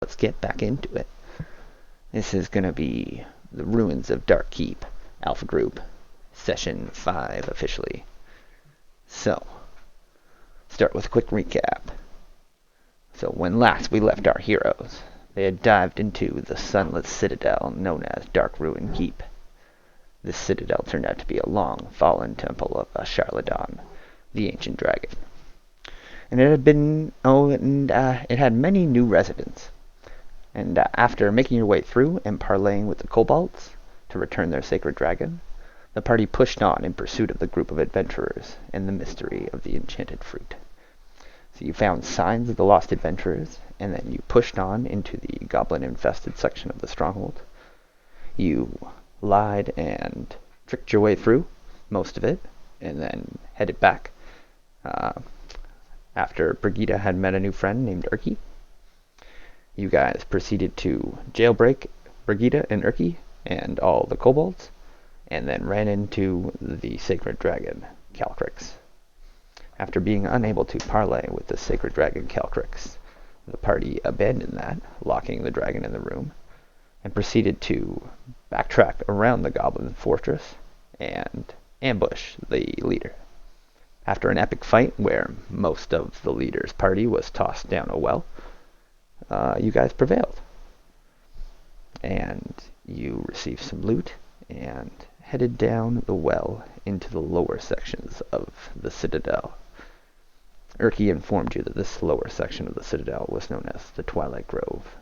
let's get back into it. This is going to be the Ruins of Dark Keep, Alpha Group, Session 5 officially. So, start with a quick recap. So when last we left our heroes, they had dived into the Sunless Citadel known as Dark Ruin Keep. This citadel turned out to be a long, fallen temple of Charladon, the ancient dragon. And it had many new residents. And after making your way through and parleying with the kobolds to return their sacred dragon, the party pushed on in pursuit of the group of adventurers and the mystery of the enchanted fruit. So you found signs of the lost adventurers, and then you pushed on into the goblin-infested section of the stronghold. You lied and tricked your way through most of it, and then headed back after Brigida had met a new friend named Urki. You guys proceeded to jailbreak Brigida and Urki and all the kobolds, and then ran into the sacred dragon, Calcrix. After being unable to parley with the sacred dragon Calcrix, the party abandoned that, locking the dragon in the room, and proceeded to backtrack around the goblin fortress and ambush the leader. After an epic fight where most of the leader's party was tossed down a well, you guys prevailed. And you received some loot and headed down the well into the lower sections of the Citadel. Urki informed you that this lower section of the Citadel was known as the Twilight Grove,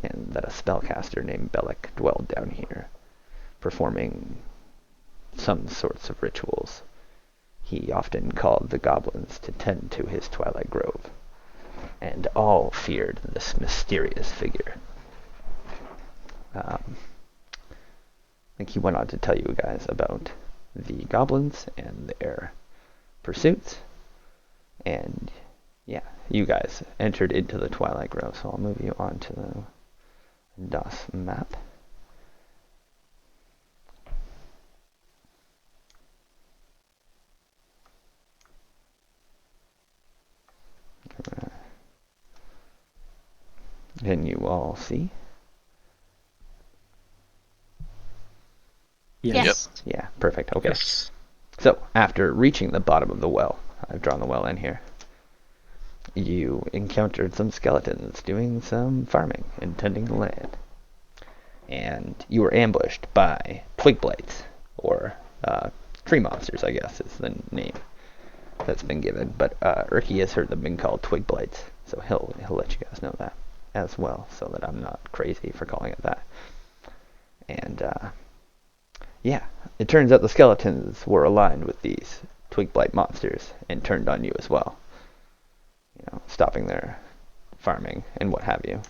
and that a spellcaster named Bellic dwelled down here, performing some sorts of rituals. He often called the goblins to tend to his Twilight Grove, and all feared this mysterious figure. I think he went on to tell you guys about the goblins and their pursuits, and yeah, you guys entered into the Twilight Grove, so I'll move you on to the DOS map. Can you all see? Yes. Yeah, perfect. Okay. Yes. So, after reaching the bottom of the well, I've drawn the well in here, you encountered some skeletons doing some farming and tending the land. And you were ambushed by twig blights, or tree monsters, I guess is the name that's been given. But Urki has heard them being called twig blights, so he'll let you guys know that as well, so that I'm not crazy for calling it that. And yeah, it turns out the skeletons were aligned with these twig blight monsters and turned on you as well. You know, stopping their farming and what have you.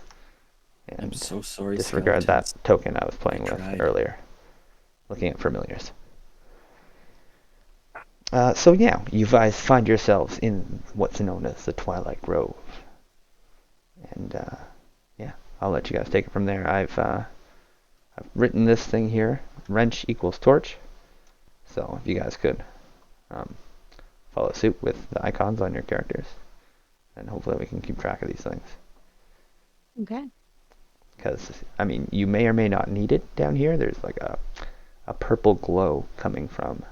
And I'm so sorry. disregard that token I was playing with tried. earlier, looking at familiars. So yeah, you guys find yourselves in what's known as the Twilight Grove. And yeah, I'll let you guys take it from there. I've written this thing here, wrench equals torch. So if you guys could follow suit with the icons on your characters, and hopefully we can keep track of these things. Okay. Because, I mean, you may or may not need it down here. There's like a purple glow coming from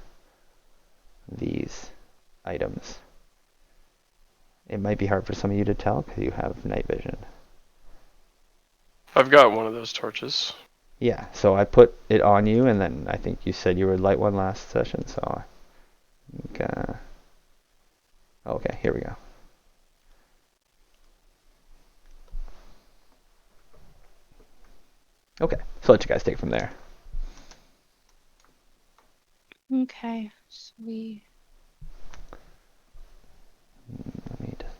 these items. It might be hard for some of you to tell because you have night vision. I've got one of those torches. Yeah, so I put it on you, and then I think you said you would light one last session, so I think, okay, here we go. Okay, so I'll let you guys take it from there. Okay. So Let me just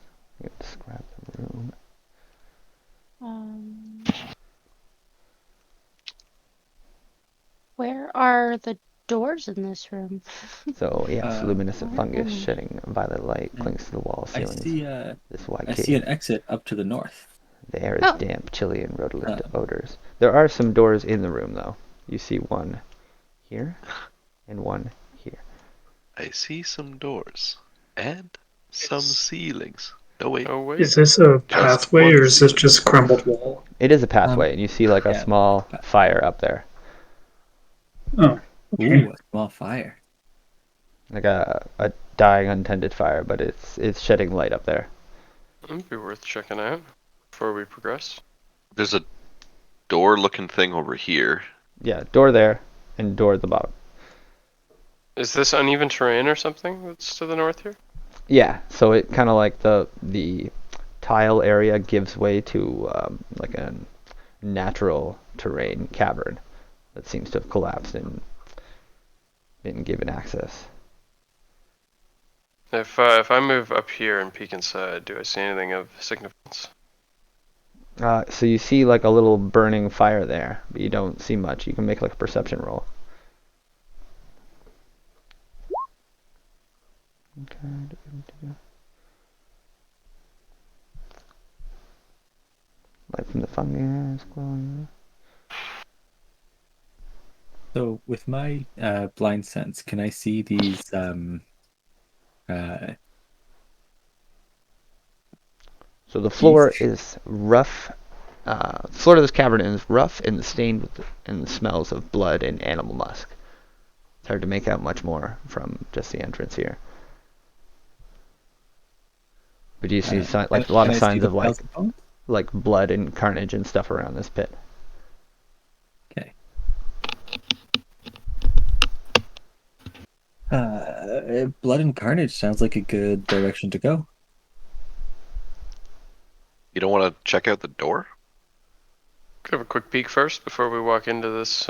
describe the room. Where are the doors in this room? So yes, luminescent fungus mm. shedding violet light clings to the wall ceilings. This wide I cave. see an exit up to the north. The air is damp, chilly, and rodolent odors. There are some doors in the room, though. You see one here and one here. I see some doors and some ceilings. Oh wait. Oh wait. Is this a pathway want or to is this see. just crumbled wall? It is a pathway, and you see like a yeah. small fire up there, Oh, okay. Ooh, a small fire. like a dying untended fire, but it's shedding light up there. That'd be worth checking out before we progress. There's a door-looking thing over here. Yeah, door there, and door at the bottom. Is this uneven terrain or something that's to the north here? Yeah, so it kind of like the tile area gives way to like a natural terrain cavern that seems to have collapsed and been given access. If I move up here and peek inside, do I see anything of significance? So you see like a little burning fire there, but you don't see much. You can make like a perception roll. Okay. Light from the fungus glowing. So with my blind sense, can I see these So the floor These- is rough. Floor of this cavern is rough and stained with and smells of blood and animal musk. It's hard to make out much more from just the entrance here. But do you see like a lot of can I see signs the of piles of bones? like blood and carnage and stuff around this pit? Okay. Blood and carnage sounds like a good direction to go. You don't want to check out the door? Could have a quick peek first before we walk into this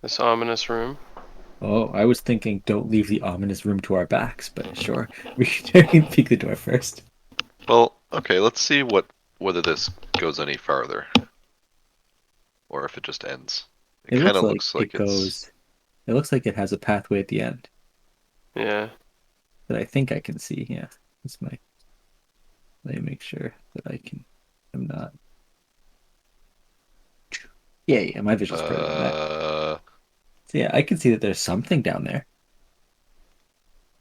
this ominous room. Oh, I was thinking don't leave the ominous room to our backs, but sure. We can peek the door first. Well, okay, let's see whether this goes any farther. Or if it just ends. It kind of looks like it goes. It looks like it has a pathway at the end Yeah. that I think I can see. Yeah, this might. Let me make sure that I'm not. Yeah, my vision's better than that. So yeah, I can see that there's something down there.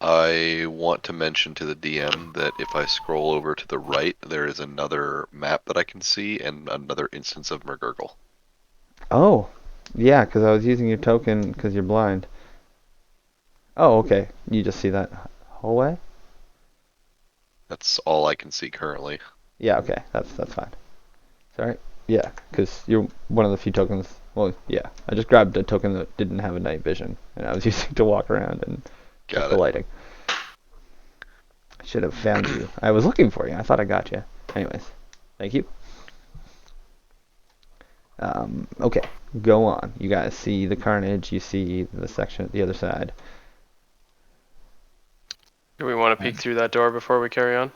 I want to mention to the DM that if I scroll over to the right, there is another map that I can see and another instance of McGurgle. Oh, yeah, because I was using your token because you're blind. Oh, okay. You just see that hallway? That's all I can see currently. Yeah, okay. That's fine. Sorry. Yeah, because you're one of the few tokens. Well, yeah. I just grabbed a token that didn't have a night vision, and I was using it to walk around and check Got the it. lighting. I should have found you. I was looking for you. I thought I got you. Anyways, thank you. Okay, go on. You guys see the carnage. You see the section at the other side. Do we want to peek through that door before we carry on?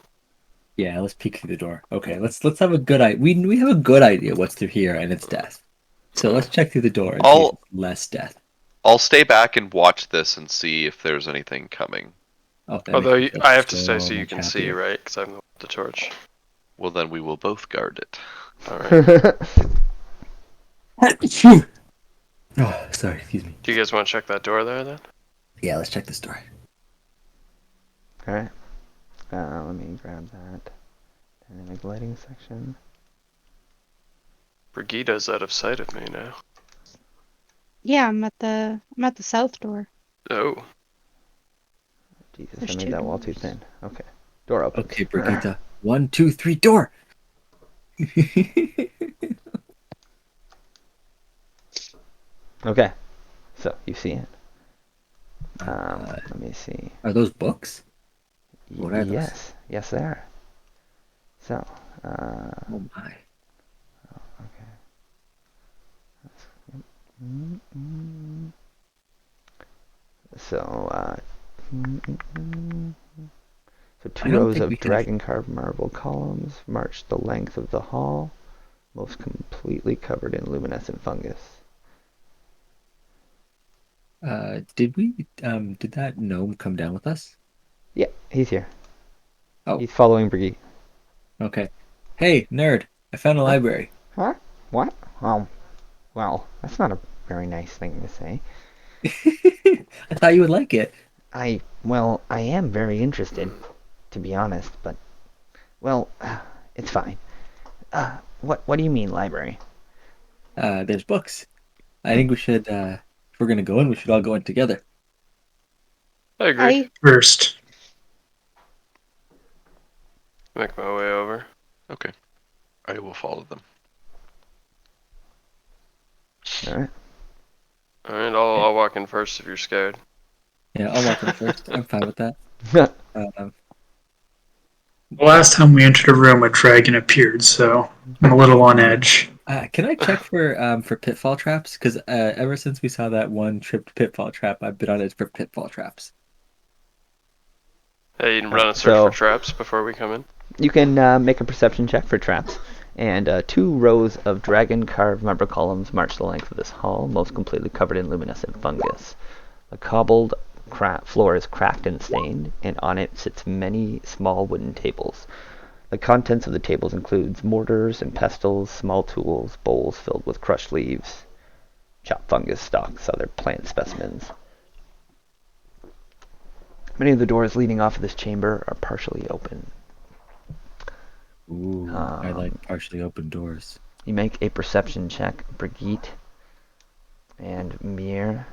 Yeah, let's peek through the door. Okay, let's have a good idea. We have a good idea what's through here, and it's death. So let's check through the door and see if it's less death. I'll stay back and watch this and see if there's anything coming. Oh, that Although makes me feel I have to so stay so you much can see, happier. right? Because I'm the torch. Well, then we will both guard it. All right. Oh, sorry, excuse me. Do you guys want to check that door there then? Yeah, let's check this door. Alright. Let me grab that. Dynamic lighting section. Brigida's out of sight of me now. Yeah, I'm at the south door. Oh. Jesus, There's I made two that wall too doors. thin. Okay. Door open. Okay, Brigitte. 1, 2, 3, door! Okay. So, you see it. Let me see. Are those books? What are those? Yes. Yes, they are. So, Oh my. okay. Mm-mm. So, so I two don't rows think of we have- dragon carved marble columns march the length of the hall, most completely covered in luminescent fungus. Did that gnome come down with us? Yeah, he's here. Oh. He's following Brigitte. Okay. Hey, nerd, I found a library. Huh? What? Well, that's not a very nice thing to say. I thought you would like it. I am very interested. to be honest, but, well, it's fine. What do you mean, library? There's books. I think we should, if we're gonna go in, we should all go in together. I agree. First. Make my way over. Okay. I will follow them. All right. Alright, I'll walk in first if you're scared. Yeah, I'll walk in first. I'm fine with that. Um, The last time we entered a room, a dragon appeared, so I'm a little on edge. can I check for pitfall traps? Because ever since we saw that one tripped pitfall trap, I've been on edge for pitfall traps. Hey, you can run a search So- for traps before we come in. You can make a perception check for traps. And 2 rows of dragon-carved marble columns march the length of this hall, most completely covered in luminescent fungus. The cobbled floor is cracked and stained, and on it sits many small wooden tables. The contents of the tables includes mortars and pestles, small tools, bowls filled with crushed leaves, chopped fungus stalks, other plant specimens. Many of the doors leading off of this chamber are partially open. Ooh, I like partially open doors. You make a perception check, Brigitte and Mir.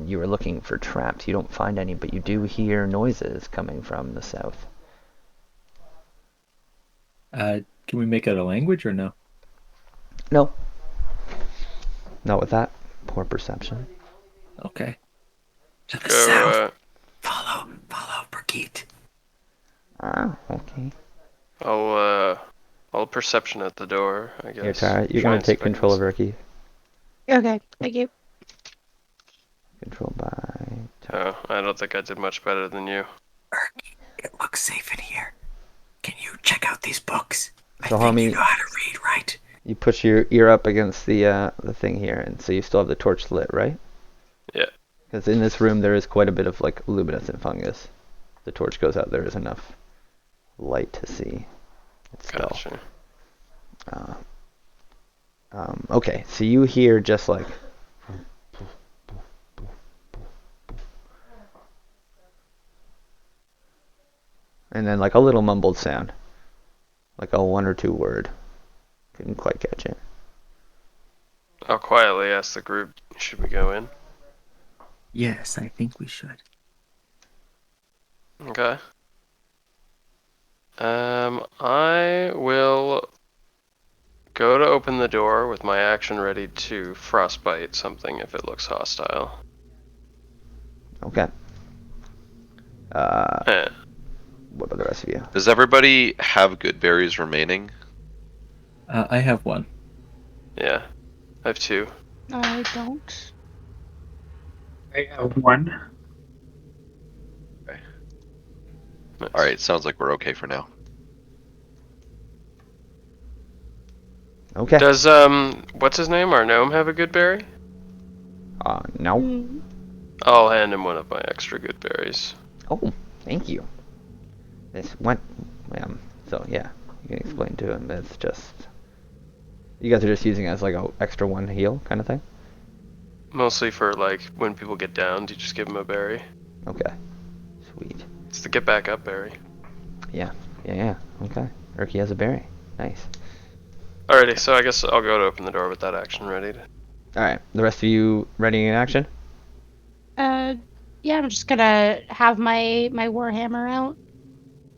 You are looking for traps. You don't find any, but you do hear noises coming from the south. Can we make it a language or no? No. Not with that. Poor perception. Okay. To the Go, south. Follow Brigitte. Ah, okay. I'll perception at the door, I guess. Here, Tara, you're Try going and to take see if I can control of see- her key. Okay, thank you. Control by Tara. Oh, I don't think I did much better than you. It looks safe in here. Can you check out these books? So, homie, how to read, right? you push your ear up against the thing here, and so you still have the torch lit, right? Yeah. Because in this room there is quite a bit of like luminescent fungus. The torch goes out, there is enough light to see. It's dull. Gotcha. Okay, so you hear just like and then like a little mumbled sound, like a 1 or 2 word. Couldn't quite catch it. I'll quietly ask the group, should we go in? Yes, I think we should. Okay. I will go to open the door with my action ready to frostbite something if it looks hostile. Okay. Eh, What about the rest of you? Does everybody have good berries remaining? I have one. yeah. I have 2. I don't. I have one. Nice. Alright, sounds like we're okay for now. Okay. Does, what's his name? Our gnome have a good berry? No. Mm, I'll hand him one of my extra good berries. Oh, thank you. This went. So yeah, you can explain to him. It's just you guys are just using it as like a extra 1 heal kind of thing. Mostly for, like, when people get down, you just give them a berry. Okay. Sweet. It's the get back up berry. Yeah. Okay. Erky has a berry. Nice. Alrighty, so I guess I'll go to open the door with that action ready. All right. The rest of you ready in action? yeah, I'm just gonna have my warhammer out,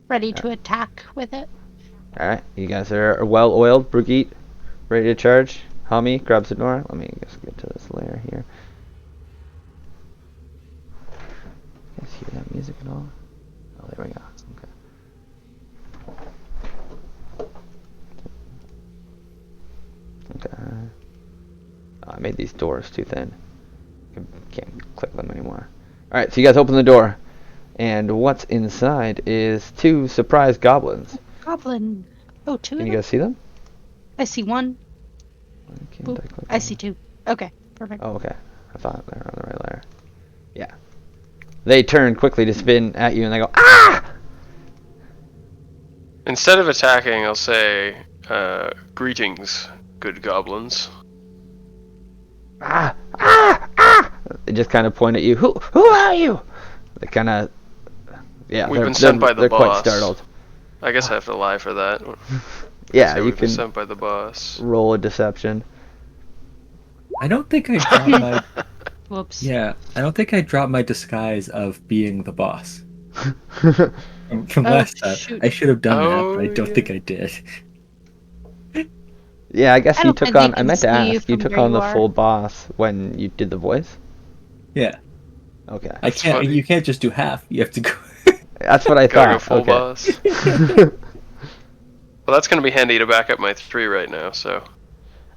ready to attack with it. All right. You guys are well oiled. Brigitte, ready to charge. Hami grabs the door. Let me just get to this layer here. You guys hear that music at all? Oh, there we go. Okay. Okay. Oh, I made these doors too thin. Can't click them anymore. Alright, so you guys open the door. And what's inside is 2 surprise goblins. Goblin. Oh, 2 Can of you them? guys see them? I see 1. Why can't Oop, click I on see them? 2. Okay, perfect. Oh, okay. I thought they were on the right layer. Yeah. They turn quickly to spin at you and they go, ah! Instead of attacking, I'll say, greetings, good goblins. Ah! Ah! Ah! They just kind of point at you. Who are you? They kind of Yeah, We've been sent by the they're boss. quite startled. I guess I have to lie for that. Yeah, So you we've been can sent by the boss. roll a deception. I don't think I dropped my. Whoops. Yeah, I don't think I dropped my disguise of being the boss from Oh, last time. shoot. I should have done that, Oh, but I don't yeah. think I did. Yeah, I guess I you don't took think they on. I can meant to see you ask. You from took where on you the are. full boss when you did the voice. Yeah, Okay, I That's can't. funny. You can't just do half. You have to go. that's what I Gotta go thought. full Okay. boss. Well, that's gonna be handy to back up my 3 right now. So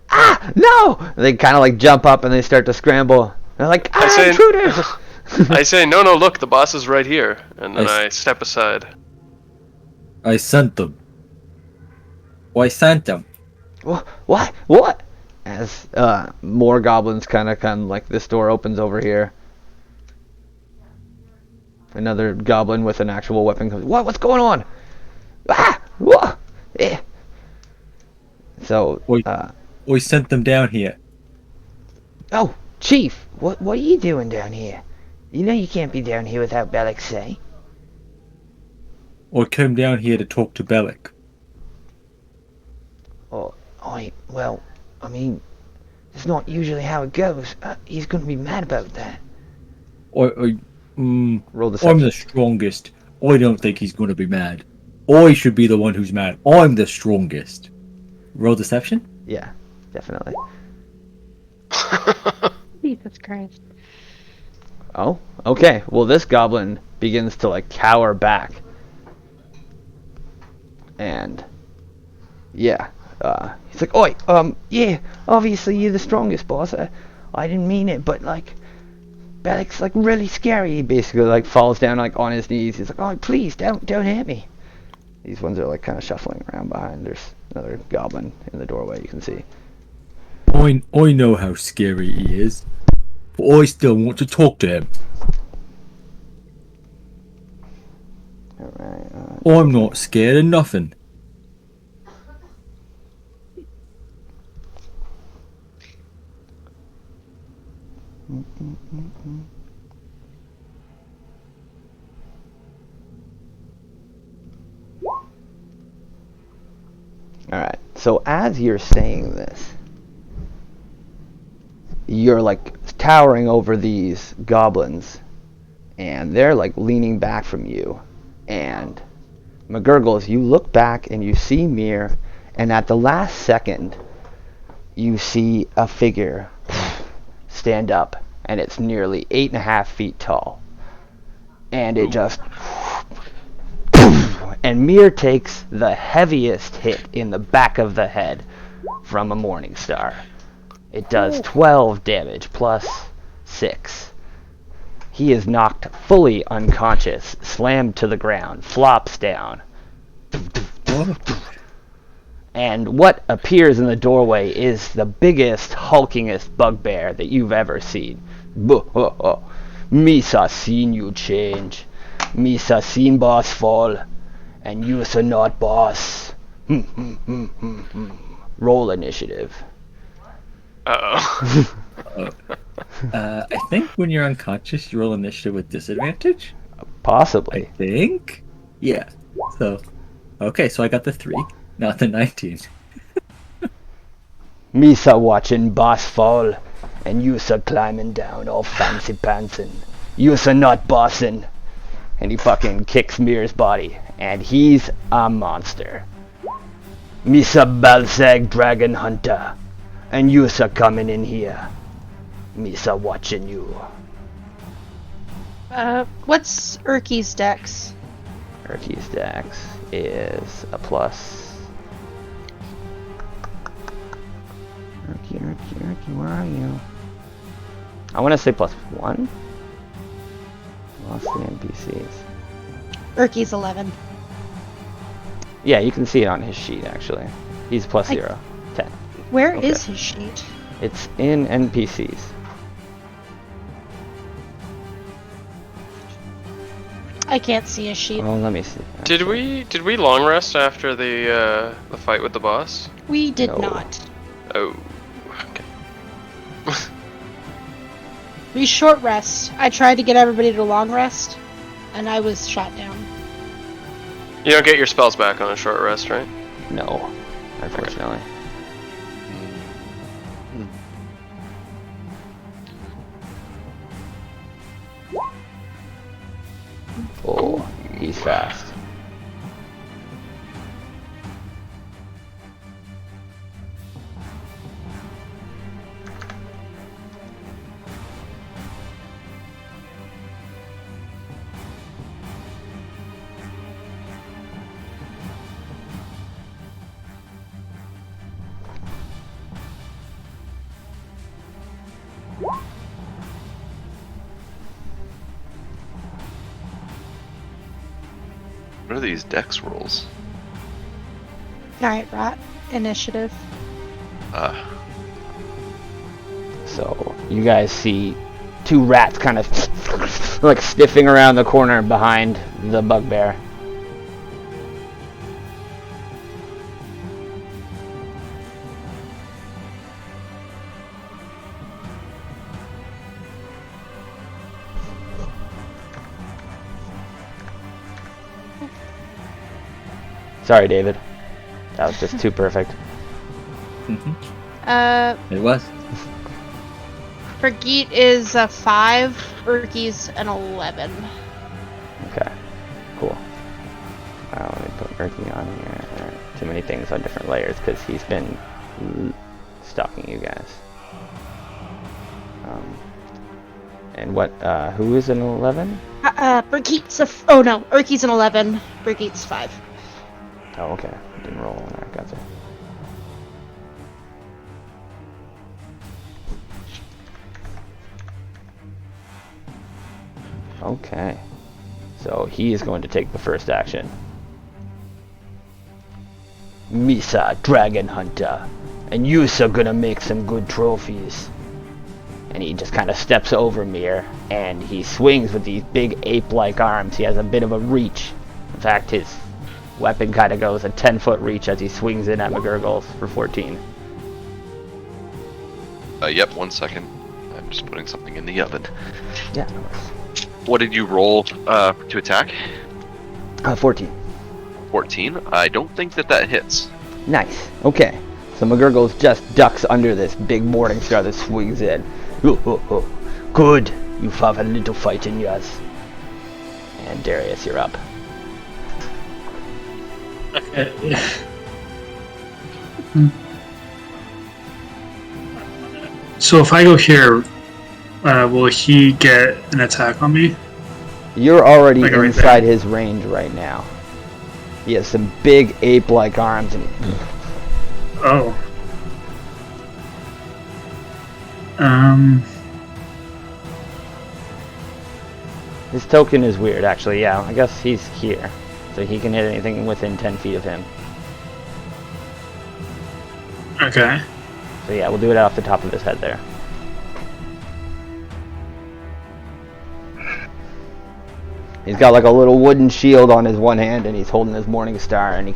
Ah, no! They kind of like jump up and they start to scramble. They're like, I ah, say- intruders! I say, no, look, the boss is right here, and then I I step aside. I sent them. Why sent them? What? What? As more goblins kind of come, like this door opens over here. Another goblin with an actual weapon comes. What? What's going on? Ah! Whoa! Eh. So, Oi. We sent them down here. oh, Chief, what are you doing down here? You know you can't be down here without Bellic say. I came down here to talk to Bellic. Oh, well, I mean, it's not usually how it goes. He's going to be mad about that. Roll I'm deception. the strongest. I don't think he's going to be mad. I should be the one who's mad. I'm the strongest. Roll deception? Yeah, definitely. Jesus Christ. Oh, okay. Well, this goblin begins to like cower back, and yeah, he's like, "Oi, yeah, obviously you're the strongest, boss. I didn't mean it, but like, Bellic's like really scary." He basically like falls down like on his knees. He's like, "Oh, please don't hit me." These ones are like kind of shuffling around behind. There's another goblin in the doorway. You can see. I know how scary he is, but I still want to talk to him. All right. I'm not scared of nothing. Alright, so as you're saying this, you're like towering over these goblins, and they're like leaning back from you. And McGurgles, you look back and you see Mir, and at the last second, you see a figure stand up, and it's nearly 8.5 feet tall. And it just... And Mir takes the heaviest hit in the back of the head from a Morning Star. It does 12 damage plus 6. He is knocked fully unconscious, slammed to the ground, flops down. And what appears in the doorway is the biggest, hulkingest bugbear that you've ever seen. Misa seen you change. Misa seen boss fall. And you are not boss. Roll initiative. Uh-oh. I think when you're unconscious, you roll initiative with disadvantage. Possibly. I think. Yeah. So, okay, so I got the 3, not the 19. Misa watching boss fall, and Yusa climbing down all fancy pantsing. Yusa not bossing. And he fucking kicks Mir's body, and he's a monster. Misa Balsag Dragon Hunter, and Yusa coming in here. Misa watching you. What's Urki's dex? Urki's dex is a plus. Urki, where are you? I want to say +1. Lost the NPCs. Urki's 11. Yeah, you can see it on his sheet actually. He's +0. 10. Where Okay. is his sheet? It's in NPCs. I can't see his sheet. Oh, let me see. Did we long rest after the fight with the boss? We did No. not. Oh, okay. We short rest. I tried to get everybody to long rest, And I was shot down. You don't get your spells back on a short rest, right? No, unfortunately. Oh, he's fast. What are these dex rolls? Alright, Rat. Initiative. So you guys see two rats kind of like sniffing around the corner behind the bugbear. Sorry, David. That was just too perfect. It was. Brigitte is a 5. Urky's an 11. Okay, cool. Let me put Murky on here. Too many things on different layers because he's been stalking you guys. And what? Who is an 11? Brigitte's oh no, Urky's an 11. Brigitte's 5. Oh, okay. Didn't roll on that. Gotcha. Okay. So he is going to take the first action. Misa, Dragon Hunter. And you's are gonna make some good trophies. And he just kind of steps over Mir, and he swings with these big ape-like arms. He has a bit of a reach. In fact, his weapon kind of goes a 10-foot reach as he swings in at McGurgles for 14. Yep, 1 second. I'm just putting something in the oven. Yeah. What did you roll to attack? 14. 14? I don't think that hits. Nice. Okay. So McGurgles just ducks under this big morning star that swings in. Good. You have a little fight in yours. And Darius, you're up. Okay. So if I go here, will he get an attack on me? You're already Like right inside his range right now. He has some big ape-like arms and Oh. his token is weird, actually. Yeah, I guess he's here. So he can hit anything within 10 feet of him. Okay. So yeah, we'll do it off the top of his head there. He's got like a little wooden shield on his one hand, and he's holding his morning star, and he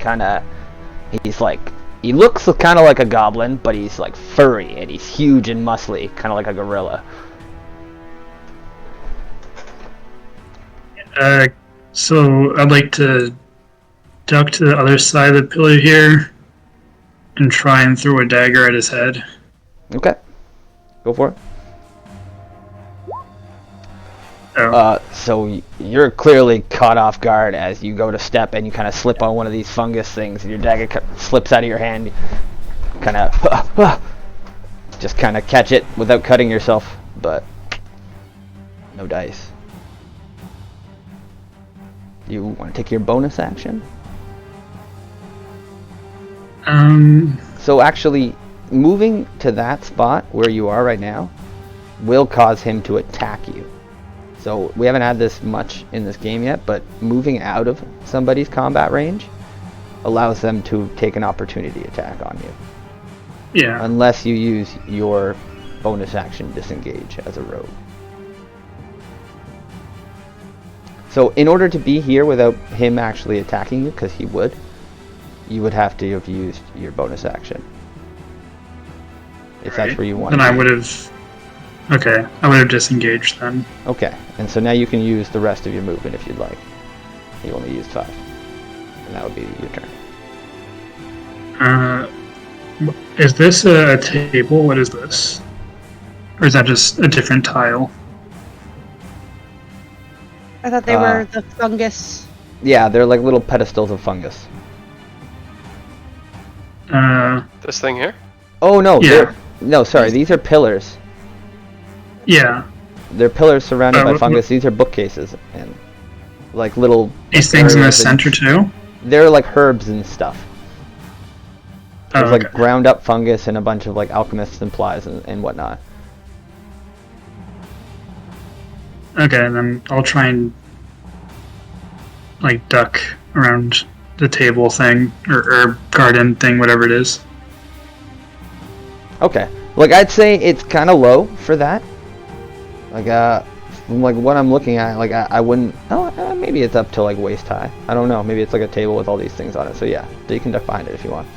looks kind of like a goblin, but he's like furry, and he's huge and muscly, kind of like a gorilla. So I'd like to duck to the other side of the pillar here and try and throw a dagger at his head. Okay. Go for it. Oh. So you're clearly caught off guard as you go to step and you kind of slip on one of these fungus things, and your dagger slips out of your hand. Kind of just kind of catch it without cutting yourself, but no dice. You want to take your bonus action? So actually, moving to that spot where you are right now will cause him to attack you. So we haven't had this much in this game yet, but moving out of somebody's combat range allows them to take an opportunity attack on you. Yeah. Unless you use your bonus action disengage as a rogue. So in order to be here without him actually attacking you, because he would, you would have to have used your bonus action. If that's where you want Then to I be. would have Okay, I would have disengaged then. Okay, and so now you can use the rest of your movement if you'd like. You only used 5. And that would be your turn. Is this a table? What is this? Or is that just a different tile? I thought they were the fungus. Yeah, they're like little pedestals of fungus. This thing here? Oh no, Yeah. no, sorry, these are pillars. Yeah. They're pillars surrounded by what- fungus. These are bookcases and like little. These things in the areas that- center too? They're like herbs and stuff. There's Oh, like okay. ground up fungus and a bunch of like alchemist supplies and whatnot. Okay, and then I'll try and like duck around the table thing or herb garden thing, whatever it is. Okay, like I'd say it's kind of low for that. Like from like what I'm looking at, like I wouldn't. Oh, maybe it's up to like waist high. I don't know. Maybe it's like a table with all these things on it. So yeah, so you can duck behind it if you want.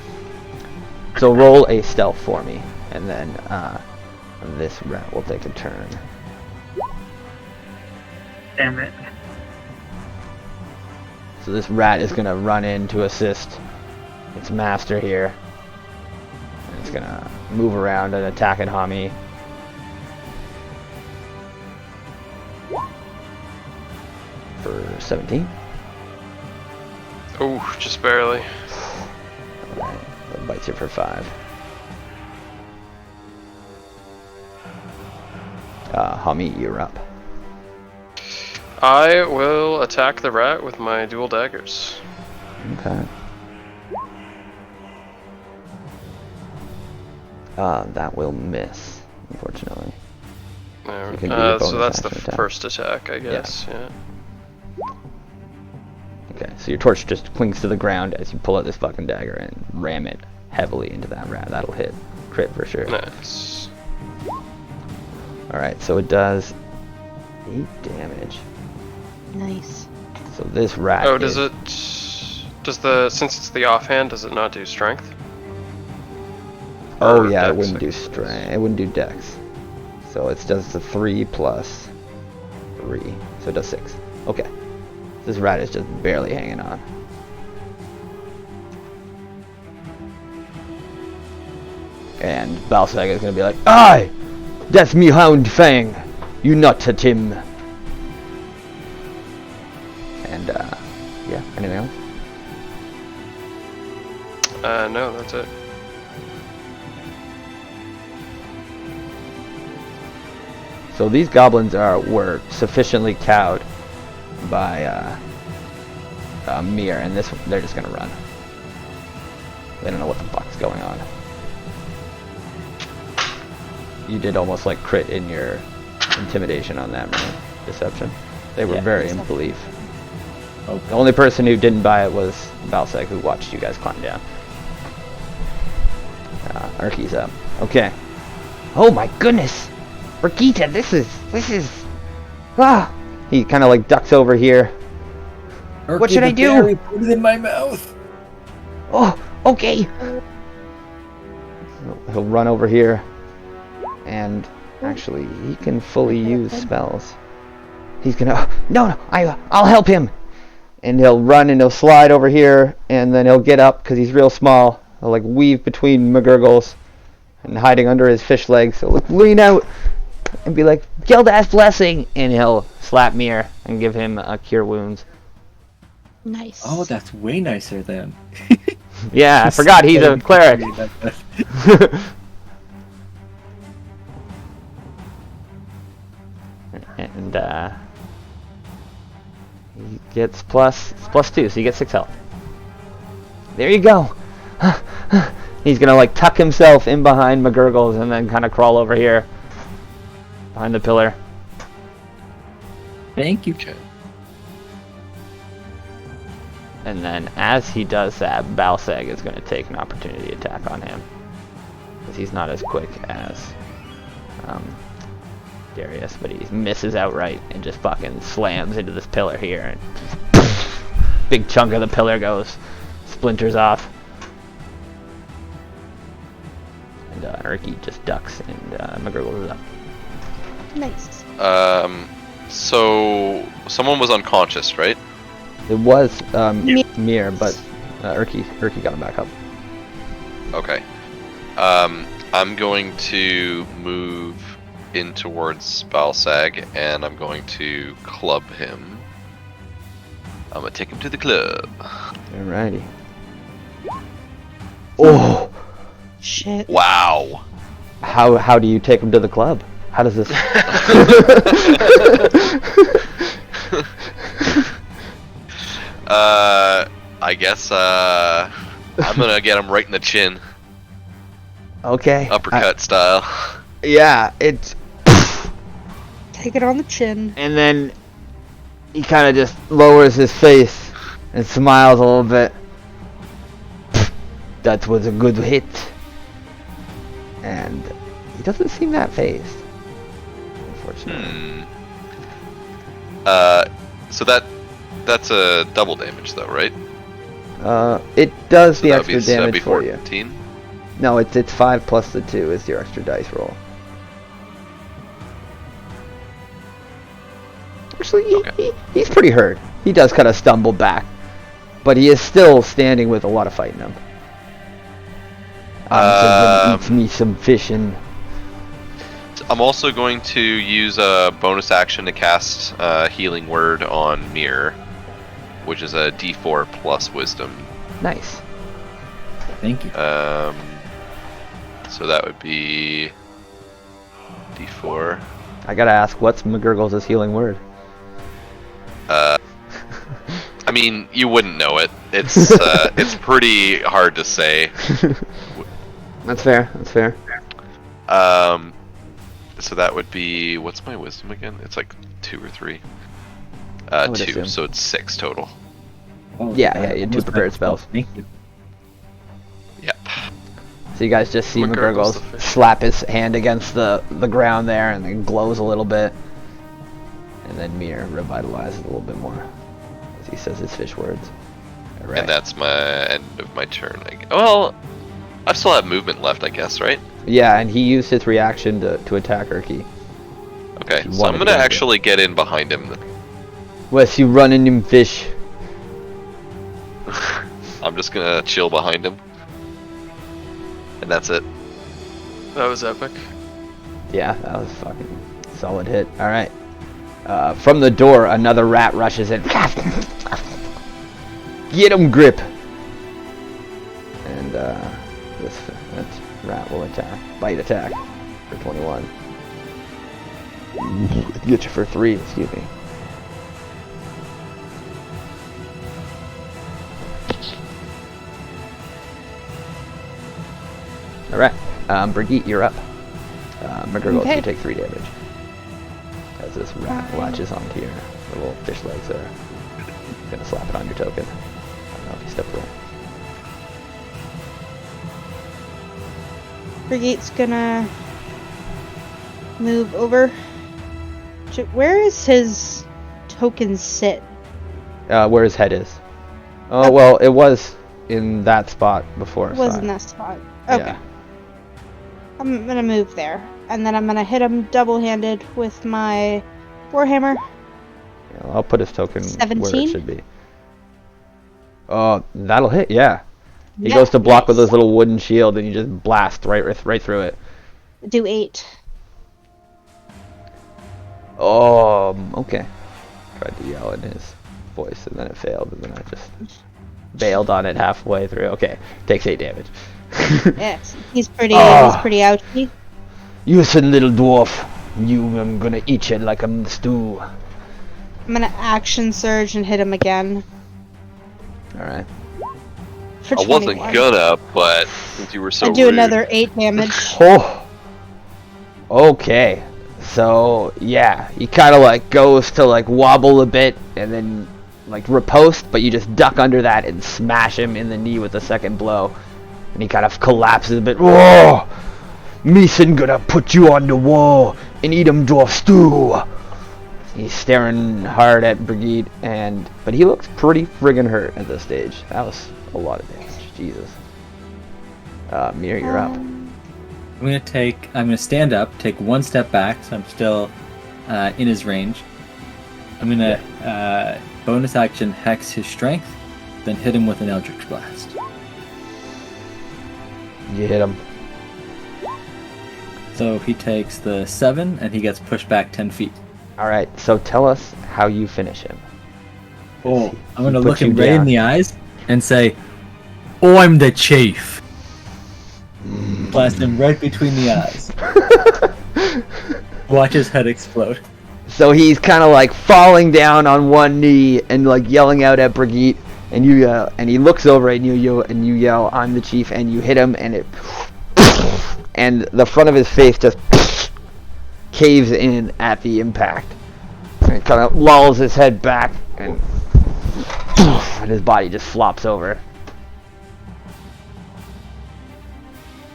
So roll a stealth for me, and then this rat will take a turn. Damn it. So this rat is gonna run in to assist its master here. And it's gonna move around and attack at Hami. For 17. Oh, just barely. Alright, that bites you for 5. Hami, you're up. I will attack the rat with my dual daggers. Okay. That will miss, unfortunately. You can do your So bonus that's the action attack. first attack, I guess. Yeah. Okay, so your torch just clings to the ground as you pull out this fucking dagger and ram it heavily into that rat. That'll hit. Crit for sure. Nice. Alright, so it does 8 damage. Nice. So this rat Oh, is... since it's the offhand, does it not do strength? Oh Or yeah, it dex, wouldn't I do guess. strength. It wouldn't do dex. So it does the 3 plus 3. So it does 6. Okay. This rat is just barely hanging on. And Balsag is gonna be like, "Aye! That's me Hound Fang! You not touch him!" And yeah, anything else? No, that's it. So these goblins were sufficiently cowed by Mir, and they're just gonna run. They don't know what the fuck's going on. You did almost like crit in your intimidation on that, right? Deception. They were very in belief. Okay. The only person who didn't buy it was Balsag, who watched you guys climb down. Urki's up. Okay. Oh my goodness! Urkita, this is... Ah! He kind of like ducks over here. What should I do? Put it in my mouth. Oh, okay. He'll run over here. And actually, he can fully use spells. He's gonna... No, I'll help him! And he'll run and he'll slide over here. And then he'll get up, because he's real small. He'll like weave between McGurgles. And hiding under his fish legs. He'll like lean out and be like, "Gildas blessing!" And he'll slap Mir and give him a cure wounds. Nice. Oh, that's way nicer then. Yeah, I forgot he's a cleric. And he gets plus 2, so he gets 6 health. There you go. He's gonna like tuck himself in behind McGurgles and then kind of crawl over here behind the pillar. Thank you. Okay. And then as he does that, Balsag is gonna take an opportunity attack on him because he's not as quick as Darius, but he misses outright and just fucking slams into this pillar here, and big chunk of the pillar goes, splinters off. And Urki just ducks, and McGurgle is up. Nice. So someone was unconscious, right? It was Me- Mir, but Urki got him back up. Okay. I'm going to move in towards Balsag, and I'm going to club him. I'm gonna take him to the club. Alrighty. Oh! Shit. Wow. How do you take him to the club? How does this? I guess I'm gonna get him right in the chin, Okay. uppercut style. Yeah, it's. Take it on the chin. And then he kind of just lowers his face and smiles a little bit. That was a good hit. And he doesn't seem that phased, unfortunately. So that's a double damage though, right? It does So the that would extra that'd damage for you. 14. No, it's 5 plus the 2 is your extra dice roll. Actually, he's pretty hurt. He does kind of stumble back, but he is still standing with a lot of fight in him. I'm gonna eat me some fish and. I'm also going to use a bonus action to cast Healing Word on Mir, which is a D4 plus Wisdom. Nice. Thank you. So that would be D4. I gotta ask, what's McGurgles' healing word? I mean, you wouldn't know it. It's it's pretty hard to say. That's fair. That's fair. So that would be, what's my Wisdom again? It's like 2 or 3. I would 2, assume. so it's 6 total. Oh, Yeah, you had 2 almost prepared got- spells. Thank you. Yep. So you guys just see McGurgles the McGurgles fish. slap his hand against the ground there, and then glows a little bit. And then Mir revitalizes a little bit more as he says his fish words. Alright. And that's my end of my turn. Well, I still have movement left, I guess, right? Yeah, and he used his reaction to attack Urki. Okay, You so wanted I'm to gonna go. actually get in behind him. Wes, you running him fish? I'm just gonna chill behind him. And that's it. That was epic. Yeah, that was a fucking solid hit. Alright. From the door, another rat rushes in. Get him, Grip! And that rat will attack. Bite attack for 21. Get you for 3, excuse me. Alright, Brigitte, you're up. McGurgles, Okay. you take 3 damage. As this rat latches onto your little fish legs there. Gonna slap it on your token. I don't know if you stepped away. Brigitte's gonna move over. Where is his token sit? Where his head is. Oh, well, it was in that spot before. It was so in that spot. Okay. Yeah. I'm gonna move there. And then I'm gonna hit him double-handed with my Warhammer. Yeah, I'll put his token where 17? it should be. Oh, that'll hit, yeah. He Yeah, goes to block with nice. his little wooden shield, and you just blast right through it. Do 8. Okay. Tried to yell in his voice, and then it failed, and then I just bailed on it halfway through. Okay, takes 8 damage. Yes, he's pretty Ah. ouchy. You listen, little dwarf. I'm gonna eat you like a stew. I'm gonna action surge and hit him again Alright. for I 21. wasn't gonna, but since you were so I do rude. another 8 damage. Oh. Okay. So, yeah, he kind of like goes to like wobble a bit and then like riposte, but you just duck under that and smash him in the knee with a second blow. And he kind of collapses a bit. Whoa! Meeson gonna put you on the wall and eat him dwarf stew. He's staring hard at Brigitte, but he looks pretty friggin' hurt at this stage. That was a lot of damage. Jesus. Mir, you're up. I'm gonna stand up, take one step back, so I'm still in his range. I'm gonna bonus action hex his strength, then hit him with an Eldritch Blast. You hit him. So he takes the 7, and he gets pushed back 10 feet. All right. So tell us how you finish him. Oh, I'm gonna He look puts you him right in down. the eyes and say, "I'm the chief." Blast him right between the eyes. Watch his head explode. So he's kind of like falling down on one knee and like yelling out at Brigitte, and you yell, and he looks over at you and you yell, "I'm the chief," and you hit him, and it, and the front of his face just caves in at the impact, and it kind of lulls his head back, and his body just flops over.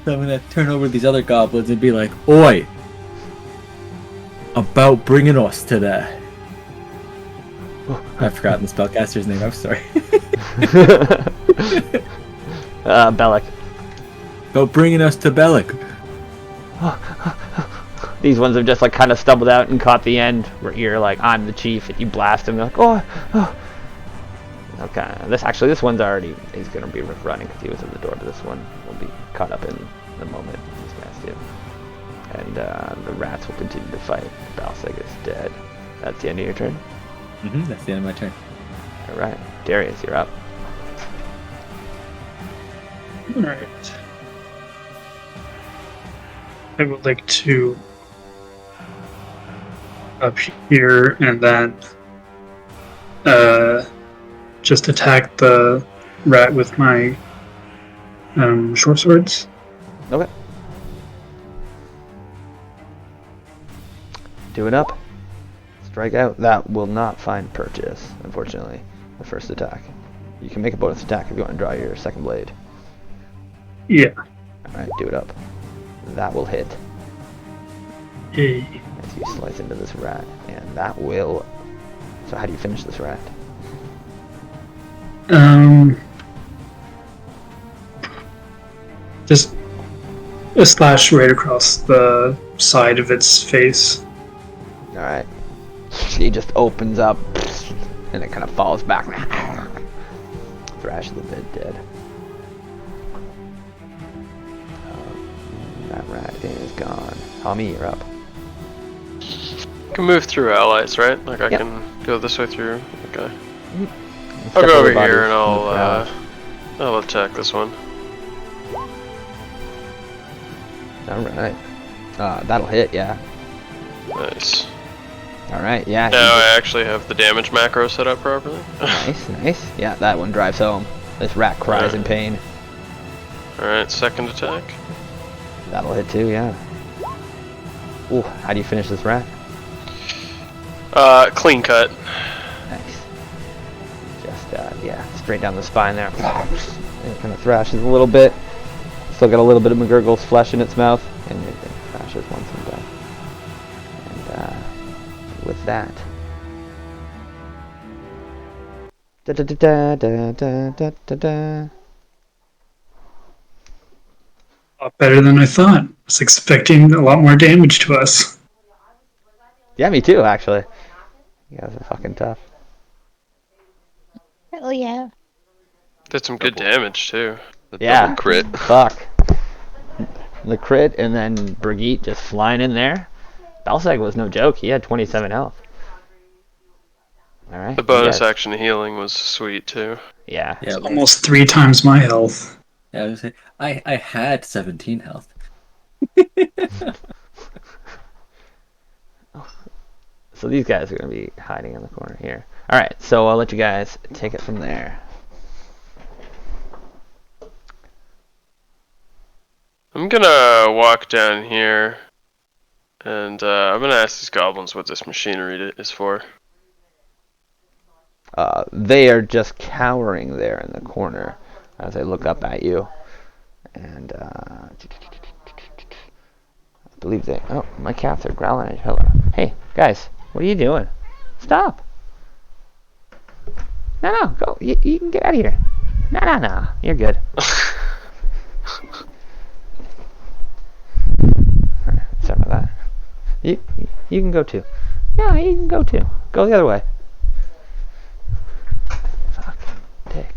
So I'm gonna turn over these other goblins and be like, "Oi! About bringing us to that." I've forgotten the spellcaster's name. I'm sorry. Bellic. About bringing us to Bellic. These ones have just like kind of stumbled out and caught the end where you're like, "I'm the chief," and you blast him. They're like, "Oh." Okay, this one's already, he's gonna be running because he was at the door, but this one will be caught up in the moment these guys do. And the rats will continue to fight. Balseg is dead. That's the end of your turn? That's the end of my turn. Alright, Darius, you're up. Alright. I would like to up here and then just attack the rat with my short swords. Okay. Do it up. Strike out. That will not find purchase, unfortunately, the first attack. You can make a bonus attack if you want to draw your second blade. Yeah. Alright, do it up. That will hit Yay. as you slice into this rat, and that will... So how do you finish this rat? Just a slash right across the side of its face. Alright. He just opens up, and it kind of falls back. Thrash is a bit dead. That rat is gone. Hami, you're up. I can move through allies, right? Like I Yep. can go this way through. Okay. Step I'll go over bodies here and move around. I'll attack this one. Alright. That'll hit, yeah. Nice. Alright, yeah. Now I actually have the damage macro set up properly. Nice. Yeah, that one drives home. This rat cries in pain. Alright, second attack. That'll hit too, yeah. Ooh, how do you finish this rat? Clean cut. Nice. Just, yeah, straight down the spine there. It kind of thrashes a little bit. Still got a little bit of McGurgle's flesh in its mouth, and it thrashes once and done. And, with that... Da-da-da-da-da-da-da-da. A lot better than I thought. I was expecting a lot more damage to us. Yeah, me too, actually. You guys are fucking tough. Hell yeah. Did some good damage too. The Yeah. double crit. Fuck. The crit, and then Brigitte just flying in there. Balseg was no joke. He had 27 health. Alright. The bonus action healing was sweet too. Yeah. Yeah, Almost 3 times my health. I was gonna say, I had 17 health. So these guys are going to be hiding in the corner here. Alright, so I'll let you guys take it from there. I'm gonna walk down here, and I'm gonna ask these goblins what this machinery is for. They are just cowering there in the corner as I look up at you. And, I believe they... Oh, my cats are growling at each other. Hey, guys, what are you doing? Stop! No, go. You can get out of here. No. You're good. Sorry about that. You can go too. Yeah, you can go too. Go the other way. Fucking dicks.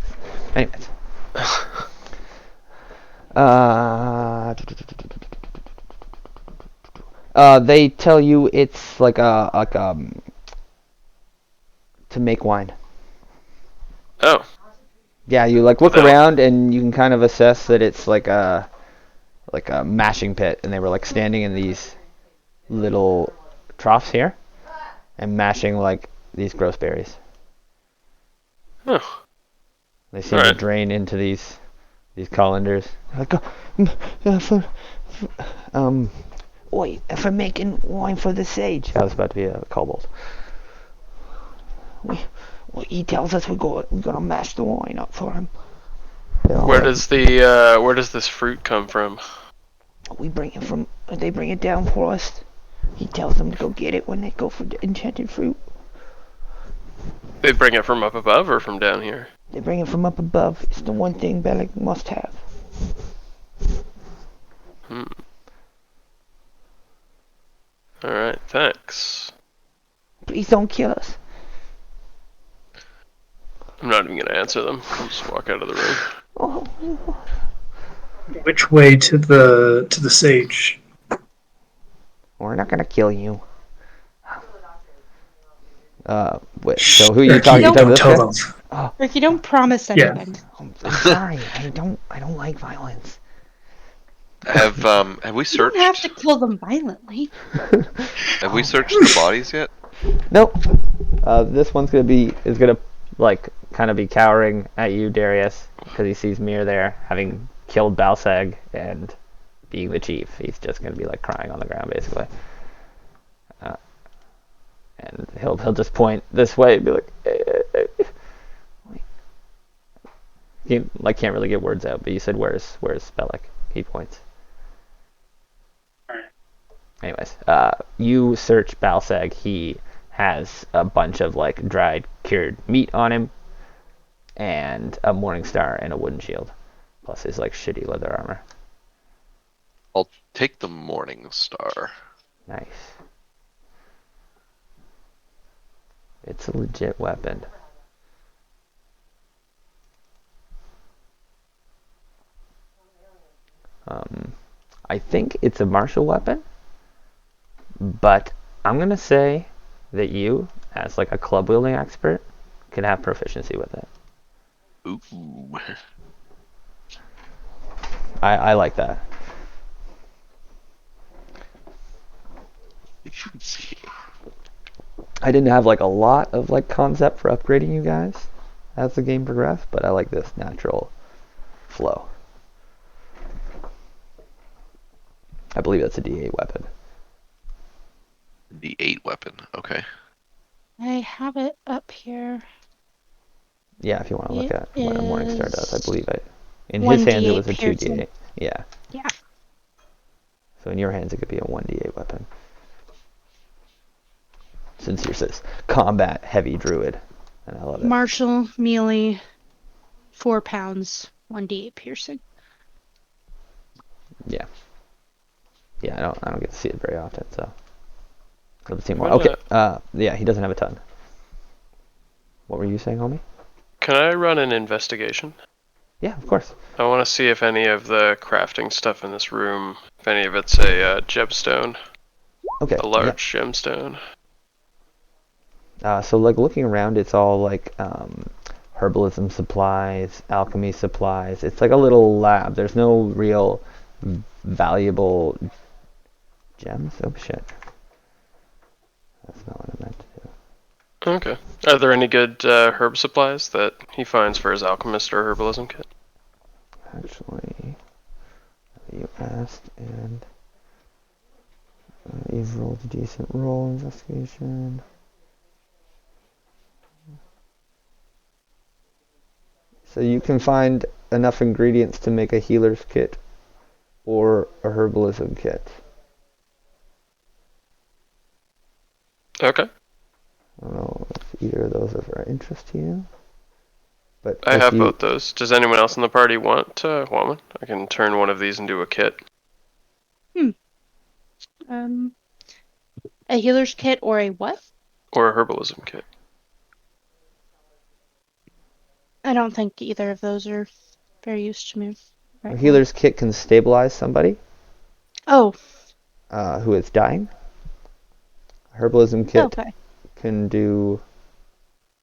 Anyways. They tell you it's like to make wine. Oh, Yeah, you like look Well- around and you can kind of assess that it's like a mashing pit, and they were like standing in these little troughs here and mashing like these gross berries. oh, They seem to Alright. drain into these colanders. Like, wait, for making wine for the sage. I was about to be a kobold. He tells us we're gonna mash the wine up for him. where does this fruit come from? We bring it from? They bring it down for us. He tells them to go get it when they go for the enchanted fruit. They bring it from up above or from down here? They bring it from up above. It's the one thing Bellic must have. Alright, thanks. Please don't kill us. I'm not even gonna answer them. I'll just walk out of the room. Oh, Which way to the sage? we're not gonna kill you. Wait, so who are you talking to? Don't This tell guy? them. Ricky, don't promise Yeah. anything. I'm sorry. I don't like violence. Have we You don't searched? have to kill them violently. Have we searched the bodies yet? Nope. This one's gonna like kind of be cowering at you, Darius, because he sees Mir there, having killed Balsag and being the chief. He's just gonna be like crying on the ground, basically. And he'll just point this way and be like, he like can't really get words out. But you said where's Bellic? He points. Alright. Anyways, you search Balsag. He has a bunch of like dried, cured meat on him, and a morning star and a wooden shield, plus his like shitty leather armor. I'll take the Morning Star. Nice. It's a legit weapon. I think it's a martial weapon, but I'm gonna say that you, as like a club wielding expert, can have proficiency with it. Ooh. I like that. Efficiency. I didn't have like a lot of like concept for upgrading you guys as the game progressed, but I like this natural flow. I believe that's a D8 weapon. The 8 weapon. Okay. I have it up here. Yeah, if you want to look It at what a Morningstar does, I is believe it. In his hands, it 1d8 was a piercing. 2d8. Yeah. Yeah. So in your hands, it could be a 1d8 weapon. Since you're this combat heavy druid, and I love it. Martial, melee, 4 pounds, 1d8 piercing. Yeah. Yeah, I don't get to see it very often, so. Let's see more. Why Okay. not? Yeah, he doesn't have a ton. What were you saying, homie? Can I run an investigation? Yeah, of course. I want to see if any of the crafting stuff in this room, if any of it's a gemstone, Okay. a large gemstone. So like looking around, it's all like herbalism supplies, alchemy supplies. It's like a little lab. There's no real valuable gems. Oh shit. That's not what I meant to do. Okay. Are there any good herb supplies that he finds for his alchemist or herbalism kit? Actually, you asked, and you've rolled a decent roll investigation. So you can find enough ingredients to make a healer's kit or a herbalism kit. Okay. I don't know if either of those are of interest to you. But I if have you, both those. Does anyone else in the party want one? I can turn one of these into a kit. A healer's kit or a what? Or a herbalism kit. I don't think either of those are very use to me. A Right now. healer's kit can stabilize somebody Oh, who is dying. A herbalism kit okay. can do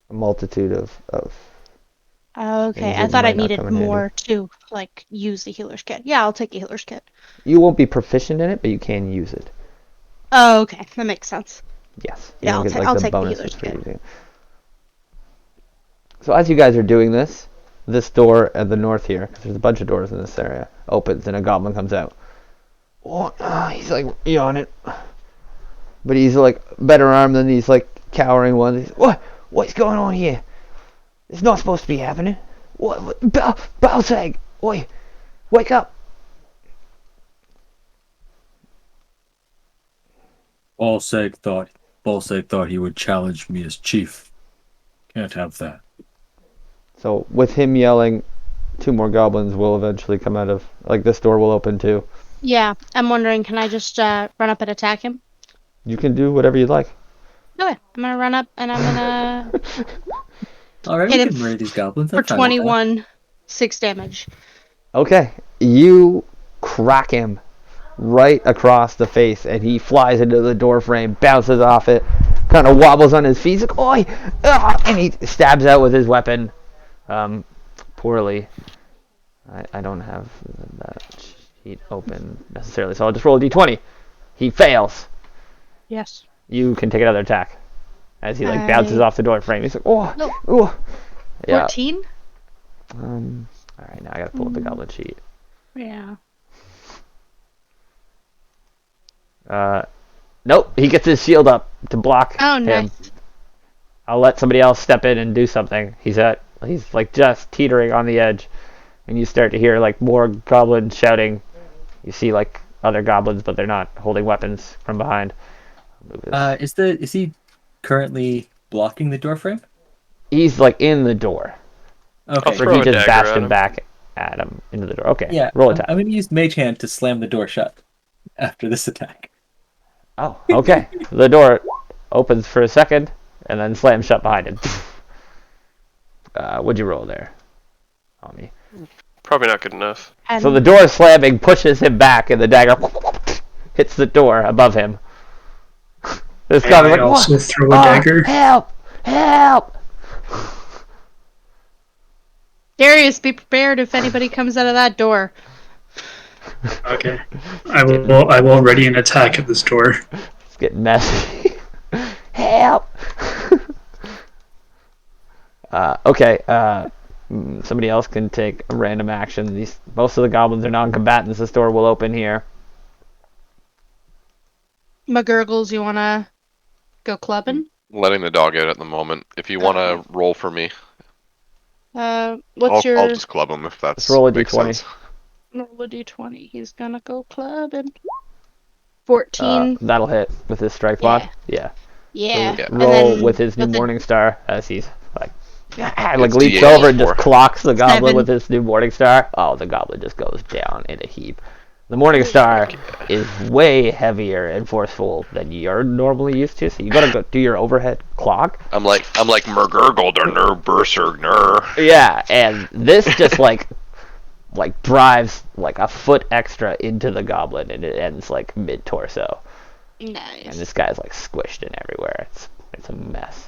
a multitude of Okay, things I that thought I might not needed come in handy. more to like use the healer's kit. Yeah, I'll take a healer's kit. You won't be proficient in it, but you can use it. Oh, okay, that makes sense. Yes. You Yeah, don't I'll, get ta- like I'll the take the bonuses healer's for kit. using it. So as you guys are doing this door at the north here, because there's a bunch of doors in this area, opens and a goblin comes out. Oh, he's like yawning, but he's like better armed than these like cowering ones. He's, what's going on here? It's not supposed to be happening. What? Balsag! Oi! Wake up! Balsag thought he would challenge me as chief. Can't have that. So with him yelling, 2 more goblins will eventually come out of, like, this door will open too. Yeah, I'm wondering, can I just run up and attack him? You can do whatever you'd like. Okay, I'm gonna run up and I'm gonna Alright, hit we him can murder these goblins. for I'm fine with that. 21, 6 damage. Okay, you crack him right across the face, and he flies into the door frame, bounces off it, kind of wobbles on his feet. He's like, oi! Ah! And he stabs out with his weapon, poorly. I don't have that sheet open necessarily, so I'll just roll a d20. He fails. Yes. You can take another attack as he like bounces off the door frame. He's like, oh, Nope. oh. Yeah. 14? All right, now I gotta pull up the goblin sheet. Yeah. Nope, he gets his shield up to block Oh, him. nice. I'll let somebody else step in and do something. He's like just teetering on the edge, and you start to hear like more goblins shouting. You see like other goblins, but they're not holding weapons from behind. Move this. Is he currently blocking the door frame? He's like in the door. Okay. throw He a just dagger bashed at him him. back at him into the door. Okay, Yeah. roll attack. I'm gonna use Mage Hand to slam the door shut after this attack. Oh, okay. The door opens for a second and then slams shut behind him. What'd you roll there? On me. Probably not good enough. And So the door slamming pushes him back, and the dagger hits the door above him. This May guy's I like, also what? throw a dagger? Help! Help! Darius, be prepared if anybody comes out of that door. Okay. I will ready an attack at this door. It's getting messy. Help! Okay. Somebody else can take a random action. Most of the goblins are non-combatants. This door will open here. McGurgles, you wanna go clubbing? Letting the dog out at the moment. If you want to roll for me, What's your I'll just club him if that's Let's roll a makes d20. sense. roll a d20? He's gonna go clubbing. 14. That'll hit with his strike mod. Yeah. Yeah. Yeah. And Roll then with his new with the- Morning Star as he's like It's leaps D8 over and just for- clocks the goblin 7. with his new Morning Star. Oh, the goblin just goes down in a heap. The Morning Star is way heavier and forceful than you're normally used to, so you gotta go do your overhead clock. I'm like McGurgle der ner berserk ner. Yeah, and this just like drives like a foot extra into the goblin, and it ends like mid torso. Nice. And this guy's like squished in everywhere. It's a mess.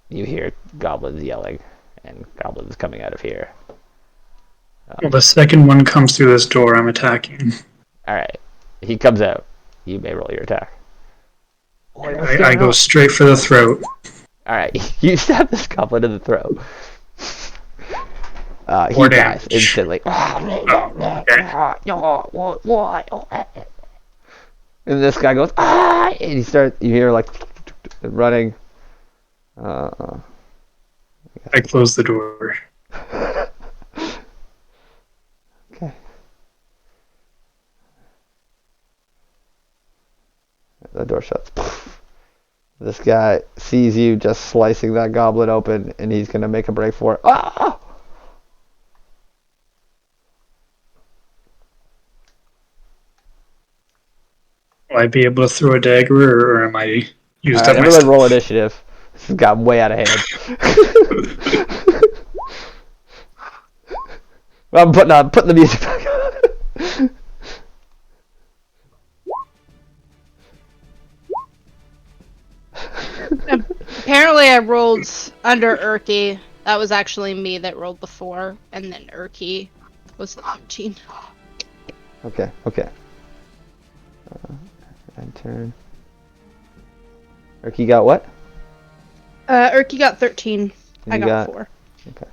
You hear goblins yelling and goblins coming out of here. Well, the second one comes through this door, I'm attacking. Alright. He comes out. You may roll your attack. I go straight for the throat. Alright. You stab this goblin in the throat. He Four dies damage. instantly. And this guy goes, ah! And you hear like running. I close the door. Okay. The door shuts. This guy sees you just slicing that goblin open, and he's gonna make a break for it. Ah! Will I be able to throw a dagger, or am I Used Alright, up my everyone stuff. roll initiative. This has gotten way out of hand. I'm putting the music back on. Apparently, I rolled under Urki. That was actually me that rolled the 4, and then Urki was the 13. Okay. End turn. Urki got what? Urki got 13. I You got 4. Okay.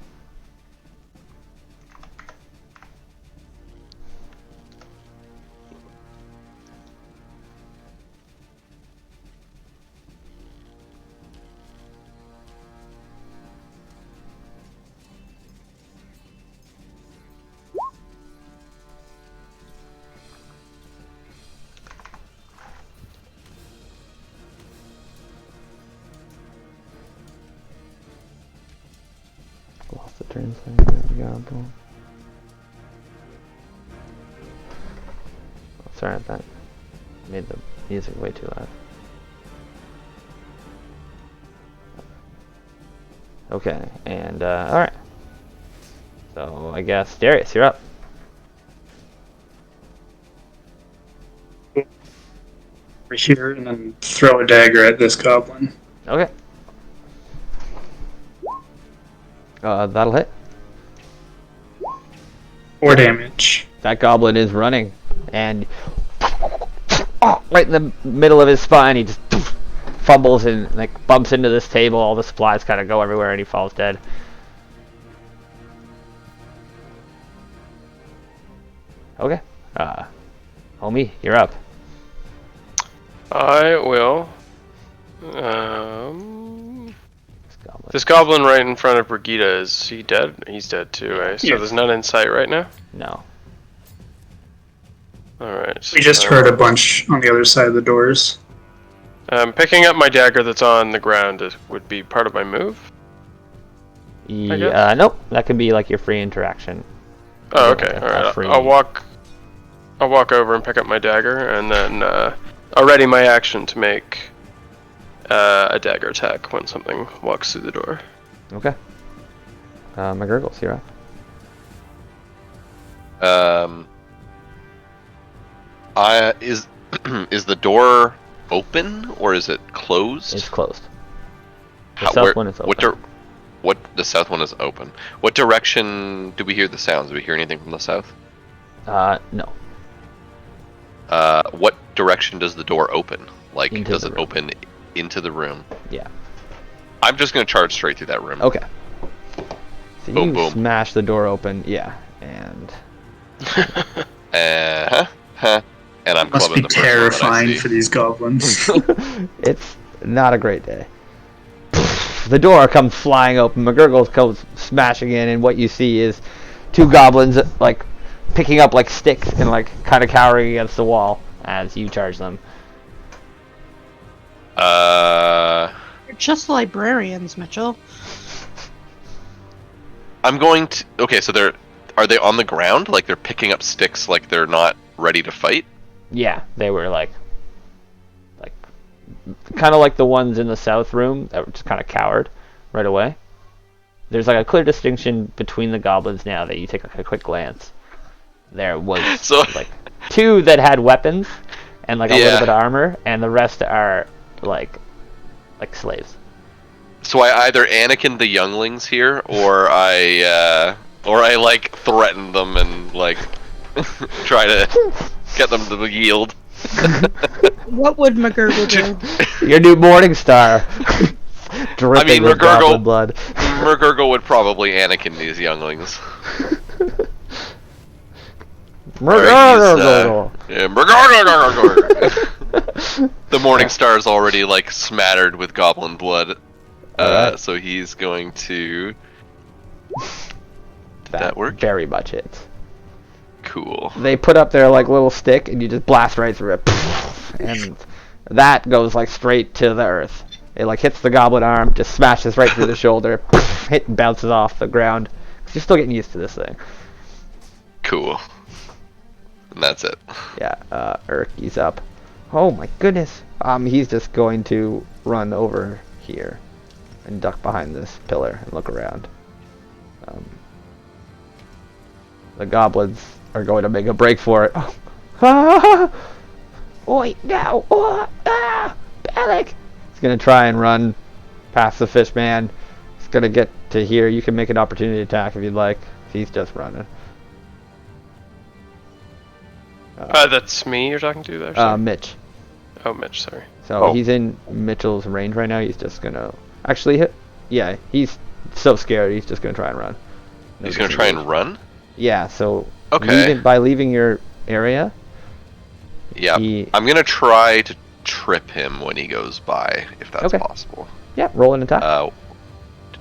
Lost the translator. Goblin. Oh, sorry, that made the music way too loud. Okay, and alright. So I guess Darius, you're up. Over here and then throw a dagger at this goblin. Okay. That'll hit. 4 damage. That goblin is running, and right in the middle of his spine, he just fumbles and like bumps into this table. All the supplies kind of go everywhere, and he falls dead. Okay, homie, you're up. I will. This goblin right in front of Brigida, is he dead? He's dead too, eh? So Yeah. there's none in sight right now? No. Alright. We just heard a bunch on the other side of the doors. Picking up my dagger that's on the ground would be part of my move? Yeah, nope. That could be like your free interaction. Oh, okay. Like Alright. free- I'll walk over and pick up my dagger, and then I'll ready my action to make a dagger attack when something walks through the door. Okay. McGurgles, you're up. Is the door open or is it closed? It's closed. The How- south where- one is open. The south one is open. What direction do we hear the sounds? Do we hear anything from the south? No. What direction does the door open? Like, Into does the it room. open into the room? Yeah. I'm just gonna charge straight through that room. Okay. So Boom, you boom. smash the door open, yeah, and And I'm Must clubbing be the first one that I terrifying see. for these goblins. it's not a great day. The door comes flying open. McGurgle comes smashing in, and what you see is 2 goblins like picking up like sticks and like kind of cowering against the wall as you charge them. You're just librarians, Mitchell. I'm going to. Okay, so are they on the ground? Like they're picking up sticks, like they're not ready to fight? Yeah, they were like kind of like the ones in the south room that were just kind of cowered right away. There's like a clear distinction between the goblins now that you take like a quick glance. There was So- like 2 that had weapons and like a Yeah. little bit of armor, and the rest are like slaves. So I either Anakin the younglings here, or I like threaten them and like try to get them to yield. What would McGurgle do? Your new Morning Star. Dripping with McGurgle- goblin blood. Murgurgle would probably Anakin these younglings. McGurgle. Yeah, Murgurgle. The Morning Star is already like smattered with goblin blood, Alright. so he's going to. Did that work? Very much hits. Cool. They put up their like little stick and you just blast right through it, and that goes like straight to the earth. It like hits the goblin arm, just smashes right through the shoulder, hit and bounces off the ground. 'Cause you're still getting used to this thing. Cool. And that's it. Yeah, Urki's up. Oh my goodness. He's just going to run over here and duck behind this pillar and look around. The goblins are going to make a break for it. Oh. Ah! Oi, no! Oh, ah! Panic! He's gonna try and run past the fish man. He's gonna get to here. You can make an opportunity attack if you'd like. He's just running. That's me you're talking to there? Sorry. Mitch. Oh, Mitch, sorry. So he's in Mitchell's range right now. He's just gonna actually hit. Yeah, he's so scared. He's just gonna try and run. He's gonna try and run? Yeah. So Okay. by leaving your area. Yeah. I'm gonna try to trip him when he goes by, if that's possible. Yeah. Roll an attack.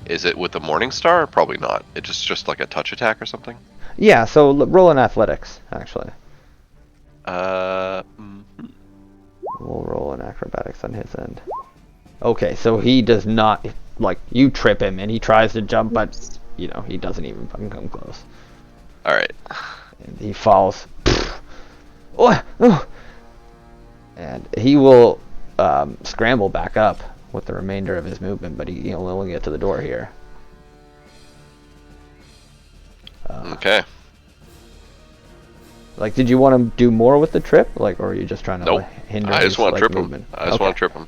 Is it with the Morning Star? Probably not. It's just like a touch attack or something. Yeah. So roll an athletics actually. We'll roll an acrobatics on his end. Okay, so he does not, like, you trip him and he tries to jump, but, you know, he doesn't even fucking come close. Alright. And he falls. Oh, oh. And he will scramble back up with the remainder of his movement, but he'll only get to the door here. Okay. Like, did you want to do more with the trip? Like, or are you just trying to hinder I just want to trip movement? him. I just want to trip him.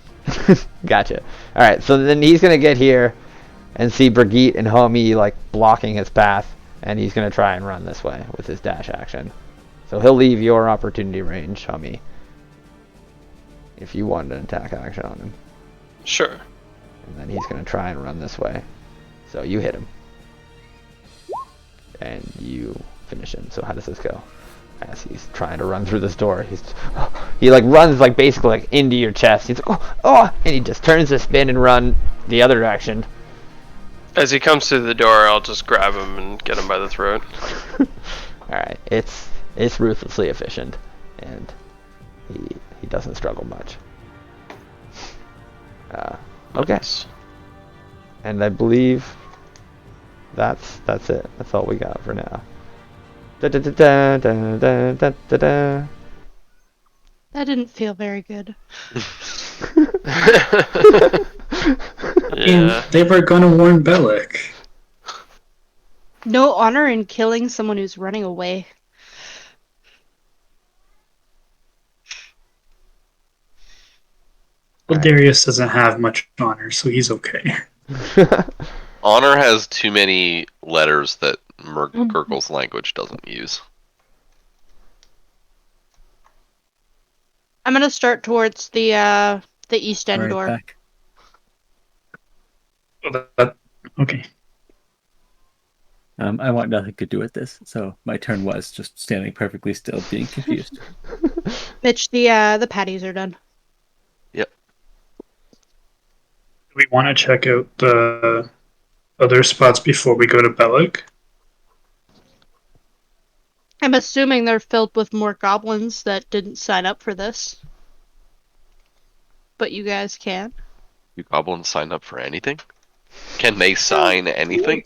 Gotcha. Alright, so then he's going to get here and see Brigitte and Homie, like, blocking his path, and he's going to try and run this way with his dash action. So he'll leave your opportunity range, Homie, if you want an attack action on him. Sure. And then he's going to try and run this way. So you hit him. And you finish him. So how does this go? As he's trying to run through this door, he like runs like basically like into your chest. He's like, oh, and he just turns to spin and run the other direction. As he comes through the door, I'll just grab him and get him by the throat. Alright, it's ruthlessly efficient, and he doesn't struggle much. Okay. Nice. And I believe that's it. That's all we got for now. Da, da, da, da, da, da, da, da, da. That didn't feel very good. Yeah. They were gonna warn Bellic. No honor in killing someone who's running away. Well, Darius doesn't have much honor, so he's okay. Honor has too many letters that Gurgle's language doesn't use. I'm gonna start towards the east end door. Back. Okay. I want nothing to do with this, so my turn was just standing perfectly still, being confused. Mitch, the patties are done. Yep. Do we want to check out the other spots before we go to Bellic? I'm assuming they're filled with more goblins that didn't sign up for this. But you guys can. You goblins sign up for anything? Can they sign anything?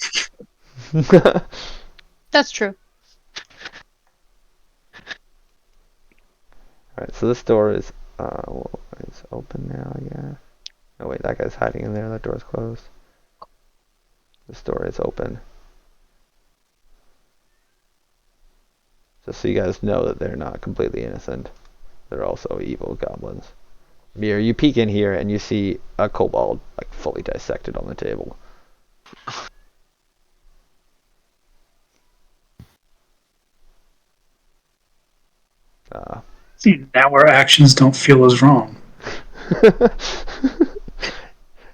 That's true. Alright, so this door is it's open now, I guess. Oh wait, that guy's hiding in there. That door's closed. This door is open. Just so you guys know that they're not completely innocent. They're also evil goblins. Mir, you peek in here and you see a kobold like fully dissected on the table. See, now our actions don't feel as wrong.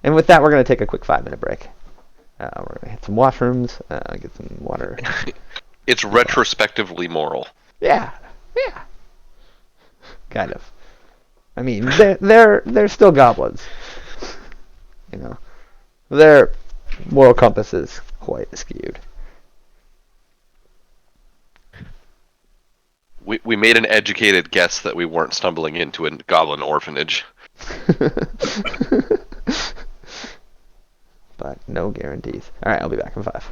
And with that, we're going to take a quick 5-minute break. We're going to hit some washrooms, get some water. It's retrospectively moral. Yeah. Kind of. I mean, they're still goblins. You know, their moral compass is quite skewed. We made an educated guess that we weren't stumbling into a goblin orphanage. But no guarantees. Alright, I'll be back in 5.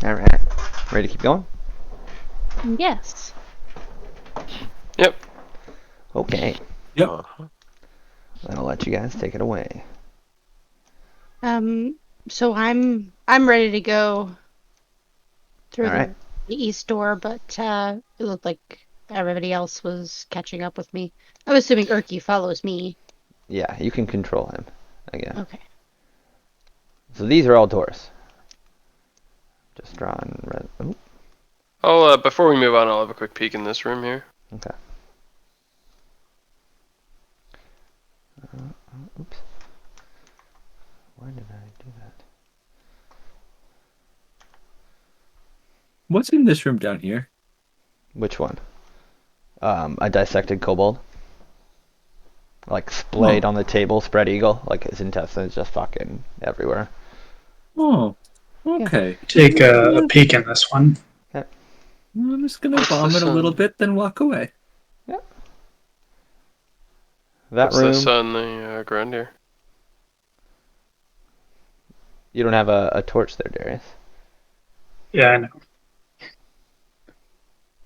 All right. Ready to keep going? Yes. Yep. Okay. Yep. Uh-huh. Then I'll let you guys take it away. So I'm ready to go through All right. the east door, but it looked like everybody else was catching up with me. I'm assuming Urki follows me. Yeah, you can control him again. Okay. So these are all doors. Just drawing red. Ooh, I'll before we move on, I'll have a quick peek in this room here. okay. Oops. Why did I do that? What's in this room down here? Which one? A dissected kobold. Like splayed on the table, spread eagle. Like his intestines just fucking everywhere. Oh, okay. Take a peek in this one. I'm just gonna What's vomit this a little on? bit, then walk away. That What's room. this on the ground here? You don't have a torch there, Darius. Yeah, I know.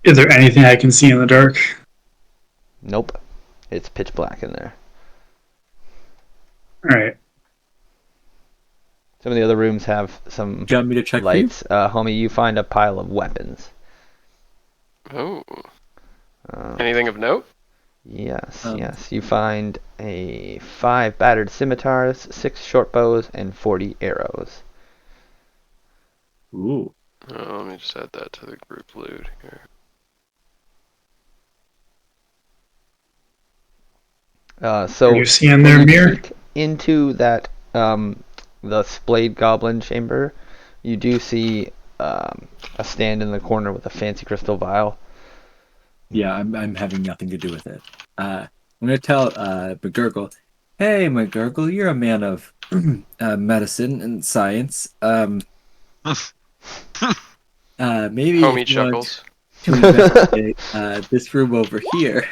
Is there anything I can see in the dark? Nope. It's pitch black in there. All right. Some of the other rooms have some Do you want me to check lights. Homie, you find a pile of weapons. Oh, Uh, anything of note? yes, Um, yes. You find 5 battered scimitars, 6 short bows, and 40 arrows. for you? Ooh. Let me just add that to the group loot here. So Are you seeing when their you mirror? peek into that the splayed goblin chamber, you do see a stand in the corner with a fancy crystal vial. Yeah, I'm having nothing to do with it. I'm gonna tell McGurgle, hey McGurgle, you're a man of medicine and science. Maybe Homie if you want chuckles. to investigate this room over here,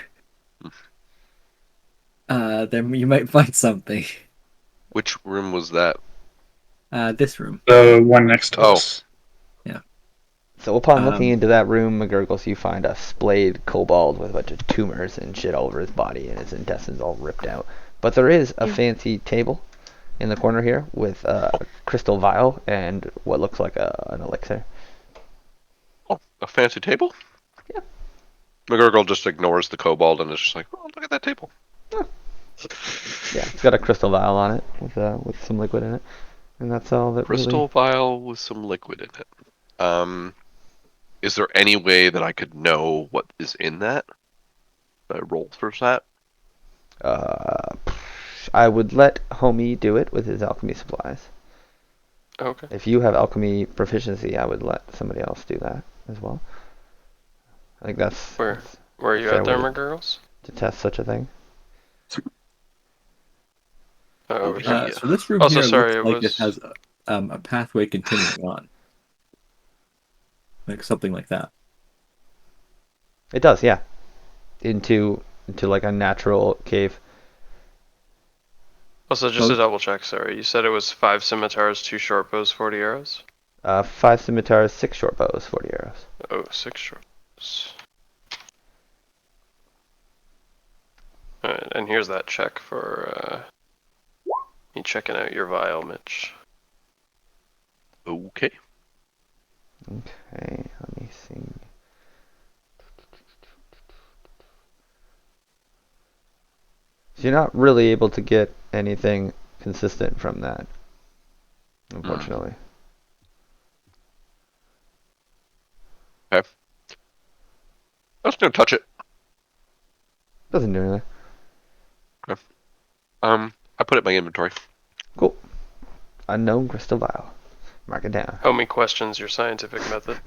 then you might find something. Which room was that? This room. The one next to Oh. us. So upon looking Um, into that room, McGurgles, you find a splayed kobold with a bunch of tumors and shit all over his body and his intestines all ripped out. But there is a fancy table in the corner here with a crystal vial and what looks like an elixir. Oh, a fancy table? Yeah. McGurgle just ignores the kobold and is just like, oh, look at that table. Yeah, it's got a crystal vial on it with some liquid in it, and that's all that Crystal vial with some liquid in it. Is there any way that I could know what is in that? I roll for that? I would let Homie do it with his alchemy supplies. Okay. If you have alchemy proficiency, I would let somebody else do that as well. I think that's Where are you fair at there, way my girls? to test such a thing. Over here. Yeah. So this room Also, here sorry, looks it like was- it has a pathway continuing on, like something like that. It does, yeah. Into like a natural cave. Also, just Oh. to double check, sorry, you said it was 5 scimitars, 2 short bows, 40 arrows? 5 scimitars, 6 short bows, 40 arrows. Oh, 6 short bows. Alright, and here's that check for me checking out your vial, Mitch. Okay. Okay, let me see. So you're not really able to get anything consistent from that, unfortunately. Okay. I'm just gonna touch it. Doesn't do anything. I put it in my inventory. Cool. Unknown crystal vial. Mark it down. Homie questions your scientific method.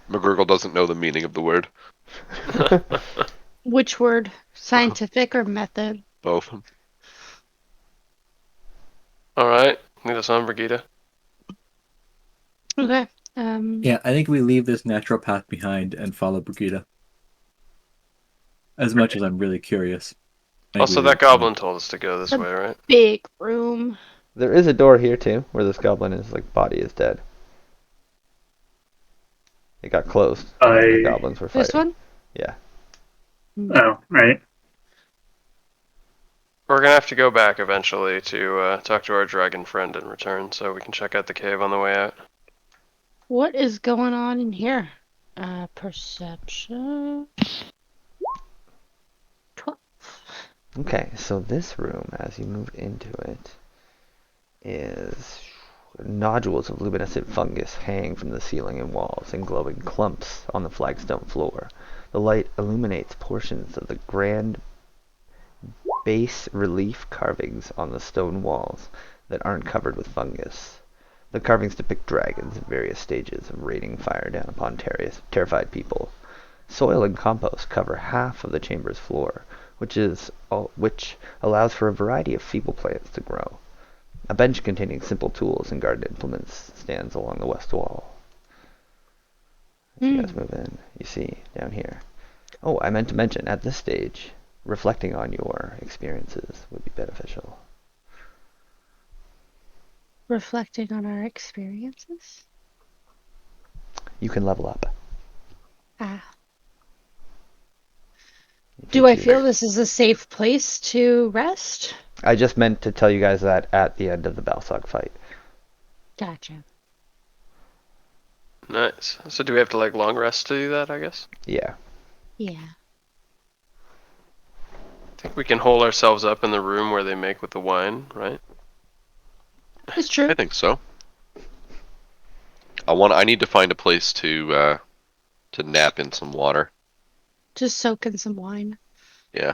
McGurgle doesn't know the meaning of the word. Which word? Scientific or method? Both. Alright, lead us on, Brigida. Okay. Yeah, I think we leave this natural path behind and follow Brigida. As much as I'm really curious. I think Also, we that leave it goblin told us to go this The- way, right? Big room. There is a door here too, where this goblin is like body is dead. It got closed. The I. goblins were fighting. This one? Yeah. Oh, right. We're gonna have to go back eventually to talk to our dragon friend and return, so we can check out the cave on the way out. What is going on in here? Perception. 12. Okay, so this room, as you move into it, is nodules of luminescent fungus hang from the ceiling and walls in glowing clumps on the flagstone floor. The light illuminates portions of the grand bas relief carvings on the stone walls that aren't covered with fungus. The carvings depict dragons in various stages of raining fire down upon terrified people. Soil and compost cover half of the chamber's floor, which allows for a variety of feeble plants to grow. A bench containing simple tools and garden implements stands along the west wall. As you guys move in, you see down here. Oh, I meant to mention, at this stage, reflecting on your experiences would be beneficial. Reflecting on our experiences? You can level up. Ah. if Do you I choose. feel this is a safe place to rest? I just meant to tell you guys that at the end of the Balsog fight. Gotcha. Nice. So do we have to like long rest to do that, I guess? Yeah. Yeah. I think we can hold ourselves up in the room where they make with the wine, right? It's true. I think so. I need to find a place to nap in some water. Just soak in some wine. Yeah.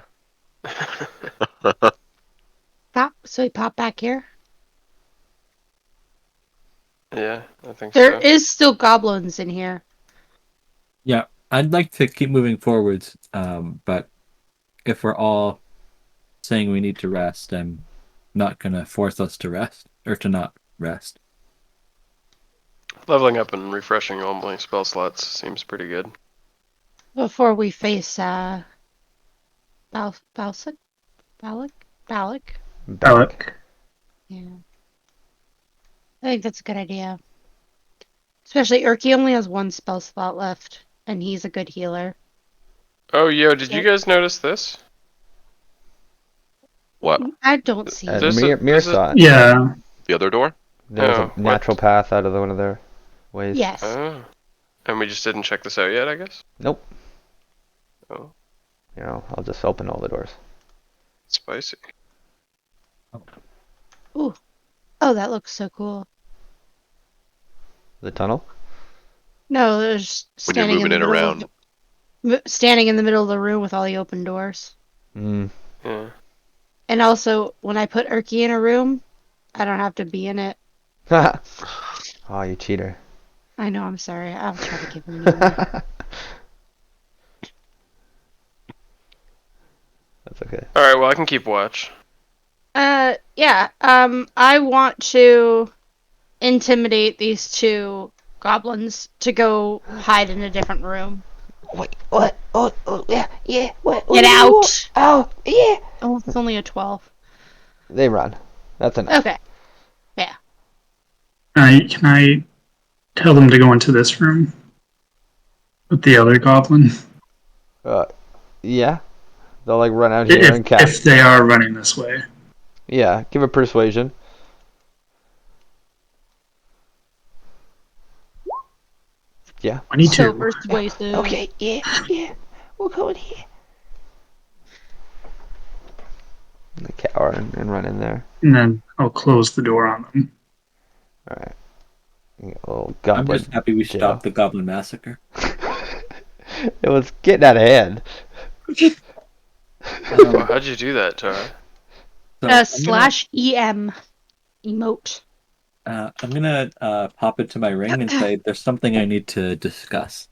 Pop. So we pop back here. Yeah, I think There so. is still goblins in here. Yeah, I'd like to keep moving forwards, but if we're all saying we need to rest, I'm not gonna force us to rest or to not rest. Leveling up and refreshing all my spell slots seems pretty good. Before we face Balsic? Balak? Alec. Yeah. I think that's a good idea. Especially Urki only has one spell slot left, and he's a good healer. Oh, yo, did you Yeah. guys notice this? What? I don't see it. This is- Mir this is- saw it. Yeah. The other door? There was Oh, a natural path out of one of their ways. Yes. Oh. And we just didn't check this out yet, I guess? Nope. Oh, You know, I'll just open all the doors. spicy. Ooh. Oh, that looks so cool. The tunnel? No, there's When you're standing in moving the it middle around. standing in the middle of the room with all the open doors. Mm. Yeah. And also, when I put Urki in a room, I don't have to be in it. Oh, you cheater. I know, I'm sorry. I'll try to give him more. That's okay. Alright, well, I can keep watch. Yeah. I want to intimidate these two goblins to go hide in a different room. Wait, what? Oh, yeah, what? Get out! Oh, yeah. Oh, it's only a 12. They run. That's enough. Okay. Yeah. Can I tell them to go into this room with the other goblin? Yeah. They'll like run out here and cast. If they are running this way. Yeah, give a persuasion. Yeah. 22. So persuasive. Okay, yeah. We'll go in here. They cower and run in there. And then I'll close the door on them. Alright. Oh, I'm goblin. just happy we jail. stopped the goblin massacre. It was getting out of hand. Well, how'd you do that, Tara? So I'm Slash EM emote. I'm gonna pop into my ring and say there's something I need to discuss.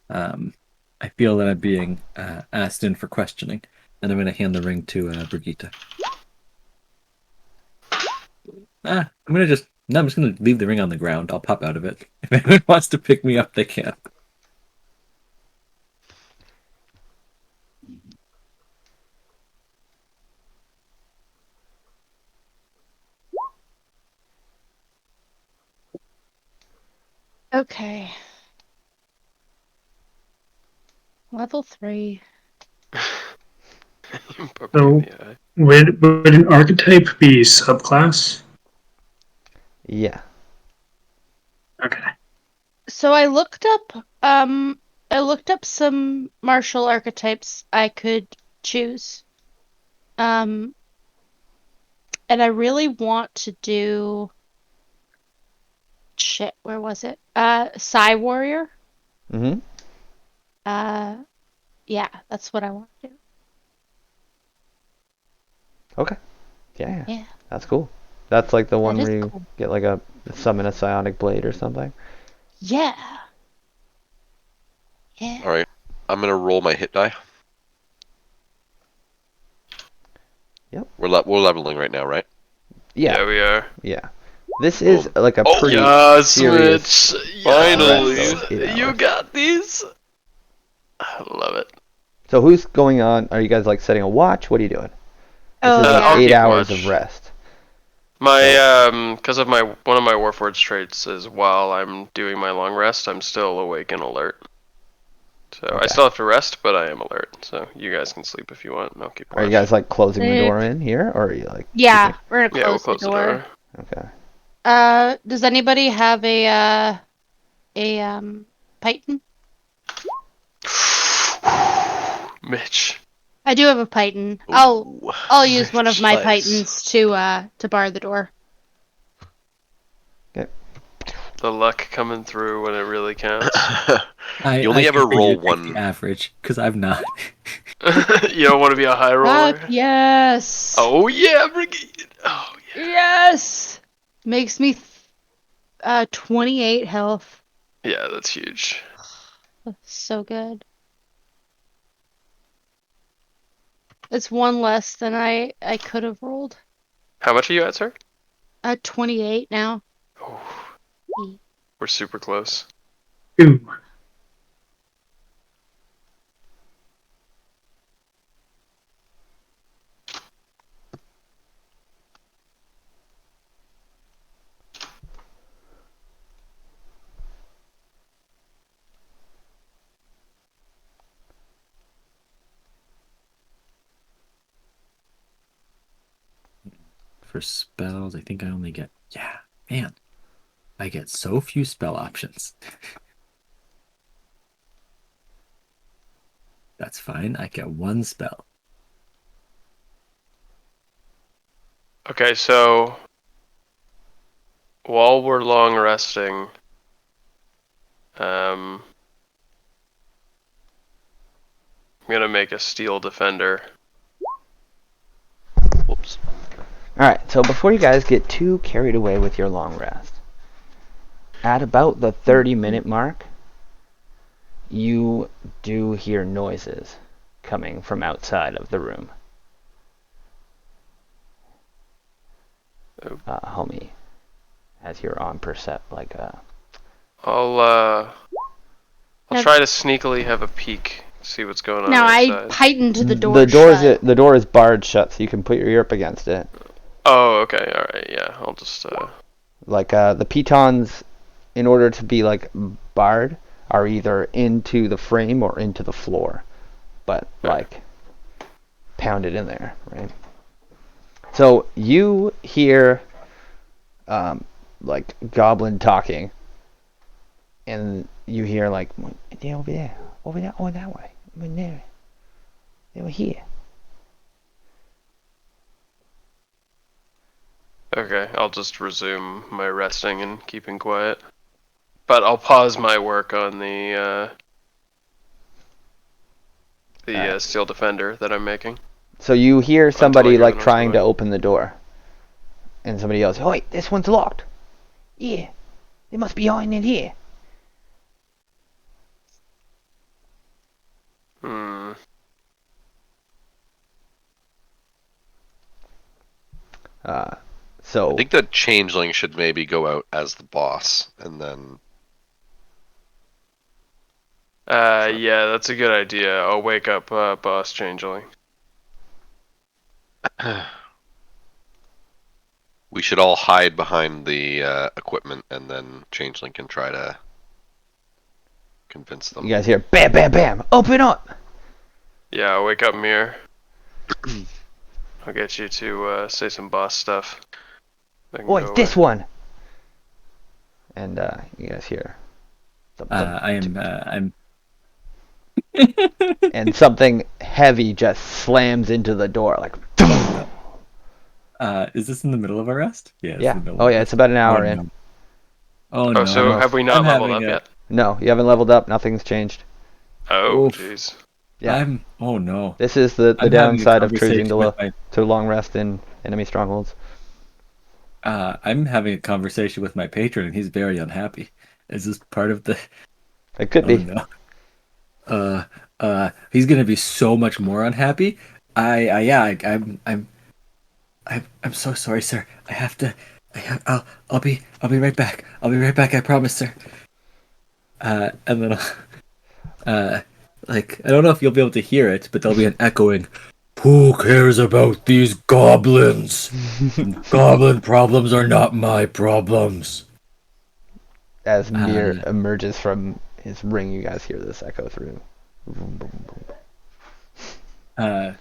I feel that I'm being asked in for questioning, and I'm gonna hand the ring to Brigitte. I'm just gonna leave the ring on the ground. I'll pop out of it. If anyone wants to pick me up, they can. Okay. Level 3. Poke me in the eye. Would an archetype be subclass? Yeah. Okay. So I looked up some martial archetypes I could choose. And I really want to do shit, where was it? Psy Warrior. Mm-hmm. Yeah, that's what I want to do. Okay. Yeah. Yeah, That's cool. That's like the that one is where you cool. get like a summon a psionic blade or something. Yeah. Yeah. All right, I'm gonna roll my hit die. Yep. We're leveling right now, right? Yeah, Yeah. we are. Yeah. This is like a Oh, pretty Yes, serious. Mitch. Finally. Yes. 8 You hours. got these. I love it. So who's going on? Are you guys like setting a watch? What are you doing? This Oh, is yeah. I'll 8 keep hours watch. of rest. My because of my one of my Warforged traits is while I'm doing my long rest, I'm still awake and alert. So I Okay. still have to rest, but I am alert. So you guys can sleep if you want, and I'll keep watch. Are you guys like closing the They- door in here, or are you like? Yeah, we're gonna Yeah, we'll close the close the door. door. Okay. Does anybody have a Python? Mitch. I do have a Python. Ooh. I'll use one of my Nice. Pythons to bar the door. The luck coming through when it really counts. I You only I ever figure roll you take one. the average because I'm not. You don't want to be a high roller. Fuck yes. Oh yeah, brigade. Oh yeah. Yes. Makes me 28 health. Yeah, that's huge. So good. It's one less than I could have rolled. How much are you at, sir? 28 now. Oh, E. we're super close. Ooh. For spells, I think I only get. Yeah, man. I get so few spell options. That's fine. I get one spell. Okay, so while we're long resting, I'm gonna make a steel defender. Whoops. Alright, so before you guys get too carried away with your long rest, at about the 30-minute mark, you do hear noises coming from outside of the room. Oh. Homie, as you're on percept, like I'll No. try to sneakily have a peek, see what's going on Now I outside. Python to the door. the door is barred shut, so you can put your ear up against it. Oh, okay, all right, yeah. I'll just Like the pitons, in order to be like barred, are either into the frame or into the floor, but like pounded in there, right? So you hear like goblin talking, and you hear like they're over there, oh that way, over there, they were here. okay. I'll just resume my resting and keeping quiet. But I'll pause my work on the Alright. steel defender that I'm making. So you hear Until I somebody hear the like noise trying to going. open the door, and somebody yells, "Oh wait, this one's locked." Yeah, they must be hiding in here. Hmm. So I think the changeling should maybe go out as the boss, and then Yeah, that's a good idea. I'll wake up Boss Changeling. we should all hide behind the equipment, and then changeling can try to convince them. You guys hear bam, bam, bam. Open up. Yeah, I'll wake up Mir. I'll get you to say some boss stuff. They can Oi, go this away. one. And you guys hear. I'm. And something heavy just slams into the door, like. Is this in the middle of a rest? Yeah. It's Yeah. in the middle Oh of yeah, a it's rest. about an hour Oh, in. no. Oh Oh, no. so have we not I'm leveled having up a- yet? No, you haven't leveled up. Nothing's changed. Oh, Oof. jeez. Yeah. Oh no. This is the I'm having a downside of choosing conversation with to long rest in enemy strongholds. I'm having a conversation with my patron, and he's very unhappy. Is this part of the? It could Oh be. no. He's gonna be so much more unhappy. I'm so sorry, sir. I'll be right back. I'll be right back. I promise, sir. And then, like, I don't know if you'll be able to hear it, but there'll be an echoing. Who cares about these goblins? Goblin problems are not my problems. As Mir emerges from his ring, you guys hear this echo through. Boom, boom, boom.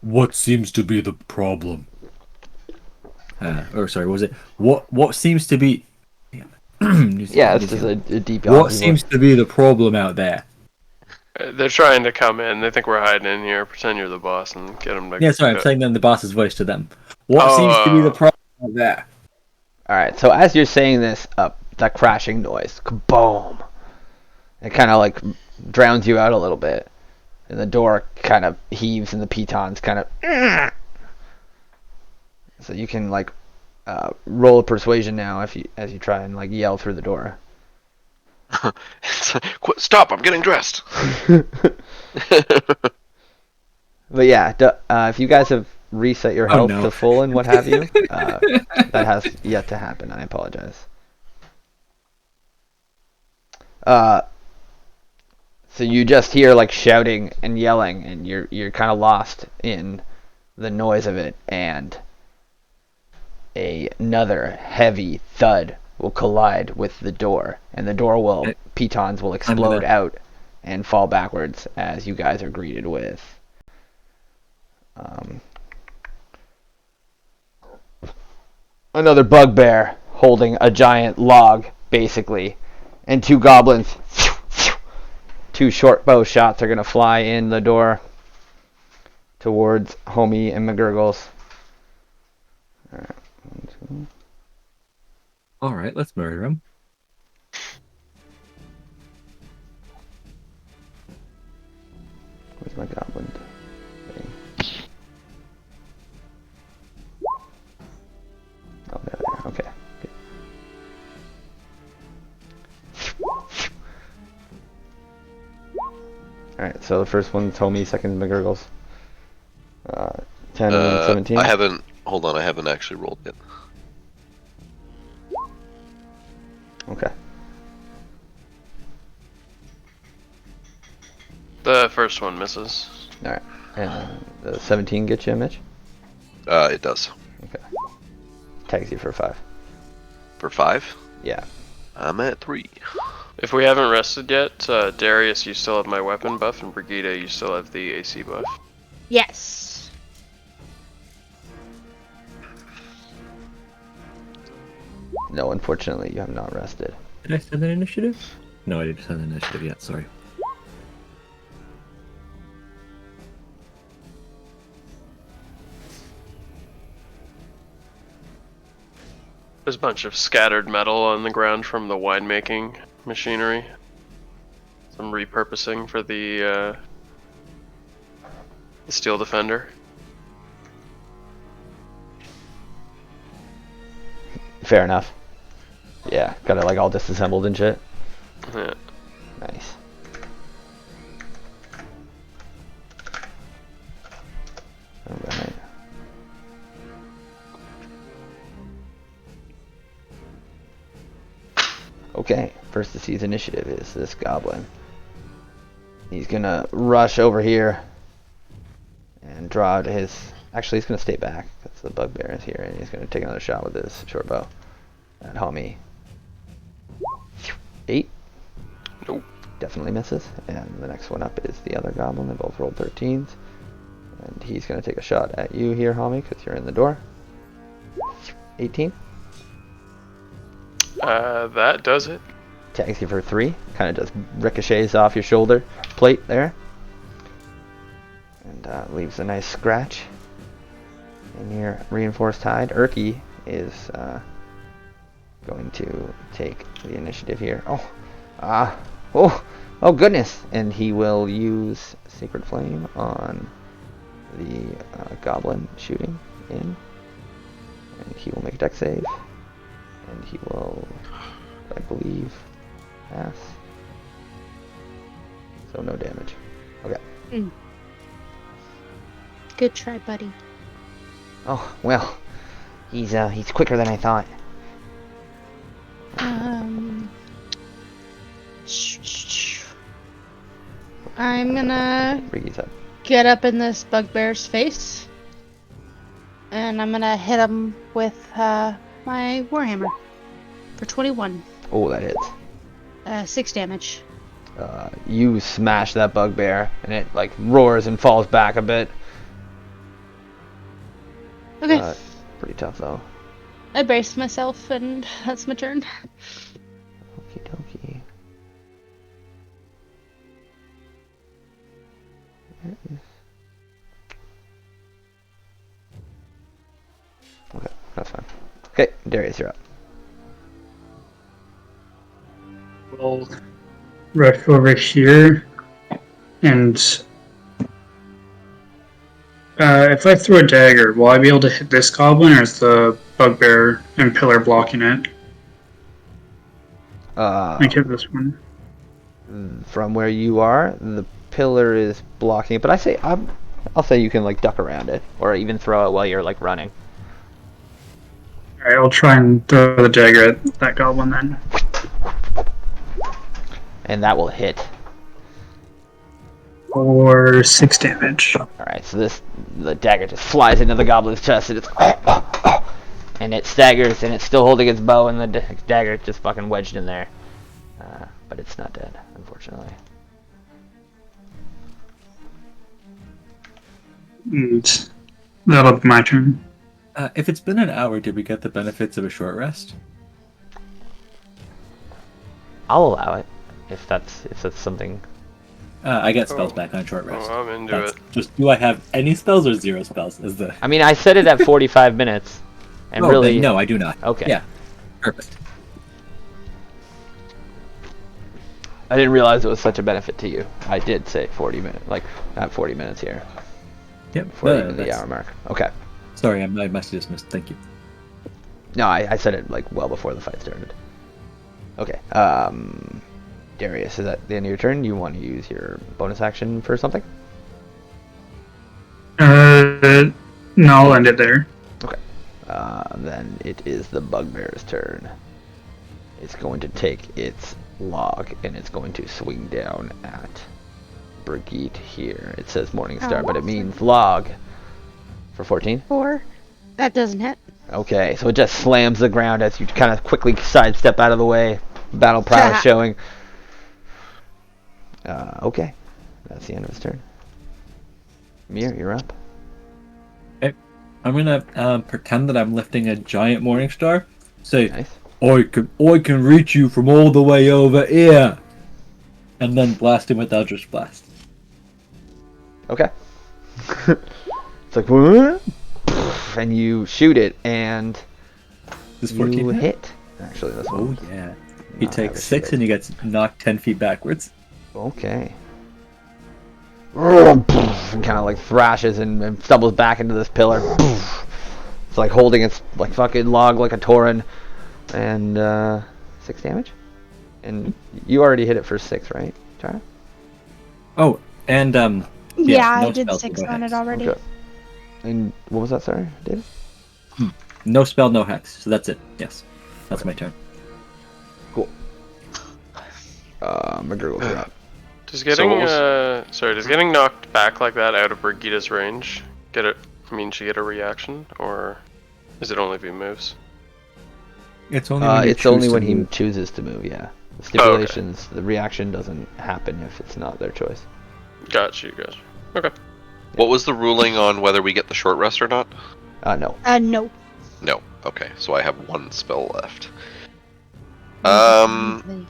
What seems to be the problem? Or sorry, what was it? What seems to be? Yeah, it's just a deep yawn. What seems to be the problem out there? They're trying to come in. They think we're hiding in here. Pretend you're the boss and get them to. Yeah, sorry, I'm saying in the boss's voice to them. What seems to be the problem out there? All right, so as you're saying this, that crashing noise, kaboom! It kind of like drowns you out a little bit, and the door kind of heaves, and the pitons kind of. So you can like roll a persuasion now as you try and like yell through the door. Stop! I'm getting dressed. But yeah, if you guys have reset your health to full and what have you, that has yet to happen. I apologize. So you just hear like shouting and yelling, and you're kind of lost in the noise of it, and another heavy thud will collide with the door, and the door will pitons will explode out and fall backwards as you guys are greeted with another bugbear holding a giant log, basically, and two goblins. Two short bow shots are gonna fly in the door towards Homie and McGurgles. Alright, 1, 2. Alright, let's murder him. Where's my goblin thing? Oh, there. Okay. Good. Alright, so the first one's Homie, second McGurgles. 10 and 17. I haven't. Hold on, I haven't actually rolled yet. Okay. The first one misses. Alright. And the 17 gets you, Mitch? It does. Okay. Tags you for 5. For 5? Yeah. I'm at 3. If we haven't rested yet, Darius, you still have my weapon buff, and Brigida, you still have the AC buff. Yes. No, unfortunately, you have not rested. Did I send an initiative? No, I didn't send an initiative yet, sorry. There's a bunch of scattered metal on the ground from the winemaking machinery. Some repurposing for the Steel Defender. Fair enough. Yeah, got it like all disassembled and shit. Yeah. Nice. Alright. Okay, first to seize initiative is this goblin. He's gonna rush over here and draw out his... Actually, he's gonna stay back because the bugbear is here, and he's gonna take another shot with his short bow at Homie. 8. Nope. Definitely misses. And the next one up is the other goblin. They both rolled 13s. And he's going to take a shot at you here, Homie, because you're in the door. 18. That does it. Tags you for 3. Kind of just ricochets off your shoulder plate there. And leaves a nice scratch in your reinforced hide. Urki is going to take the initiative here. Oh goodness! And he will use Sacred Flame on the goblin shooting in. And he will make a dex save. And he will, I believe, pass. So no damage. Okay. Good try, buddy. Oh, well. He's quicker than I thought. I'm gonna Riggy's up. get up in this bugbear's face, and I'm gonna hit him with my warhammer for 21. Oh, that hits. 6 damage. You smash that bugbear, and it like roars and falls back a bit. Okay. Pretty tough though. I brace myself, and that's my turn. Okie dokie. Where is... Okay, that's fine. Okay, Darius, you're up. We'll rush over here, and if I throw a dagger, will I be able to hit this goblin, or is the bugbear and pillar blocking it? I can hit this one. From where you are, the pillar is blocking it, but I'll say you can like duck around it, or even throw it while you're like running. Alright, I'll try and throw the dagger at that goblin then. And that will hit. For 6 damage. Alright, so the dagger just flies into the goblin's chest, and it's and it staggers, and it's still holding its bow, and the dagger just fucking wedged in there. But it's not dead, unfortunately. And that'll be my turn. If it's been an hour, did we get the benefits of a short rest? I'll allow it if that's something. I get spells back on short rest. Oh, I'm into That's it. just, do I have any spells or 0 spells? Is the I mean, I set it at 45 minutes, and oh, really then no, I do not. Okay. Yeah, perfect. I didn't realize it was such a benefit to you. I did say 40 minutes, like at 40 minutes here, Yep. before even the hour mark. Okay. Sorry, I must have just missed. Thank you. No, I said it like well before the fight started. Okay. Darius, is that the end of your turn? You want to use your bonus action for something? No, I'll end it there. Okay. Then it is the bugbear's turn. It's going to take its log, and it's going to swing down at Brigitte here. It says Morningstar, but it means log. For 14? 4. That doesn't hit. Okay, so it just slams the ground as you kind of quickly sidestep out of the way. Battle prowess showing. Okay. That's the end of his turn. Mir, you're up. Okay. I'm gonna pretend that I'm lifting a giant morning star. Say, Nice. I can reach you from all the way over here. And then blast him with Eldritch Blast. Okay. It's like, what? And you shoot it, and This 14 you hit? hit. Actually, this Oh one. yeah. He Not takes average 6 hit. and he gets knocked 10 feet backwards. Okay. And kind of like thrashes and stumbles back into this pillar. It's like holding its like fucking log like a Tauren. And 6 damage. And you already hit it for 6, right, Tara? Oh, and Yeah, I no did spells, 6 no on it hex. already. Okay. And what was that, sorry, David? No spell, no hex. So that's it. Yes. That's my turn. Cool. McGrew, you're up. Does getting what was- does getting knocked back like that out of Brigitte's range she get a reaction, or is it only if he moves? It's only when, It's only when he chooses to move, yeah. The stipulations, the reaction doesn't happen if it's not their choice. Gotcha. Okay. What was the ruling on whether we get the short rest or not? No. No. No. Okay, so I have one spell left. Lovely.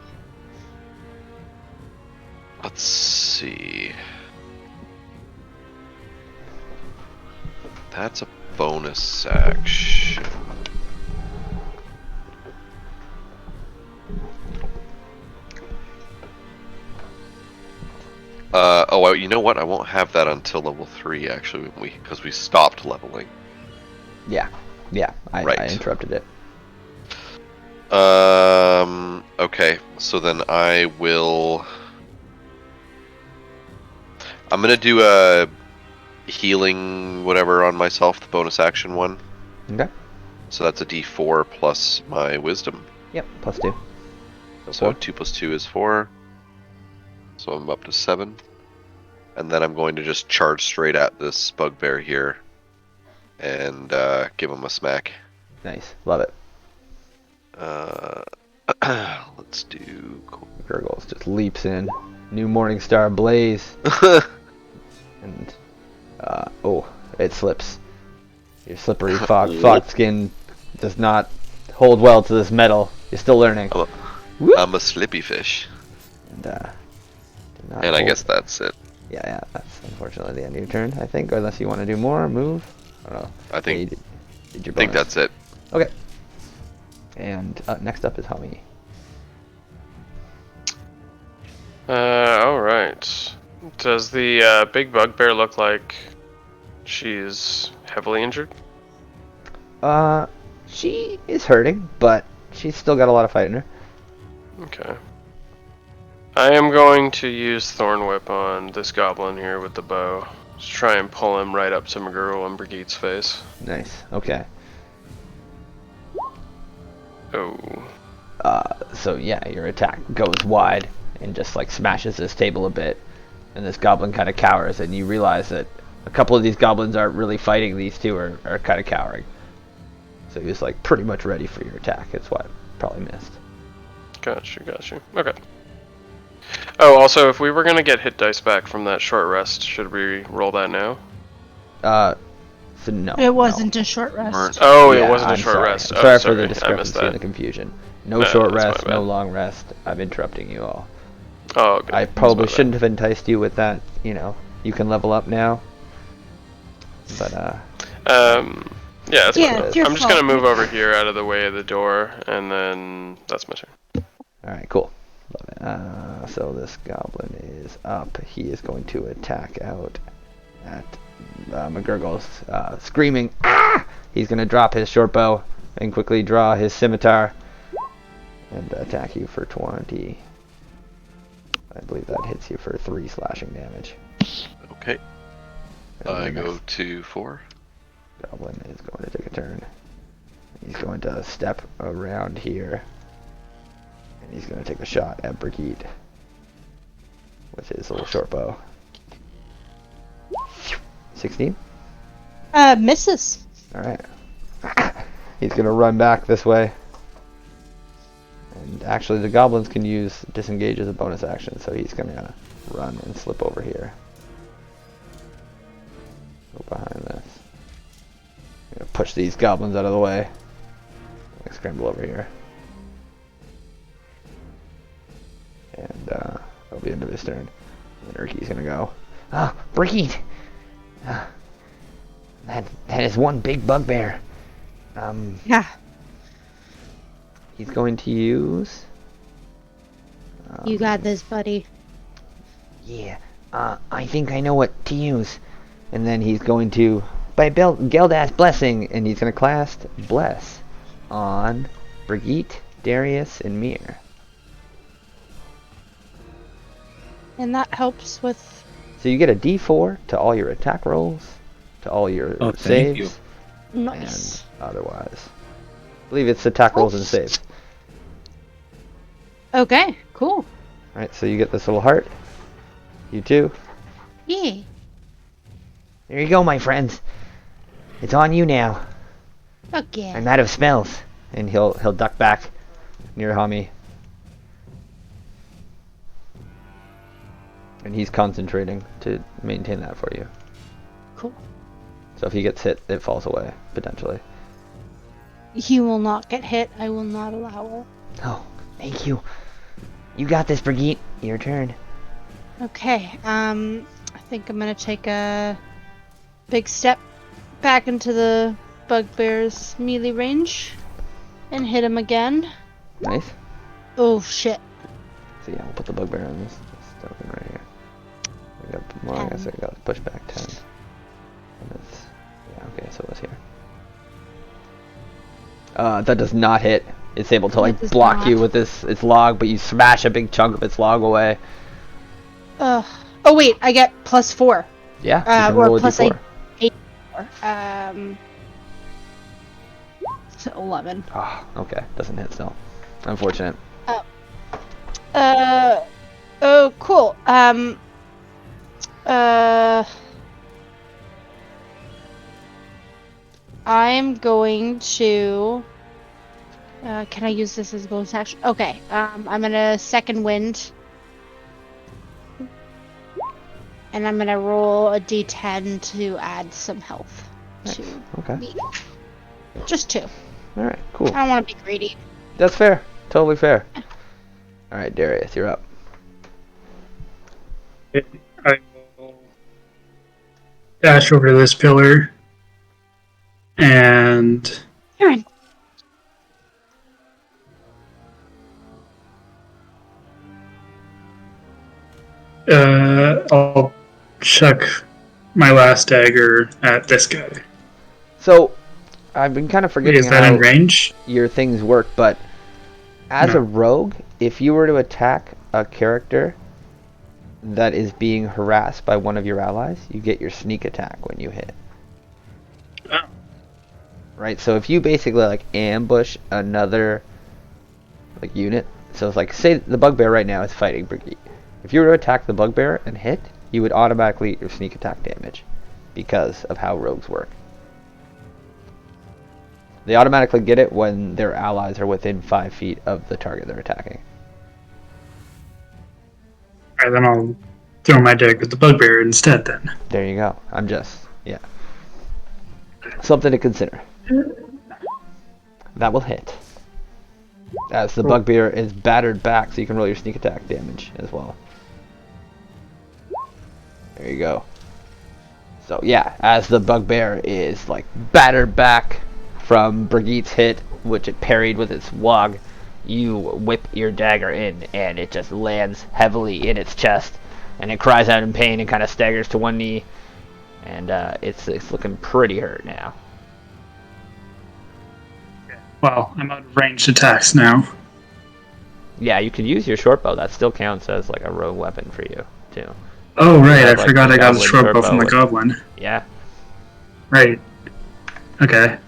Let's see. That's a bonus action. Oh, you know what? I won't have that until level 3, actually, because we stopped leveling. Yeah. I Right. interrupted it. Okay, so then I'm gonna do a healing whatever on myself, the bonus action one. Okay. So that's a D4 plus my wisdom. Yep. +2. So 4. 2 plus 2 is 4. So I'm up to 7. And then I'm going to just charge straight at this bugbear here and give him a smack. Nice. Love it. Let's do. Gurgles just leaps in. New morning star blaze. And it slips. Your slippery fog skin does not hold well to this metal. You're still learning. I'm a slippy fish. And did not And I hold- guess that's it. Yeah, that's unfortunately the end of your turn, I think, unless you want to do more, move. I don't know. I think- Yeah, you did your I think bonus. that's it. Okay. And next up is Hami. Alright. Does the big bugbear look like she's heavily injured? She is hurting, but she's still got a lot of fight in her. Okay. I am going to use Thorn Whip on this goblin here with the bow. Just try and pull him right up to McGurgle and Brigitte's face. Nice. Okay. Oh. So yeah, your attack goes wide and just like smashes this table a bit, and this goblin kind of cowers, and you realize that a couple of these goblins aren't really fighting, these two are kind of cowering. So he was like pretty much ready for your attack. That's why I probably missed. Gotcha. Okay. Oh, also, if we were gonna get hit dice back from that short rest, should we roll that now? So no. It wasn't a short rest. Weren't- Oh, Yeah, it wasn't a I'm short sorry. rest. I'm Oh, sorry for the I missed discrepancy and the that. confusion. No No, short that's my rest, no bad. long rest. I'm interrupting you all. Oh, okay. I probably shouldn't have enticed you with that. You know, you can level up now. But Yeah, that's Yeah, fine. it's your I'm just fault. gonna move over here out of the way of the door, and then that's my turn. all right, cool. Love it. So this goblin is up. He is going to attack out at McGurgle's, screaming. Ah! He's going to drop his short bow and quickly draw his scimitar and attack you for 20. I believe that hits you for 3 slashing damage. Okay. And I the go next to 4. goblin is going to take a turn. He's going to step around here. And he's going to take a shot at Brigitte with his little short bow. 16? Misses. Alright. He's going to run back this way. And actually, the goblins can use disengage as a bonus action, so he's going to run and slip over here. Go behind this. I'm going to push these goblins out of the way. Like scramble over here. And that'll be the end of his turn. And Urki's gonna go. Ah, Brigitte! That is one big bugbear. Yeah. He's going to use. You got this, buddy. Yeah. I think I know what to use. And then he's going to, by Gelda's blessing, and he's gonna cast Bless on Brigitte, Darius, and Mir. And that helps with. So you get a D4 to all your attack rolls, to all your Oh, thank saves, you. Nice. and otherwise. I believe it's attack rolls and saves. Okay, cool. Alright, so you get this little heart. You too. Yeah. There you go, my friends. It's on you now. Fuck yeah. I'm out of spells. And he'll duck back near Hami. And he's concentrating to maintain that for you. Cool. So if he gets hit, it falls away, potentially. He will not get hit. I will not allow it. Oh, thank you. You got this, Brigitte. Your turn. Okay. I think I'm gonna take a big step back into the bugbear's melee range and hit him again. Nice. Oh shit. So yeah, we'll put the bugbear on this token right here. Well, I guess I got to push back 10. And it's, yeah, okay, so it was here. That does not hit. It's able to like block you with its log, but you smash a big chunk of its log away. Oh wait, I get +4. Yeah, you can roll a plus d4. 8. So 11. Ah, okay, doesn't hit still. Unfortunate. Oh, cool. I'm going to. Can I use this as a bonus action? Okay. I'm gonna second wind, and I'm gonna roll a d10 to add some health to Okay. me. Just 2. All right, cool. I don't want to be greedy. That's fair. Totally fair. All right, Darius, you're up. I will dash over to this pillar and Aaron. I'll chuck my last dagger at this guy. So, I've been kind of forgetting Is that how in range? your things work, but as No. a rogue, if you were to attack a character that is being harassed by one of your allies, you get your sneak attack when you hit. Oh. Right? So if you basically like ambush another like unit, so it's like say the bugbear right now is fighting Brigitte. If you were to attack the bugbear and hit, you would automatically get your sneak attack damage because of how rogues work. They automatically get it when their allies are within 5 feet of the target they're attacking. Alright, then I'll throw my dagger at the bugbear instead then. There you go. Yeah. Something to consider. That will hit. As the bugbear is battered back, so you can roll your sneak attack damage as well. There you go. So yeah, as the bugbear is like battered back from Brigitte's hit, which it parried with its log, you whip your dagger in, and it just lands heavily in its chest, and it cries out in pain and kind of staggers to one knee, and it's looking pretty hurt now. Well, I'm out of ranged attacks now. Yeah, you can use your short bow. That still counts as like a rogue weapon for you too. Oh, right, I Like forgot the I got a goblin short bow from the with- goblin. Yeah. Right. Okay.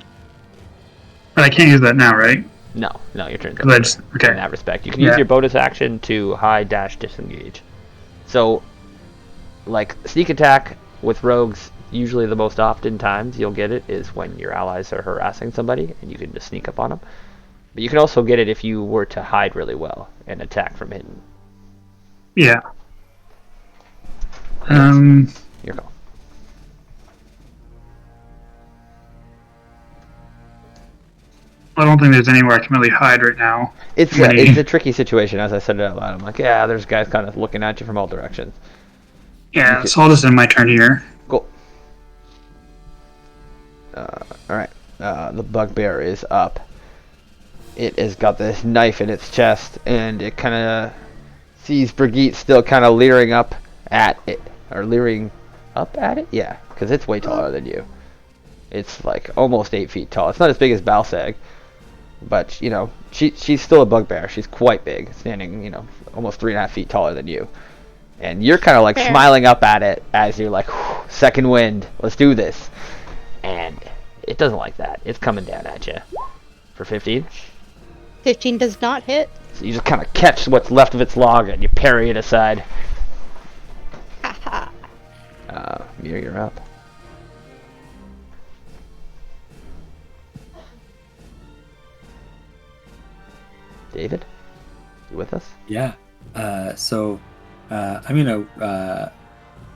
But I can't use that now, right? No, your turn's Because I over. just, In okay. that respect, you can use Yeah. your bonus action to hide, dash, disengage. So, like sneak attack with rogues, usually the most often times you'll get it is when your allies are harassing somebody, and you can just sneak up on them. But you can also get it if you were to hide really well and attack from hidden. Yeah. Your call. I don't think there's anywhere I can really hide right now. It's Many. it's a tricky situation. As I said it out loud, I'm like, yeah, there's guys kind of looking at you from all directions. Yeah, so I'll just end my turn here. Cool. Alright. The bugbear is up. It has got this knife in its chest, and it kind of sees Brigitte still kind of leering up at it. Or leering up at it? Yeah, because it's way taller than you. It's like almost 8 feet tall. It's not as big as Balsag, but, you know, she's still a bugbear. She's quite big, standing, you know, almost 3.5 feet taller than you. And you're kind of like Fair. smiling up at it as you're like, second wind, let's do this. And it doesn't like that. It's coming down at you for 15. 15 does not hit. So you just kind of catch what's left of its log and you parry it aside. Haha. Mir, you're up. David, you with us? Yeah. So I'm gonna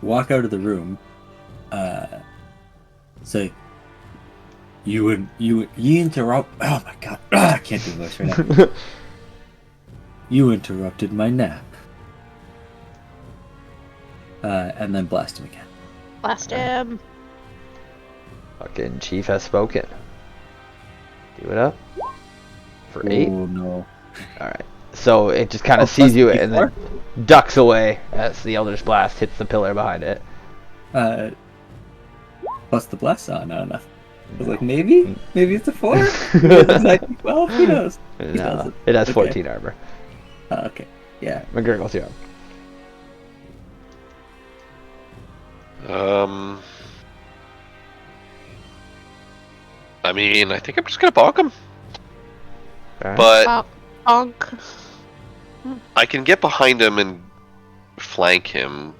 walk out of the room. Say, you interrupt. Oh my god, I can't do this right now. You interrupted my nap. And then blast him again. Blast him. Fucking chief has spoken. Do it up. For 8. Oh no. Alright. So it just kind Oh, of sees plus you and then D4? ducks away as the Eldritch Blast hits the pillar behind it. Plus the blast. Oh no, nothing. I was like, maybe it's a 4. It's like 12. Who knows? No, it has 14 armor. Okay. Yeah. McGurgle's your I mean, I think I'm just gonna bonk him. Alright. But Bonk. I can get behind him and flank him.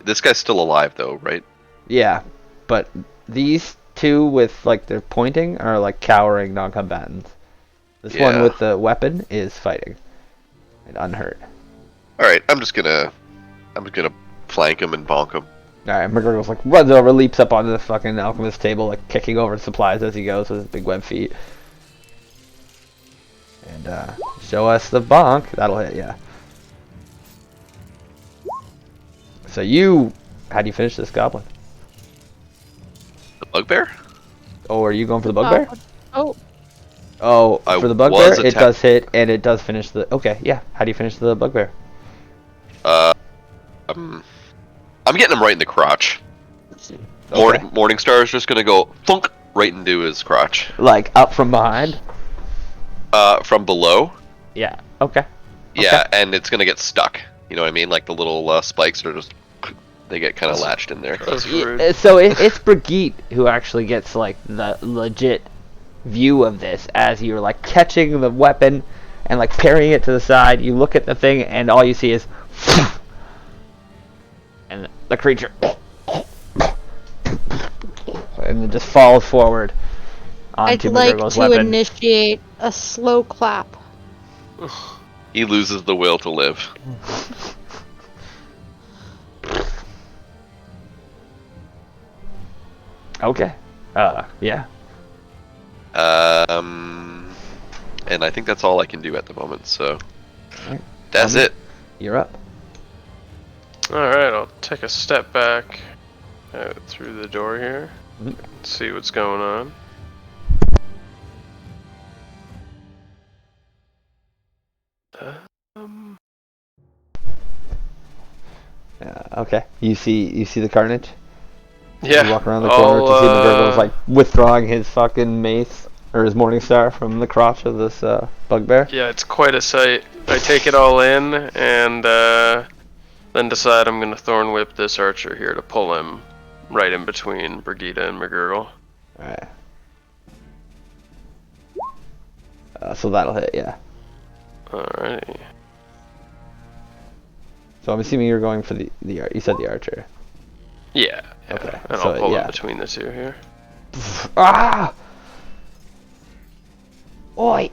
This guy's still alive, though, right? Yeah, but these two with like they're pointing are like cowering non-combatants. This one Yeah. with the weapon is fighting and unhurt. All right, I'm just gonna flank him and bonk him. Alright, McGurgle's like runs over, leaps up onto the fucking alchemist table, like kicking over supplies as he goes with his big web feet. And show us the bonk. That'll hit, yeah. So how do you finish this goblin? The bugbear? Oh, are you going for the bugbear? Oh. Oh, I for the was bugbear, it attack- does hit, and it does finish the... Okay, yeah. How do you finish the bugbear? I'm getting him right in the crotch. Okay. Morningstar is just gonna go thunk right into his crotch. Like, up from behind? From below. Yeah, okay. Yeah, and it's gonna get stuck. You know what I mean? Like the little spikes are just... They get kind of latched in there. That's Yeah, rude. so it's Brigitte who actually gets, like, the legit view of this as you're, like, catching the weapon and, like, parrying it to the side. You look at the thing, and all you see is... And the creature... And it just falls forward I'd onto like McGurgle's to weapon. initiate a slow clap. He loses the will to live. Okay. Yeah. And I think that's all I can do at the moment. So Alright. that's it. You're up. Alright, I'll take a step back through the door here. Mhm. See what's going on. Okay. You see the carnage? Yeah. You walk around the corner to see McGurgle's like withdrawing his fucking mace or his Morningstar from the crotch of this bugbear. Yeah, it's quite a sight. I take it all in and then decide I'm gonna thorn whip this archer here to pull him right in between Brigitte and McGurgle. Alright. So that'll hit, yeah. Alrighty. So I'm assuming you're going for the you said the archer. Yeah. Okay, And so, I'll pull yeah. in between the two here. Ah! Oi!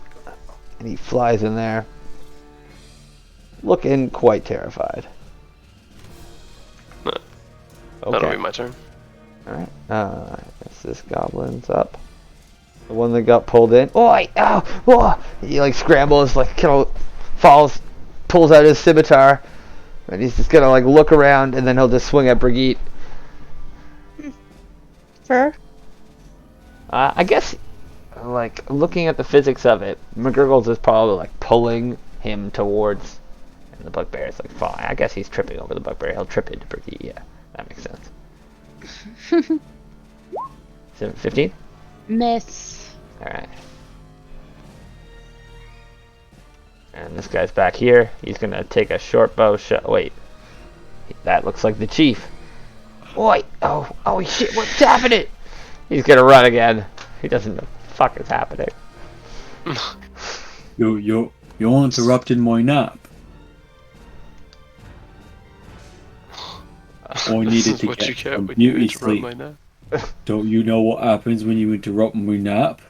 And he flies in there, looking quite terrified. That'll Okay. be my turn. Alright. Guess this goblin's up. The one that got pulled in. Oi! Ow! Oh! He like scrambles, like kind of falls, pulls out his scimitar, and he's just gonna like look around, and then he'll just swing at Brigitte. Fur? I guess, like looking at the physics of it, McGurgle's is probably like pulling him towards, and the bugbear is like falling. I guess he's tripping over the bugbear. He'll trip into Brigitte. Yeah, that makes sense. 15? Miss. Alright. And this guy's back here. He's gonna take a short bow shot. Wait. That looks like the chief. Oi! Oh shit, what's happening? He's gonna run again. He doesn't know what the fuck is happening. You interrupted my nap. I This needed is to what get you get some when you beauty interrupt sleep. my nap. Don't you know what happens when you interrupt my nap?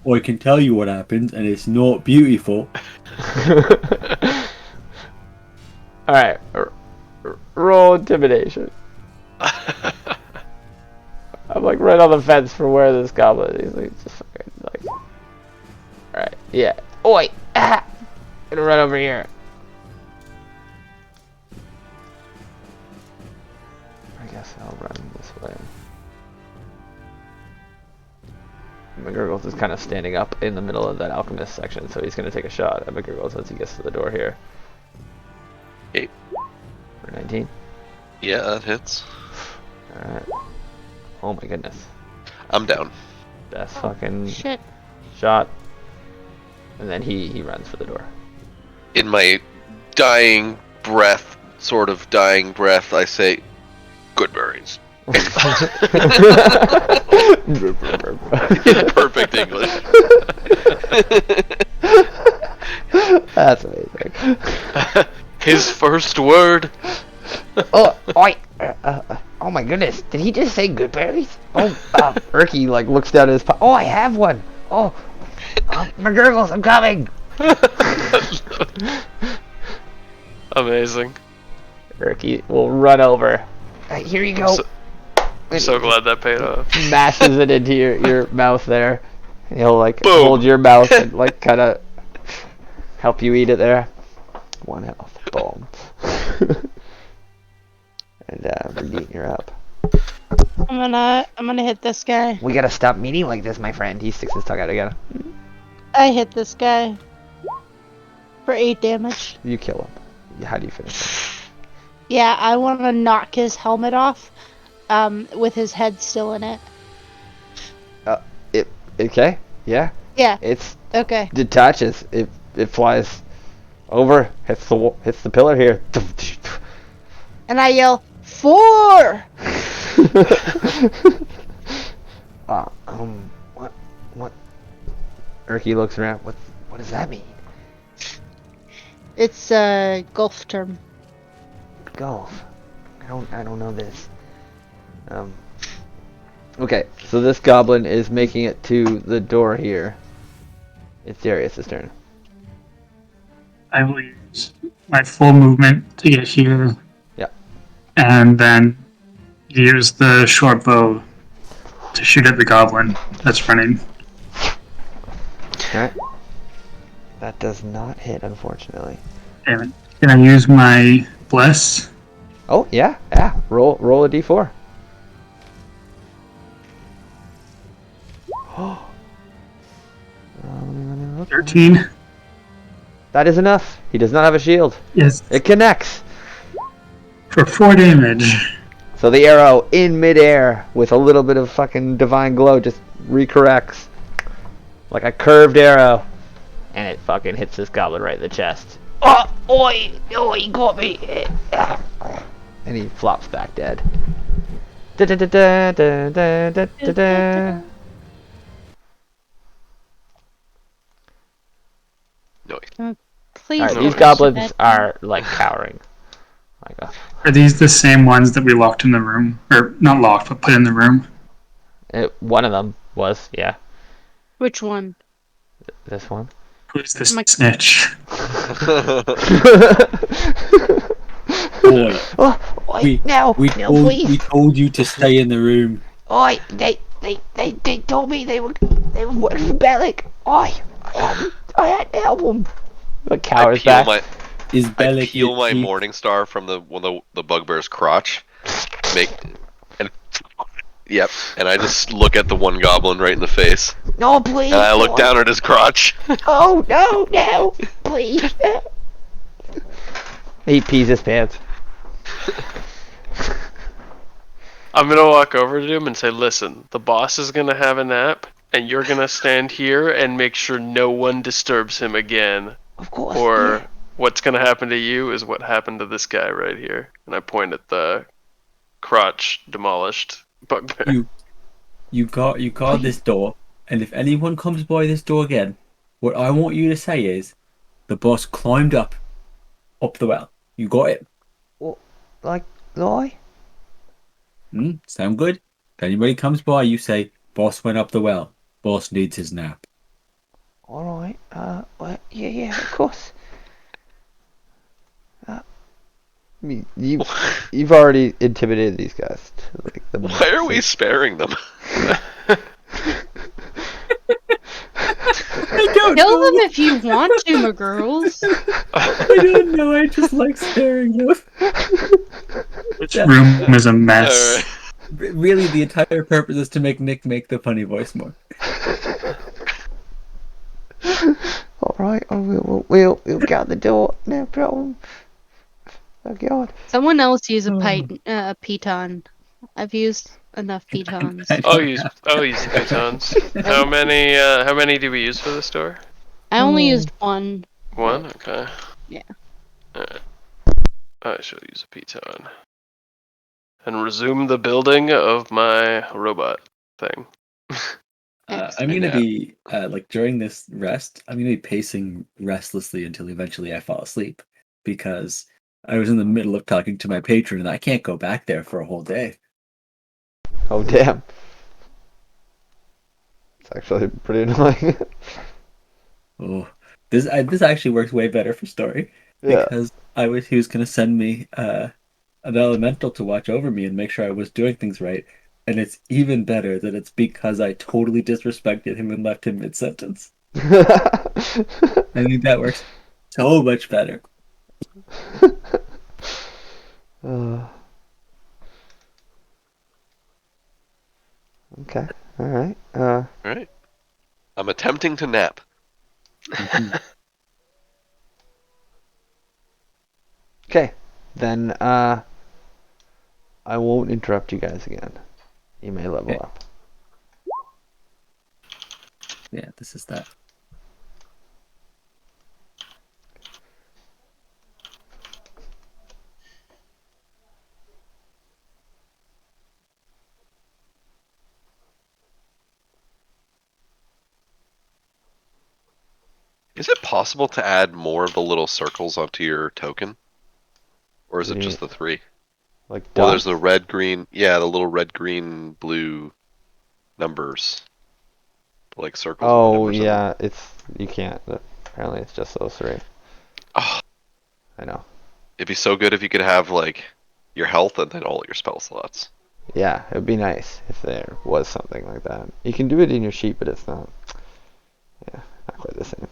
I can tell you what happens, and it's not beautiful. Alright. Roll intimidation. I'm like right on the fence for where this goblin is. He's like, just fucking like. Alright, yeah. Oi! Ah! Gonna run over here. I guess I'll run this way. McGurgles is kind of standing up in the middle of that alchemist section, so he's gonna take a shot at McGurgles once he gets to the door here. Okay. For 19. Yeah, that hits. Alright. Oh my goodness. I'm down. That's fucking Shit. shot. And then he runs for the door. In my dying breath, I say, "Good berries." Perfect English. That's amazing. His first word. Oh, oi! Oh my goodness! Did he just say good berries? Oh, Erky like looks down at his Oh, I have one. Oh, McGurgles, I'm coming. Amazing. Erky will run over. Here you go. I'm so glad that paid off. Mashes it into your mouth there. And he'll like Boom. hold your mouth and like kind of help you eat it there. 1 health. Boom. And Brigitte, you're up. I'm gonna hit this guy. We gotta stop meeting like this, my friend. He sticks his tongue out again. I hit this guy for 8 damage. You kill him. How do you finish him? Yeah, I want to knock his helmet off, with his head still in it. Okay. Yeah. Yeah. It's Okay. detaches. It flies over. Hits the pillar here. And I yell 4. What? Erky looks around. What does that mean? It's a golf term. Golf. I don't know this. Okay, so this goblin is making it to the door here. It's Darius' turn. I will use my full movement to get here. Yeah. And then use the short bow to shoot at the goblin that's running. Alright. That does not hit, unfortunately. Damn it. Can I use my bless? Oh, yeah. Roll a d4. Let me look. 13. That is enough. He does not have a shield. Yes. It connects. For 4 damage. So the arrow in midair with a little bit of fucking divine glow just recorrects. Like a curved arrow. And it fucking hits this goblin right in the chest. Oh, oi, he got me. And he flops back dead. Da da da da da da da da da. No. Please. Alright, don't these shoot goblins at me. are like cowering. Like Are these the same ones that we locked in the room? Or not locked, but put in the room? one of them was, yeah, Which one? this one. Who's the My- snitch? Boy, Oh, oi, we no, we no, told please. we told you to stay in the room. Oi, they told me they were working for Bellic. Oi, I had to help them. The I cowers peel back. my Is I Bellic peel your my chief? morning star from the bugbear's crotch. Yep, and I just look at the one goblin right in the face. No, please. And I look no. down at his crotch. Oh no, please. He pees his pants. I'm gonna walk over to him and say, "Listen, the boss is gonna have a nap, and you're gonna stand here and make sure no one disturbs him again. Of course. Or yeah. what's gonna happen to you is what happened to this guy right here." And I point at the crotch demolished bugbear. You guard this door, and if anyone comes by this door again, what I want you to say is, the boss climbed up the well. You got it? Like lie. Sound good? If anybody comes by, you say, boss went up the well. Boss needs his nap. All right. Well, yeah, of course. I mean, you've already intimidated these guys to like the Why are we max. sparing them? I don't Kill know. them if you want to, my girls. I don't know. I just like staring them. This Yeah. room is a Alright. mess. Really, the entire purpose is to make Nick make the funny voice more. All right. We'll get the door. No problem. Oh God. Someone else use a Hmm. piton. I've used enough pitons. I I'll don't use have- the pitons. How many do we use for this door? I only used one. One. Okay. Yeah. Alright. I shall use a piton. And resume the building of my robot thing. I'm gonna Yeah. be like during this rest, I'm gonna be pacing restlessly until eventually I fall asleep because I was in the middle of talking to my patron and I can't go back there for a whole day. Oh damn. It's actually pretty annoying. Oh, this actually works way better for story Yeah. because he was gonna send me an elemental to watch over me and make sure I was doing things right, and it's even better that it's because I totally disrespected him and left him mid sentence. I think that works so much better. Uh, okay. All right. Alright. I'm attempting to nap. Mhm. Okay. Then I won't interrupt you guys again. You may level Okay. up. Yeah, this is that. Is it possible to add more of the little circles onto your token? Or is What it do you just the 3? Like Well, there's dots? the red, green, yeah, the little red, green, blue numbers. Like circles with the Oh numbers in them. yeah, you can't. Apparently, it's just those three. Oh, I know. it'd be so good if you could have, like, your health and then all your spell slots. Yeah, it would be nice if there was something like that. You can do it in your sheet, but it's not. Yeah, not quite the same.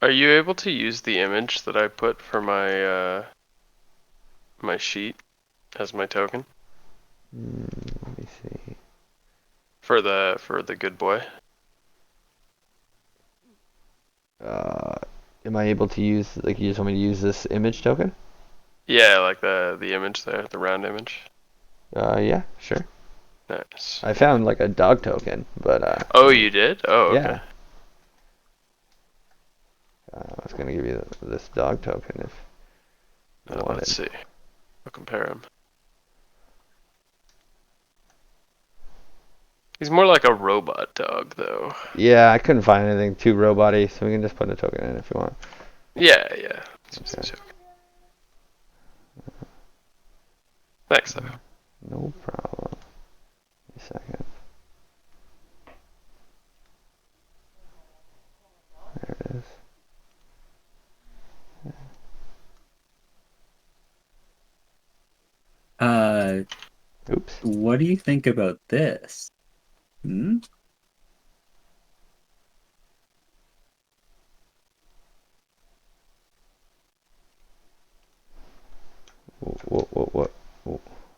Are you able to use the image that I put for my my sheet as my token Let me see. for the good boy? Am I able to use like you just want me to use this image token? Yeah, like the image there, the round image. Yeah, sure. Nice. I found like a dog token, but Oh, you did? Oh, okay. yeah. I was gonna give you this dog token if you wanted. Let's see. I'll compare him. He's more like a robot dog, though. Yeah, I couldn't find anything too robot-y, so we can just put a token in if you want. Yeah. It's just a Okay. joke. Thanks, though. No problem. Give me a second. There it is. Oops. What do you think about this? Hmm?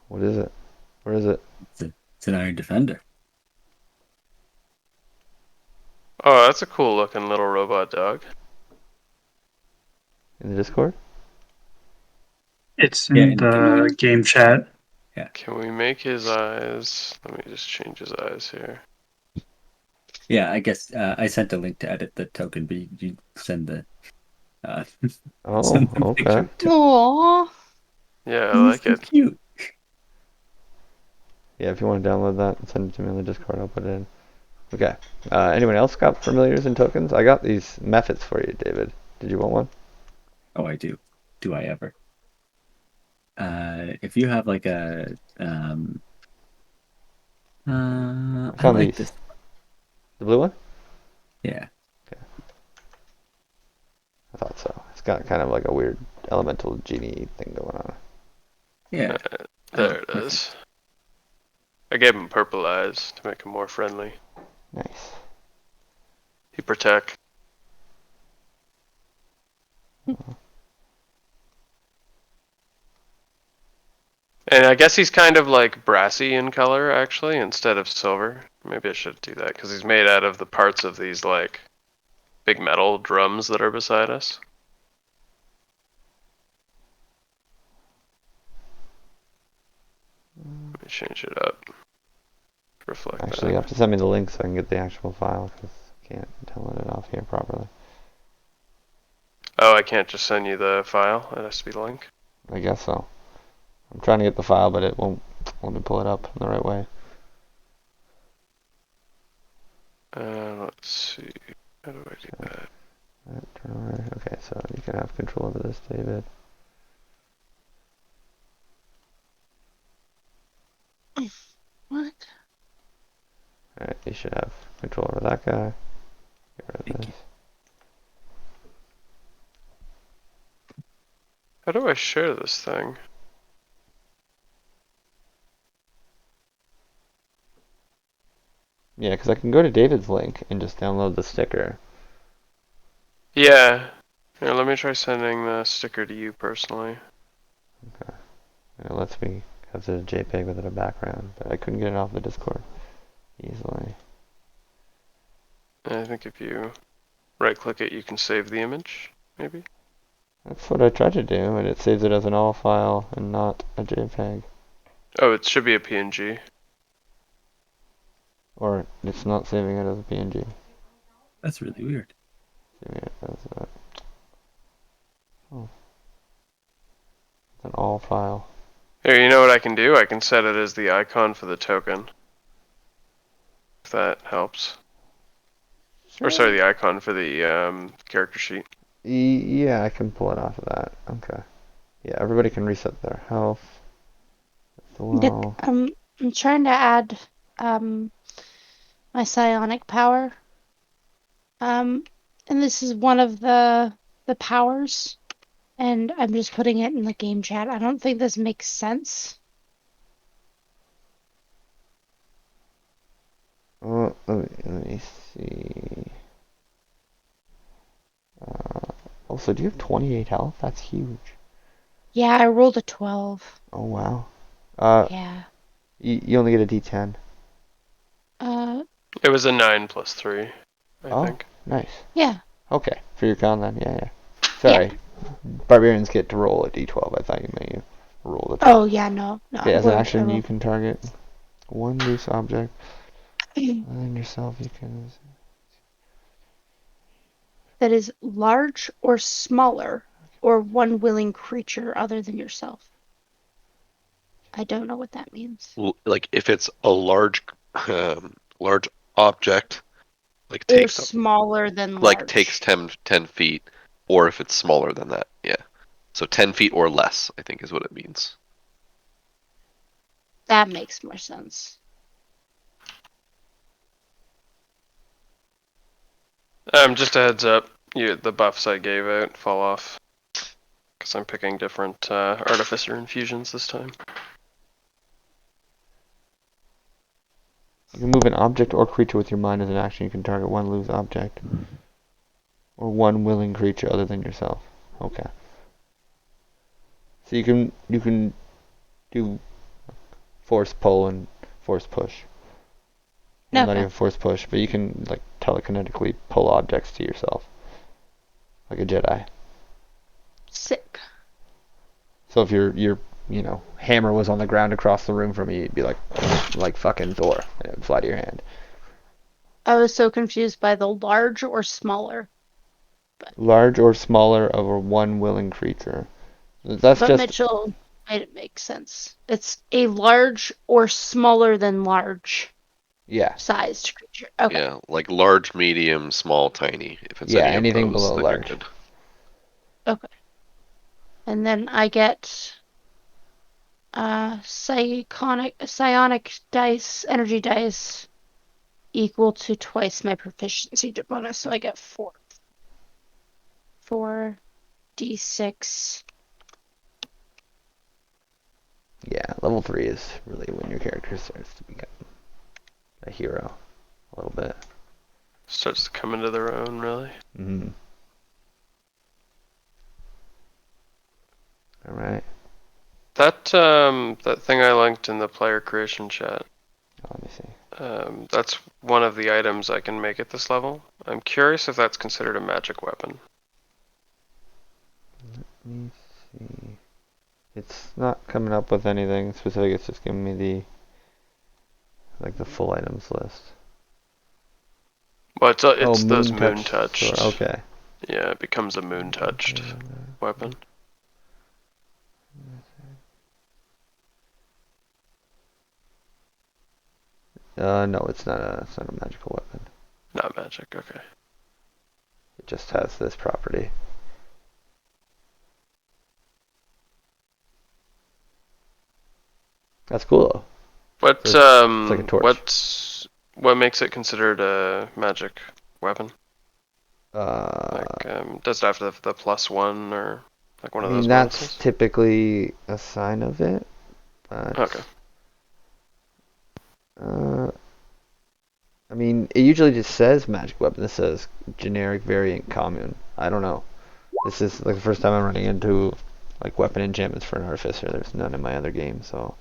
What is it? Where is it? It's an Iron Defender. Oh, that's a cool looking little robot dog. In the Discord? It's Yeah, in in the game chat. Can we make his eyes? Let me just change his eyes here. Yeah, I guess I sent a link to edit the token, but you send the uh, Oh, send the picture. okay. of the token. Aww. Yeah, I He's like so it. cute. Yeah, if you want to download that and send it to me on the Discord, I'll put it in. Okay. Anyone else got familiars and tokens? I got these methods for you, David. Did you want one? Oh, I do. Do I ever? If you have like a I found like these. this. The blue one? Yeah. thought so. It's got kind of like a weird elemental genie thing going on. Yeah. There it is. I gave him purple eyes to make him more friendly. Nice. He protect. And I guess he's kind of like brassy in color, actually, instead of silver. Maybe I should do that, because he's made out of the parts of these, like, big metal drums that are beside us. Let me change it up. Reflect Actually, you that. have to send me the link so I can get the actual file, because I can't download it off here properly. Oh, I can't just send you the file. It has to be the link. I guess so. I'm trying to get the file, but it won't let me pull it up in the right way. Let's see. How do I do that? Turn over. Okay, so you can have control over this, David. What? Alright, you should have control over that guy. Get rid of Thank this. How do I share this thing? Yeah, because I can go to David's link and just download the sticker. Yeah. Here, let me try sending the sticker to you personally. Okay. And it lets me have the JPEG without a background, but I couldn't get it off the Discord easily. And I think if you right-click it, you can save the image, maybe? That's what I tried to do, and it saves it as an ALL file and not a JPEG. Oh, it should be a PNG. Or it's not saving it as a PNG. That's really weird. Saving it as a... Oh. It's an ALL file. Here, you know what I can do? I can set it as the icon for the token. If that helps. Or sorry, the icon for the character sheet. Yeah, I can pull it off of that. Okay. Yeah, everybody can reset their health as well. I'm trying to add my psionic power. And this is one of the powers, and I'm just putting it in the game chat. I don't think this makes sense. Let me see. Also, do you have 28 health? That's huge. Yeah, I rolled a 12. Oh, wow. Yeah. You only get a D10. It was a 9 plus 3, I think. Nice. Yeah. Okay, for your con then, yeah. Sorry. Barbarians get to roll a D12. I thought you meant you roll the 12. Oh, yeah, no. Okay, as an action, you can target one loose object. Other than yourself, you can... That is large or smaller, or one willing creature other than yourself. I don't know what that means. Like if it's a large object, like Or takes smaller than like large. takes 10 feet, or if it's smaller than that, yeah. So 10 feet or less, I think is what it means. That makes more sense. Just a heads up, the buffs I gave out fall off. Because I'm picking different artificer infusions this time. You can move an object or creature with your mind as an action. You can target one loose object. Or one willing creature other than yourself. Okay. So you can do force pull and force push. Well, not Okay. even force push, but you can like telekinetically pull objects to yourself. Like a Jedi. Sick. So if your hammer was on the ground across the room from you, you'd be like fucking Thor, and it would fly to your hand. I was so confused by the large or smaller. Large or smaller of a one willing creature. That's But just Mitchell made it make sense. It's a large or smaller than large yeah. sized creature. Okay. Yeah, like large, medium, small, tiny. If it's Yeah, any anything of those, below then large. you're good. Okay. And then I get psionic dice, energy dice equal to twice my proficiency bonus, so I get 4. 4d6. Yeah, level 3 is really when your character starts to become a hero a little bit. Starts to come into their own, really. Mm-hmm. All right. That thing I linked in the player creation chat. Let me see. That's one of the items I can make at this level. I'm curious if that's considered a magic weapon. Let me see. It's not coming up with anything specific. It's just giving me the full items list. Well, it's those moon moon touch touched. sword. Okay. Yeah, it becomes a moon touched weapon. No, it's not a magical weapon. Not magic. Okay. It just has this property. That's cool though. What It's like a torch. what makes it considered a magic weapon? Uh, Does it have the +1 or like one I of mean those that's bonuses? typically a sign of it, but Okay. I mean it usually just says magic weapon. This says generic variant commune. I don't know. This is like the first time I'm running into like weapon enchantments for an artificer. There's none in my other game, so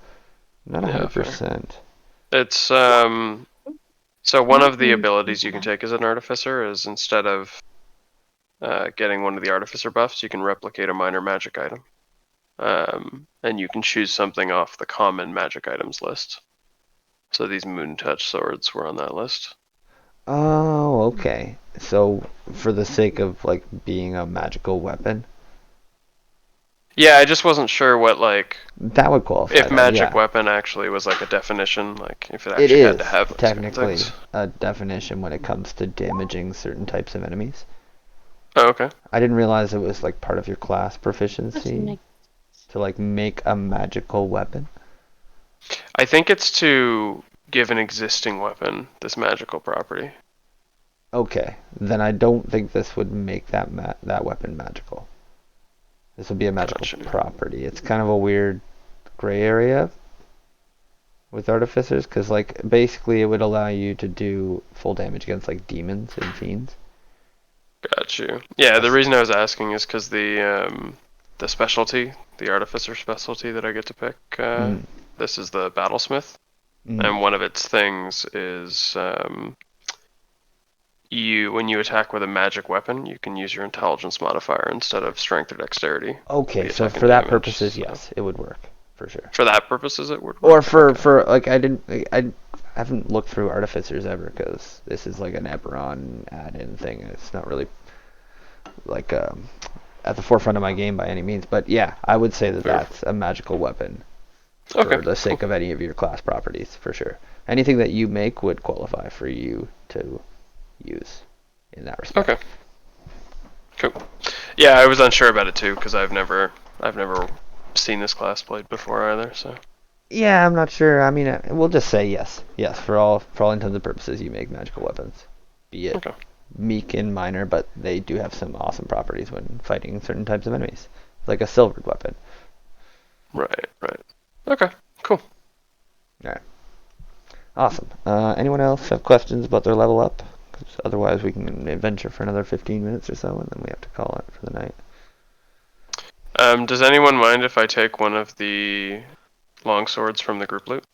I'm not Yeah, fair. 100%. It's so one of the abilities you can take as an artificer is instead of getting one of the artificer buffs, you can replicate a minor magic item. And you can choose something off the common magic items list. So these moon touch swords were on that list. Oh, okay. So for the sake of like being a magical weapon, Yeah, I just wasn't sure what that would qualify if then, magic yeah. weapon actually was like a definition, like if it It actually had is to have certain technically things. a definition when it comes to damaging certain types of enemies. Oh, okay. I didn't realize it was like part of your class proficiency to like make a magical weapon. I think it's to give an existing weapon this magical property. Okay, then I don't think this would make that weapon magical. This would be a magical Gotcha. property. It's kind of a weird gray area with artificers, because like basically it would allow you to do full damage against like demons and fiends. Got you. Yeah, the reason I was asking is because the specialty, the artificer specialty that I get to pick, this is the battlesmith, and one of its things is when you attack with a magic weapon, you can use your intelligence modifier instead of strength or dexterity. Okay, so for that purposes, yes, it would work for sure. For that purposes, it would work. Or for like I haven't looked through artificers ever because this is like an Eberron add-in thing. It's not really like at the forefront of my game by any means, but yeah, I would say that that's a magical weapon for the sake of any of your class properties for sure. Anything that you make would qualify for you to use in that respect. Okay. Cool. Yeah, I was unsure about it too because I've never seen this class played before either. So. Yeah, I'm not sure. I mean, we'll just say yes. Yes, for all intents and purposes, you make magical weapons. Be it meek and minor, but they do have some awesome properties when fighting certain types of enemies, like a silvered weapon. Right. Okay, cool. All right. Awesome. Anyone else have questions about their level up? 'Cause otherwise, we can adventure for another 15 minutes or so, and then we have to call it for the night. Does anyone mind if I take one of the long swords from the group loot?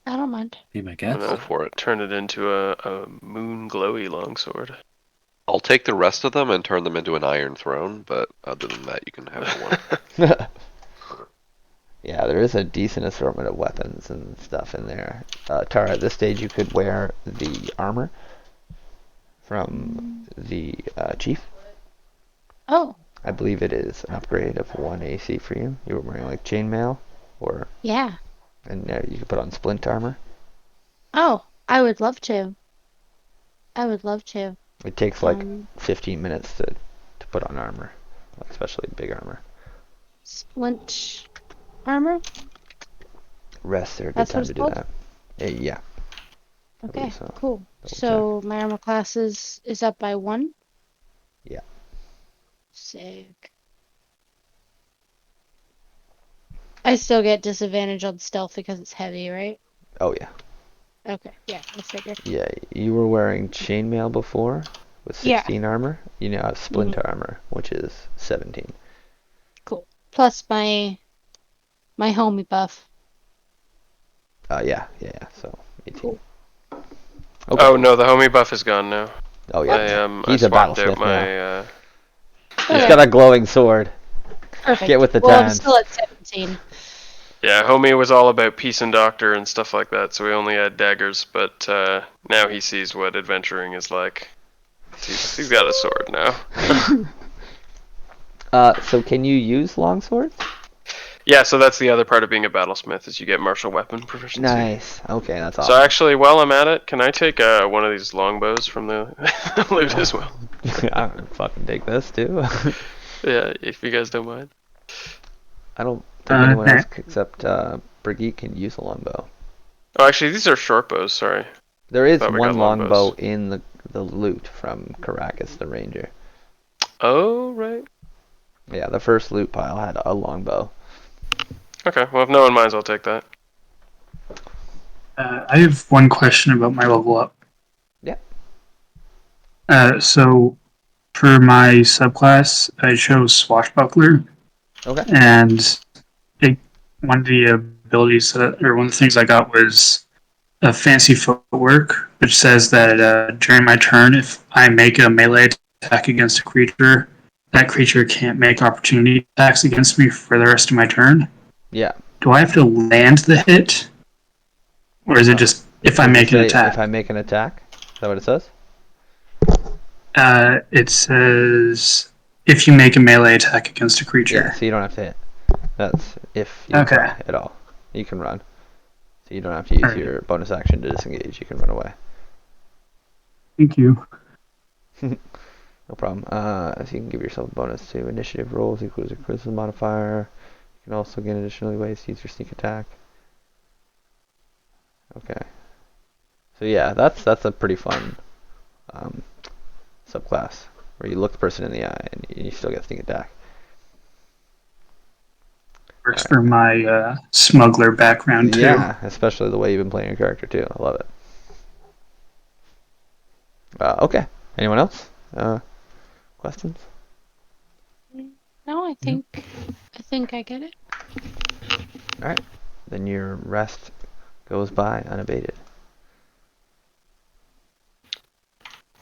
I don't mind. Be my guest. Go for it. Turn it into a moon glowy longsword. I'll take the rest of them and turn them into an iron throne, but other than that, you can have one. Yeah, there is a decent assortment of weapons and stuff in there. Tara, at this stage, you could wear the armor from the chief. Oh. I believe it is an upgrade of 1 AC for you. You were wearing like chainmail, or Yeah. and you could put on splint armor. Oh, I would love to. I would love to. It takes like 15 minutes to put on armor, especially big armor. Splint armor? Rest are a good That's time what to it's do called? that. Yeah. Okay, so. cool. Double So my armor class is up by 1? Yeah. Sick. I still get disadvantage on stealth because it's heavy, right? Oh yeah. Okay, yeah, I figured. Yeah, you were wearing chainmail before with Yeah. 16 armor. You now have splinter Mm-hmm. armor, which is 17. Cool. Plus my homie buff. Yeah. So 18. Cool. Okay. Oh no, the homie buff is gone now. Oh yeah. I He's a swapped out battlesmith now. my. He's Okay. got a glowing sword. Perfect. Get with the well, I'm times. still at 17. Yeah, homie was all about peace and doctor and stuff like that, so we only had daggers. But now he sees what adventuring is like. He's got a sword now. So can you use longswords? Yeah, so that's the other part of being a battlesmith is you get martial weapon proficiency. Nice. Okay, that's awesome. So actually, while I'm at it, can I take one of these longbows from the loot as well? I don't fucking take this too. Yeah, if you guys don't mind. I don't think anyone Okay. else except Brigitte can use a longbow. Oh, actually, these are short bows. Sorry. There is Thought we one got longbow longbows. in the loot from Caracas the Ranger. Oh right. Yeah, the first loot pile had a longbow. Okay. Well, if no one minds, I'll take that. I have one question about my level up. Yeah. So for my subclass, I chose Swashbuckler, Okay. and one of the abilities or one of the things I got was a fancy footwork, which says that during my turn, if I make a melee attack against a creature, that creature can't make opportunity attacks against me for the rest of my turn. Yeah. Do I have to land the hit? Or is it just if I Does it make an say attack? If I make an attack? Is that what it says? It says if you make a melee attack against a Yeah, creature. so you don't have to hit. That's if you Okay. try at all. You can run. So you don't have to use Alright. your bonus action to disengage. You can run away. Thank you. No problem. So you can give yourself a bonus to initiative rolls equals your charisma modifier. You can also gain additional ways to use your sneak attack. Okay. So yeah, that's a pretty fun subclass where you look the person in the eye and you still get sneak attack. Works for my smuggler background too. Yeah, especially the way you've been playing your character too. I love it. Okay. Anyone else? Questions? No, I think I get it. All right. Then your rest goes by unabated.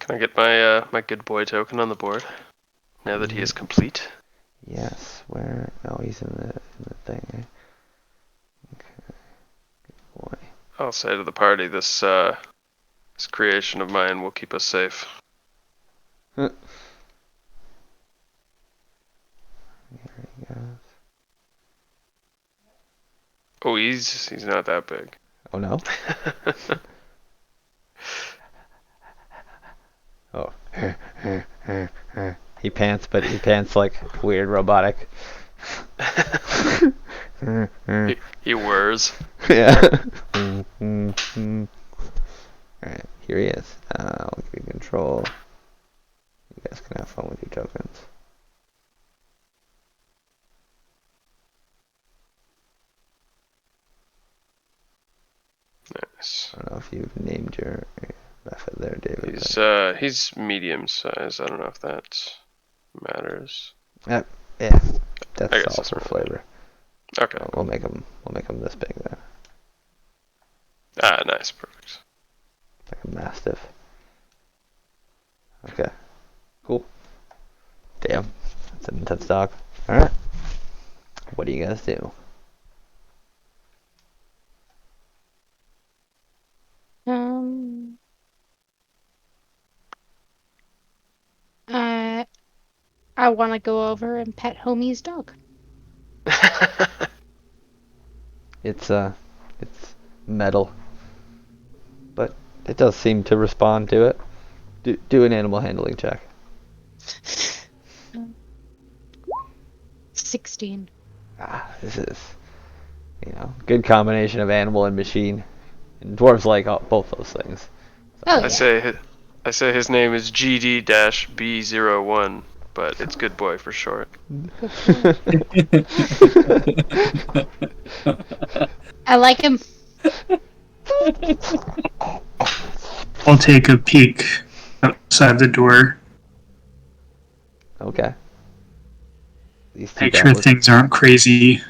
Can I get my my good boy token on the board now that he is complete? Yes. Where? Oh, he's in the thing. Eh? Okay. Good boy. I'll say to the party, this creation of mine will keep us safe. There he goes. Oh, he's not that big. Oh no. Oh. He pants, but he pants like weird robotic. He whirs. Yeah. Alright, here he is. I'll give you control. You guys can have fun with your tokens. Nice. I don't know if you've named your method there, David. He's medium size. I don't know if that matters. Yeah, I that's guess all that's for right. flavor. Okay. We'll make them this big there, Ah, nice, perfect. like a mastiff. Okay, cool. Damn, that's an intense dog. All right, what do you guys do? I want to go over and pet homie's dog. It's metal, but it does seem to respond to it. Do an animal handling check. 16. This is, good combination of animal and machine. And dwarves like both those things. Oh, I say his name is GD-B01. but it's Good Boy for short. I like him. I'll take a peek outside the door. Okay. These two Make sure goblins. things aren't crazy.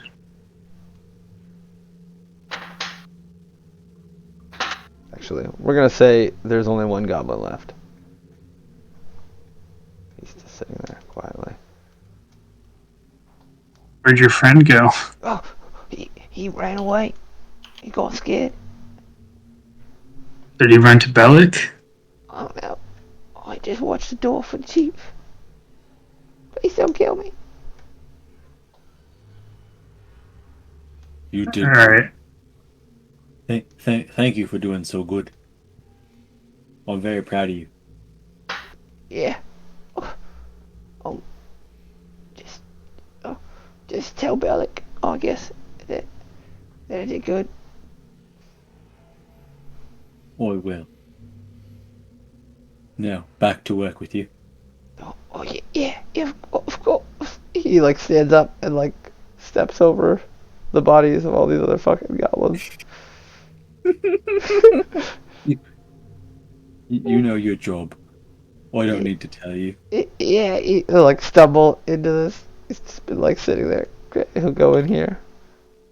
Actually, we're gonna say there's only one goblin left. He's just sitting there quietly. Where'd your friend go? Oh, he ran away. He got scared. Did he run to Bellic? I don't know. I just watched the door for the chief. Please don't kill me. You did. Alright. Thank you for doing so good. I'm very proud of you. Yeah. Just tell Bellic, I guess, that I did good. I will. Now, back to work with you. Oh yeah, of course. He like stands up and like steps over the bodies of all these other fucking goblins. You know your job. I don't need to tell you. Yeah, he'll like stumble into this. He's just been like sitting there. Great, he'll go in here.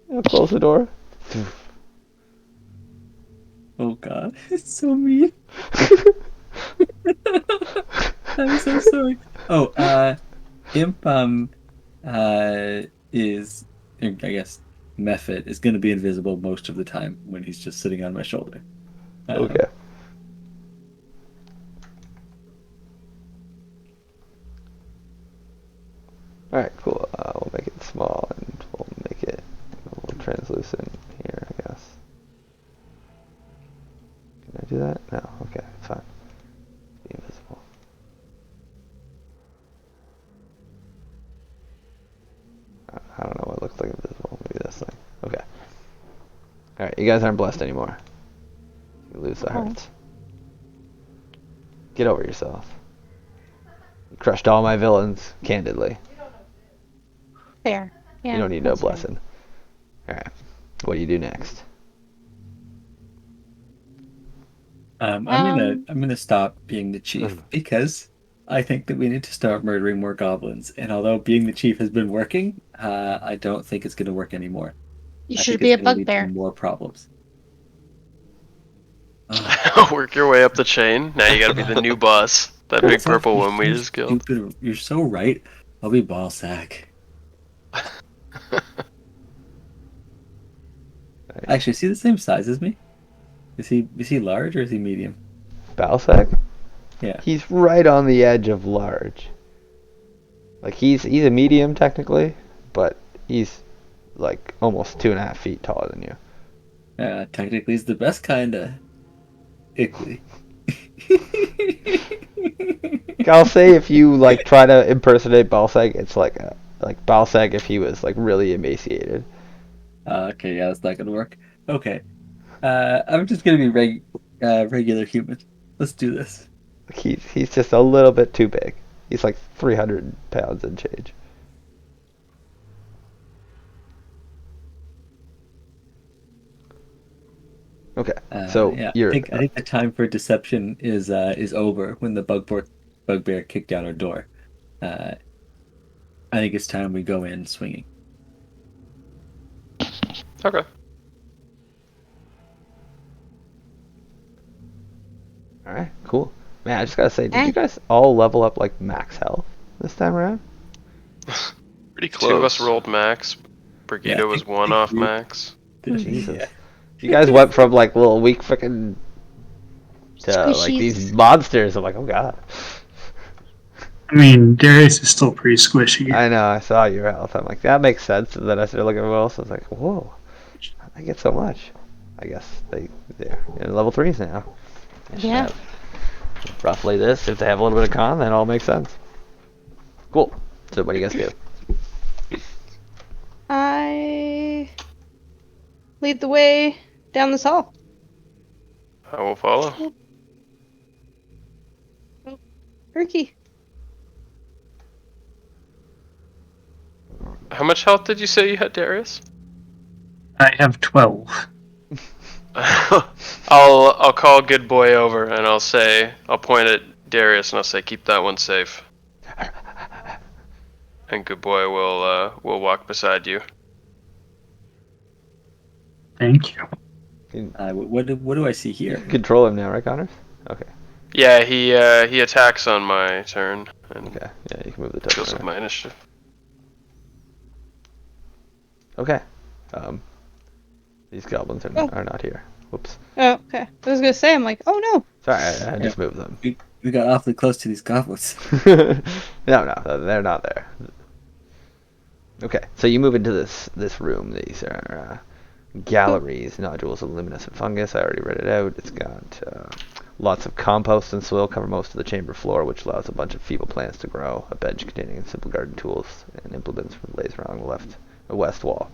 He'll close the door. Oh god, it's so mean. I'm so sorry. Oh, Imp is, I guess, Mephit is going to be invisible most of the time when he's just sitting on my shoulder. Okay. Alright, cool. We'll make it small and we'll make it a little translucent here, I guess. Can I do that? No. Okay, it's fine. Be invisible. I don't know what looks like invisible. Maybe this thing. Okay. Alright, you guys aren't blessed anymore. You lose the hearts. Get over yourself. You crushed all my villains, candidly. Fair. Yeah, You don't need no that's fair. blessing. Alright. What do you do next? I'm gonna stop being the chief because I think that we need to start murdering more goblins. And although being the chief has been working, I don't think it's gonna work anymore. You I should think be it's a gonna lead to bugbear. more problems. Work your way up the chain. Now you gotta be the new boss. That big That's purple you're one we so just killed. stupid. You're so right. I'll be ball sack. Actually, is he the same size as me? Is he large or is he medium? Balsac? Yeah. He's right on the edge of large. Like he's a medium technically, but he's like almost 2.5 feet taller than you. Technically, he's the best kind of ickly. I'll say if you like try to impersonate Balsac, it's like Balsac if he was like really emaciated. Okay, yeah, that's not gonna work. Okay, I'm just gonna be regular human. Let's do this. Like he's just a little bit too big. He's like 300 pounds and change. Okay, so Yeah, you're I think the time for deception is over when the bugbear kicked down our door. I think it's time we go in swinging. Okay. all right. Cool, man. I just gotta say, did you guys all level up like max health this time around? Pretty Two of us close. rolled max. Brigida Yeah, I was think- one I off think we- max. Jesus. Yeah. You guys went from like little weak freaking to like these Squishies. monsters. I'm like, oh god. I mean, Darius is still pretty squishy. I know. I saw your health. I'm like, that makes sense. And then I started looking at everyone else. I was like, whoa, I get so much. I guess they're in level 3s now. They should Yeah. have roughly this. If they have a little bit of con, then it all makes sense. Cool. So what do you guys do? I lead the way down this hall. I will follow. Perky. How much health did you say you had, Darius? I have 12. I'll call Good Boy over and I'll point at Darius and I'll say keep that one safe. And Good Boy will walk beside you. Thank you. What do I see You here? can control him now, right, Connors? Okay. Yeah, he attacks on my turn and Okay. Yeah, you can move the deals with token. my initiative. Okay. These goblins are not here. Whoops. Oh, okay. I was gonna say, I'm like, oh no. Sorry, I just moved them. We got awfully close to these goblins. No, they're not there. Okay, so you move into this room. These are galleries, nodules of luminescent fungus. I already read it out. It's got lots of compost and soil cover most of the chamber floor, which allows a bunch of feeble plants to grow. A bench containing simple garden tools and implements lays around the west wall.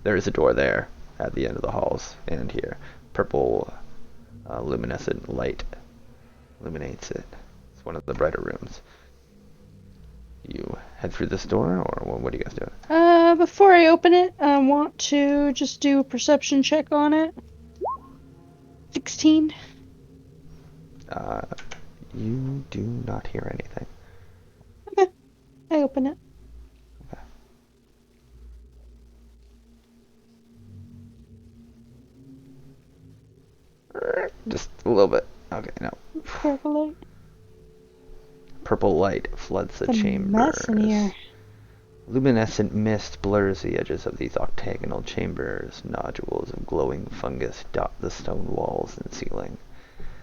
There is a door there at the end of the halls and here. Purple luminescent light illuminates it. It's one of the brighter rooms. You head through this door, or what are you guys doing? Before I open it, I want to just do a perception check on it. 16. You do not hear anything. Okay, I open it. Just a little bit. Okay, no. Purple light. Purple light floods the It's a chambers. mess in here. Luminescent mist blurs the edges of these octagonal chambers. Nodules of glowing fungus dot the stone walls and ceiling,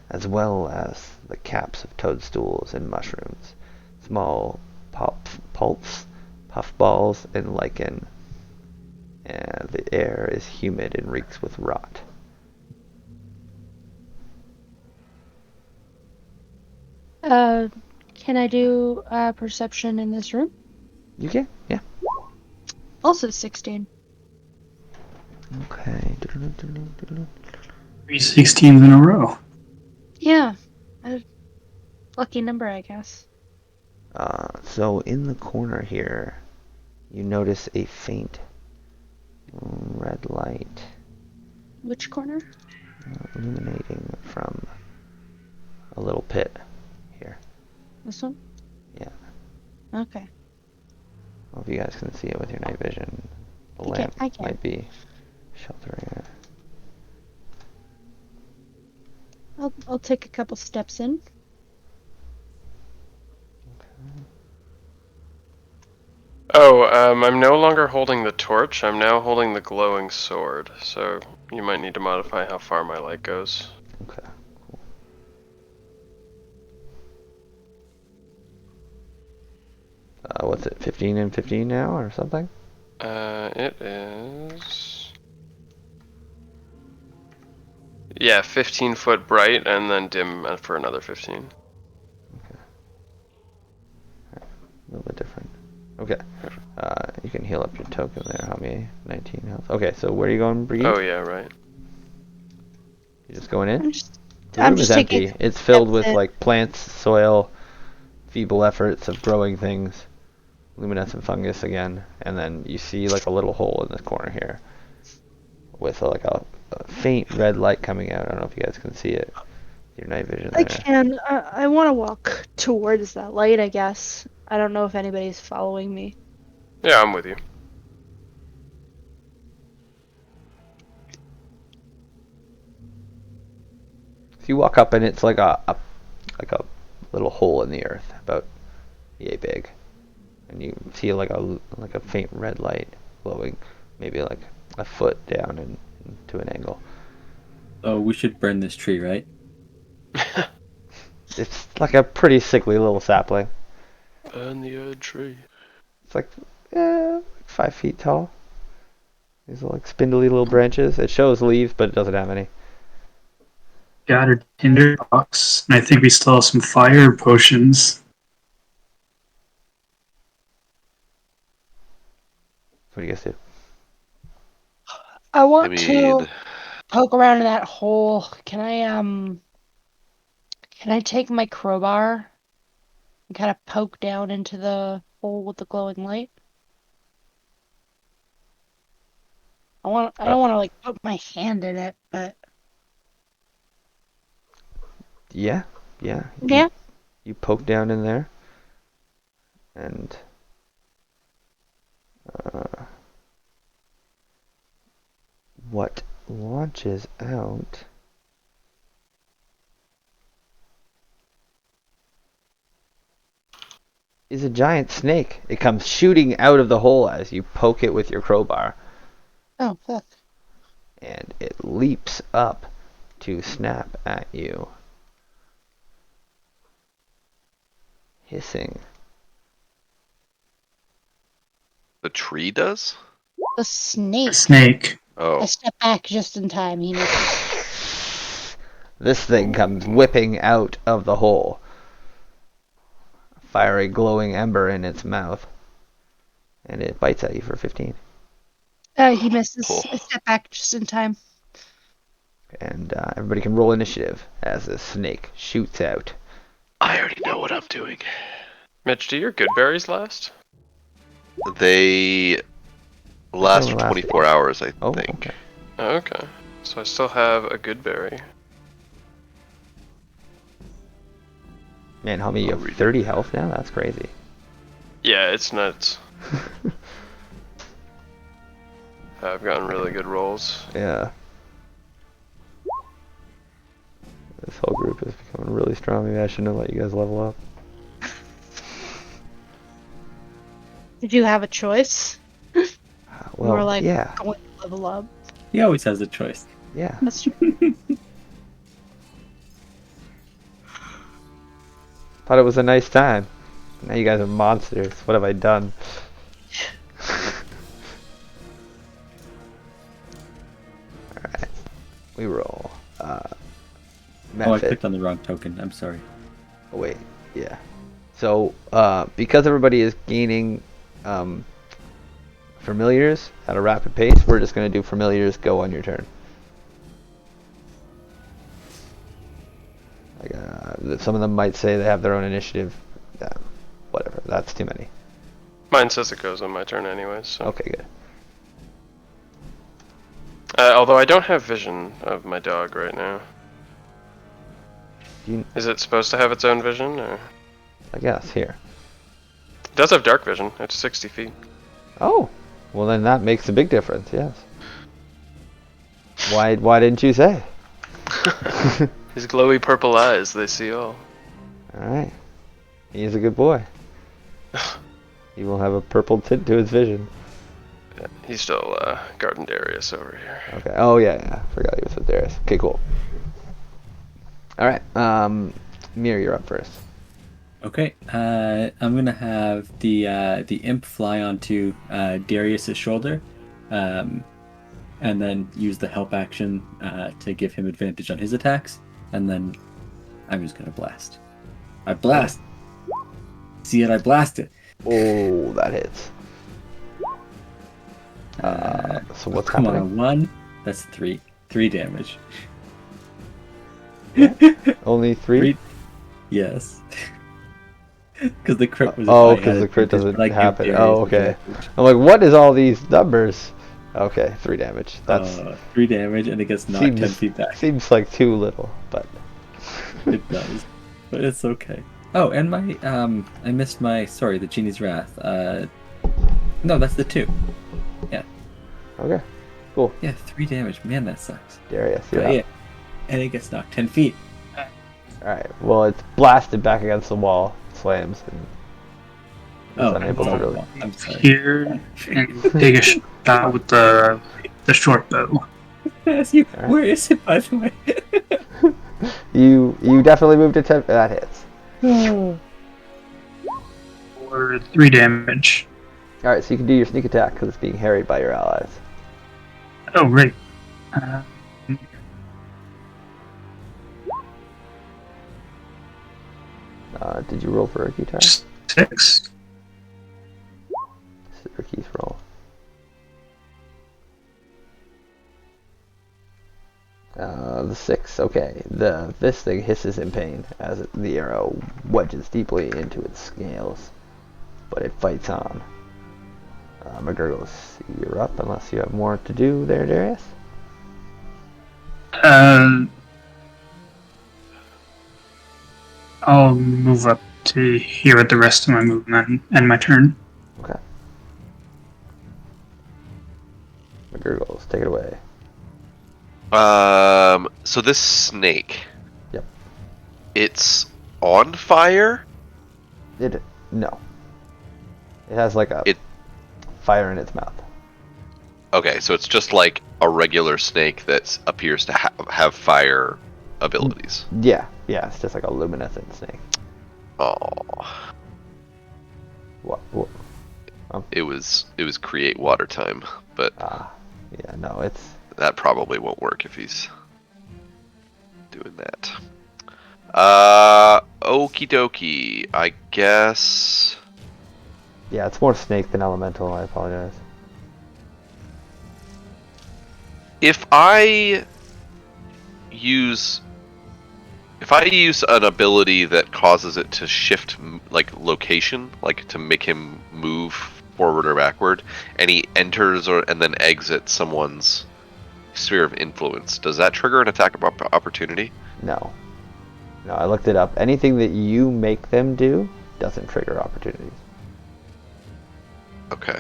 as well as the caps of toadstools and mushrooms, small pulps, puffballs, and lichen. And the air is humid and reeks with rot. Can I do perception in this room? You can? Yeah. Also 16. Okay. 3 16s in a row. Yeah. A lucky number, I guess. So in the corner here, you notice a faint red light Which corner? illuminating from a little pit here. This one? Yeah. Okay. Well, if you guys can see it with your night vision, the lamp I can. might be sheltering it. I'll take a couple steps in. Oh, I'm no longer holding the torch. I'm now holding the glowing sword. So you might need to modify how far my light goes. Okay. Cool. What's it? 15 and 15 now, or something? It is. Yeah, 15 foot bright and then dim for another 15. A little bit different. Okay. You can heal up your token there, Hami. 19 health. Okay, so where are you going, Brigitte? Oh yeah, right. You just going in? The I'm room just is taking empty. It's filled steps with in. like plants, soil, feeble efforts of growing things, luminescent fungus again, and then you see like a little hole in the corner here with like a faint red light coming out. I don't know if you guys can see it. Your night vision I there. can. I want to walk towards that light, I guess. I don't know if anybody's following me. Yeah, I'm with you. So you walk up and it's like a little hole in the earth, about yay big, and you see like a faint red light glowing, maybe like a foot down and to an angle. Oh, we should burn this tree, right? It's like a pretty sickly little sapling. Burn the old tree. It's like 5 feet tall. These are like spindly little branches. It shows leaves, but it doesn't have any. Got a tinder box, and I think we still have some fire potions. What do you guys do? I I want mean, to poke around in that hole. Can I take my crowbar and kind of poke down into the hole with the glowing light? I don't want to like put my hand in it, but Yeah. yeah. You poke down in there, and what launches out is a giant snake. It comes shooting out of the hole as you poke it with your crowbar, Oh fuck. and it leaps up to snap at you, hissing. The tree does? The snake. A snake. I Oh, step back just in time. He misses. This thing comes whipping out of the hole, a fiery glowing ember in its mouth, and it bites at you for 15. He misses. I step back just in time. And everybody can roll initiative as the snake shoots out. I already know what I'm doing. Mitch, do your good berries last? They last for last 24 hours, I Oh, think. okay. Okay. So I still have a good berry. Man, homie, you have 30 health now? That's crazy. Yeah, it's nuts. I've gotten really good rolls. Yeah. This whole group is becoming really strong. Maybe I shouldn't have let you guys level up. Did you have a choice? Well, We're like yeah. going to level up. He always has a choice. Yeah. That's true. Thought it was a nice time. Now you guys are monsters. What have I done? Alright. We roll. Oh, I Method. clicked on the wrong token. I'm sorry. Oh, wait, yeah. So, because everybody is gaining familiars at a rapid pace, we're just going to do familiars go on your turn. Like, some of them might say they have their own initiative. Whatever, that's too many. Mine says it goes on my turn anyways. So. Okay, good. Although I don't have vision of my dog right now. You, Is it supposed to have its own vision, or? I guess, here. It does have dark vision. It's 60 feet. Oh, well then that makes a big difference, yes. Why didn't you say? His glowy purple eyes, they see all. Alright. He is a good boy. He will have a purple tint to his vision. Yeah, he's still guarding Darius over here. Okay. Oh yeah. Forgot he was with Darius. Okay, cool. All right. Mir, you're up first. Okay, I'm gonna have the imp fly onto Darius's shoulder, and then use the help action to give him advantage on his attacks, and then I'm just gonna blast. I blast. See it? I blast it. Oh, that hits. So what's Come happening? on, 1. That's 3. 3 damage. Only 3? Yes. Because the crit was. Oh, I had because the crit advantage, doesn't but I give happen. Darius Oh, okay. advantage. I'm like, what is all these numbers? Okay, 3 damage. That's 3 damage, and it gets knocked 10 feet back. seems like too little, but It does, but it's okay. Oh, and my I missed my the Genie's Wrath. No, that's the 2. Yeah. okay, cool. Yeah, 3 damage. Man, that sucks. Darius, But yeah. yeah, and it gets knocked 10 feet. All right. Well, it's blasted back against the wall, slams, and is unable to really. I'm sorry. Here and take a shot with the short bow. Ask you, Alright. where is it, by the way? You definitely moved to 10. That hits. For 3 damage. All right, so you can do your sneak attack because it's being harried by your allies. Oh, great. Did you roll for a guitar? 6. This is Ricky's roll. The 6. Okay. This thing hisses in pain as the arrow wedges deeply into its scales, but it fights on. McGurgles, you're up unless you have more to do there, Darius. I'll move up to here with the rest of my movement and my turn. Okay. McGurgles, take it away. So this snake. Yep. It's on fire? No. It has like a fire in its mouth. Okay, so it's just like a regular snake that appears to have fire abilities. Yeah, it's just like a luminescent snake. Oh. What? It was create water time, but yeah, no, it's that probably won't work if he's doing that. Okie dokie. I guess. yeah, it's more snake than elemental. I apologize. If I use an ability that causes it to shift like location, like to make him move forward or backward, and he enters and then exits someone's sphere of influence, does that trigger an attack of opportunity? No, I looked it up. Anything that you make them do doesn't trigger opportunities. Okay.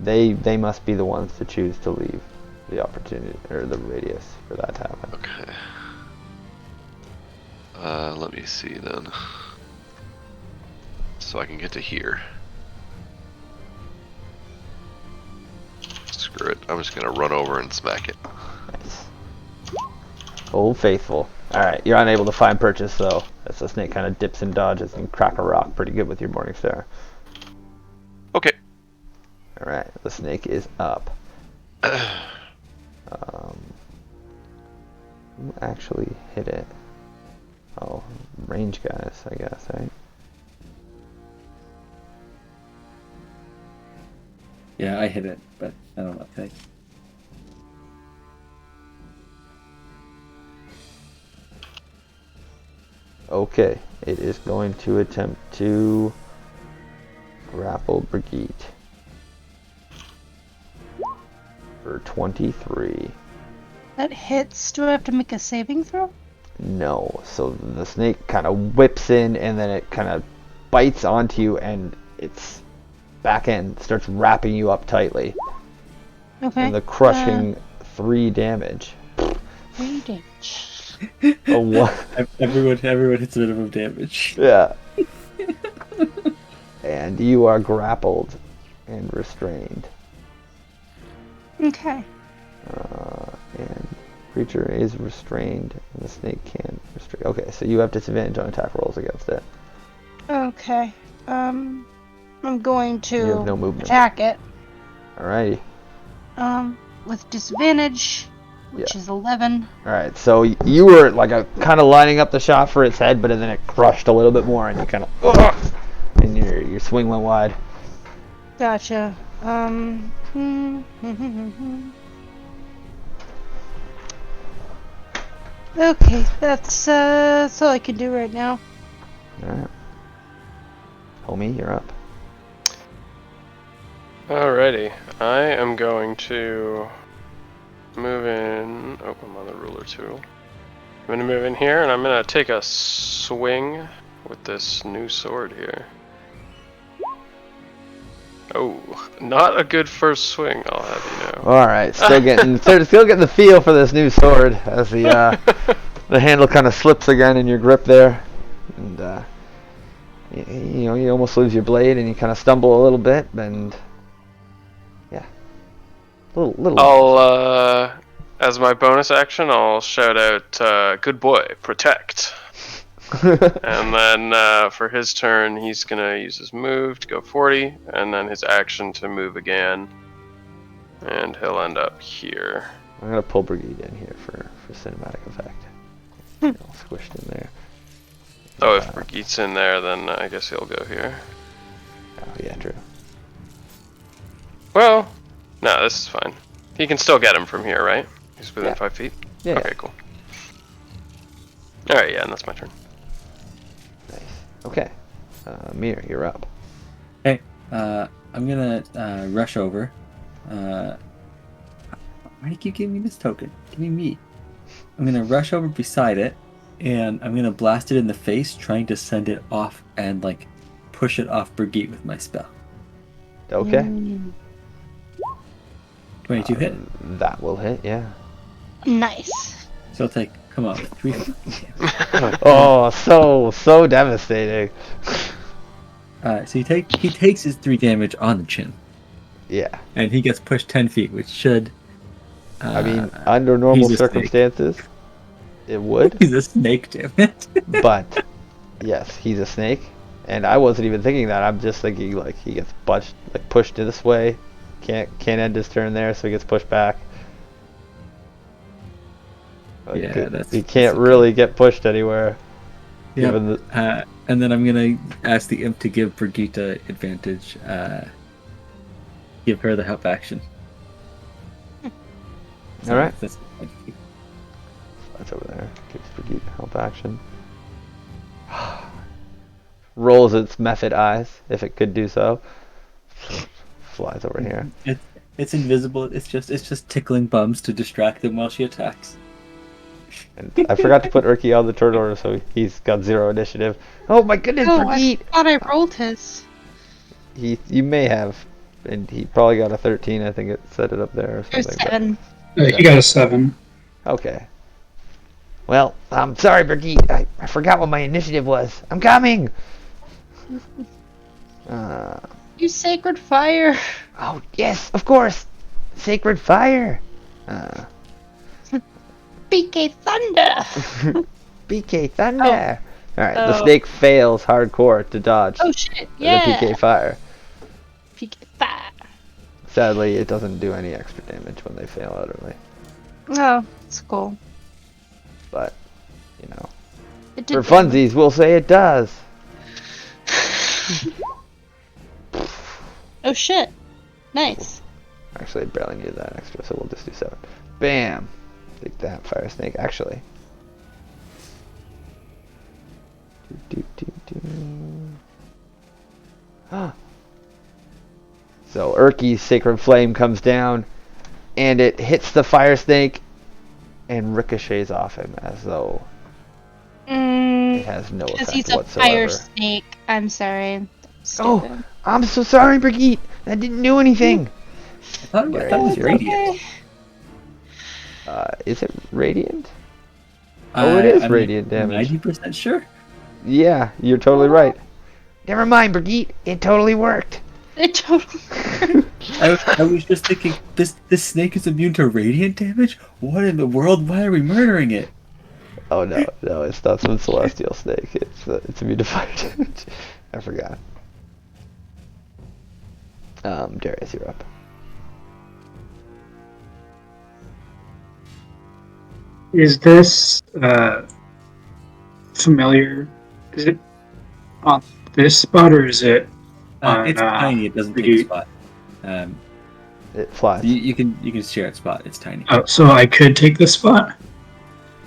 They must be the ones to choose to leave the opportunity or the radius for that to happen. Okay. Let me see then. So I can get to here. Screw it. I'm just gonna run over and smack it. Nice. Old Faithful. Alright, you're unable to find purchase though, as the snake kind of dips and dodges and crack a rock pretty good with your Morningstar. Okay. Alright, the snake is up. Who actually hit it? Oh, range guys, I guess, right? Yeah, I hit it, but I don't know if I... Okay, it is going to attempt to grapple Brigitte for 23. That hits. Do I have to make a saving throw? No, so the snake kind of whips in and then it kind of bites onto you and its back end starts wrapping you up tightly. Okay. And the crushing 3 damage. 3 damage. Oh, what? Everyone hits minimum damage. Yeah. And you are grappled and restrained. Okay. And creature is restrained, and the snake can restrain. Okay, so you have disadvantage on attack rolls against it. Okay. I'm going to You have no movement. attack it. Alrighty. With disadvantage, which is 11. Alright, so you were like kind of lining up the shot for its head, but then it crushed a little bit more, and you kind of, and your swing went wide. Gotcha. Okay, that's all I can do right now. Alright. Homie, you're up. Alrighty, I am going to move in. Oh, I'm on the ruler tool. I'm going to move in here, and I'm going to take a swing with this new sword here. Oh, not a good first swing, I'll have you know. Alright, still getting the feel for this new sword as the handle kind of slips again in your grip there. And you almost lose your blade and you kind of stumble a little bit, and yeah. Little I'll as my bonus action, I'll shout out good boy, protect. And then for his turn, he's going to use his move to go 40, and then his action to move again. And he'll end up here. I'm gonna pull Brigitte in here for cinematic effect. All squished in there. Oh, if Brigitte's in there, then I guess he'll go here. Oh yeah, true. Well, no, this is fine. He can still get him from here, right? He's within 5 feet? Yeah. Okay, cool. Alright, yeah, and that's my turn. Nice. Okay. Mir, you're up. Okay. I'm gonna rush over. Why do you keep giving me this token? Give me meat. I'm gonna rush over beside it, and I'm gonna blast it in the face, trying to send it off and like push it off Brigitte with my spell. Okay. Mm, 22 hit. That will hit, yeah. nice. So I'll take, come on, 3 Oh, so devastating. So he takes his 3 damage on the chin, Yeah. and he gets pushed 10 feet, which should. I mean, under normal he's a snake. circumstances, it would. He's a snake, damn it. But yes, he's a snake, and I wasn't even thinking that. I'm just thinking like he gets pushed this way, can't end his turn there, so he gets pushed back. Like, Yeah, he can't okay. really get pushed anywhere. Yep. Given And then I'm gonna ask the imp to give Brigitte advantage. Give her the help action. All right. That's over there. Gives Brigitte help action. Rolls its method eyes, if it could do so. Flies over here. It's invisible. It's just tickling bums to distract them while she attacks. And I forgot to put Urki on the turn order, so he's got 0 initiative. Oh my goodness, Oh, Brigitte! I thought I rolled his. You may have, and he probably got a 13. I think it set it up there or Or something. 7. He got a 7. Okay. Well, I'm sorry, Brigitte. I forgot what my initiative was. I'm coming. You sacred fire. Oh yes, of course. Sacred fire. BK Thunder. PK Thunder. Alright, the Oh. snake fails hardcore to dodge Oh shit, the yeah. PK fire. PK Fire. Sadly, it doesn't do any extra damage when they fail utterly. Oh, it's cool. But, you know, It did for funsies, we'll say it does. Oh shit. Nice. Actually, I barely needed that extra, so we'll just do 7. Bam! Take that, fire snake. Actually. So Urki's Sacred Flame comes down, and it hits the fire snake, and ricochets off him as though it has no Because effect he's a whatsoever. fire snake. I'm sorry. Oh, Stupid. I'm so sorry, Brigitte. That didn't do anything. I thought it was You're radiant. Is it radiant? Oh, it is I'm radiant damage. 90% sure. Yeah, you're totally right. Never mind, Brigitte. It totally worked. It totally. I was just thinking, this snake is immune to radiant damage? What in the world? Why are we murdering it? Oh no, it's not some celestial snake. It's immune to fire damage. I forgot. Darius, you're up. Is this familiar? Is it on this spot or is it on? It's tiny. It doesn't take a Brigitte? spot. It flies. You can share its spot. It's tiny. Oh, so I could take this spot.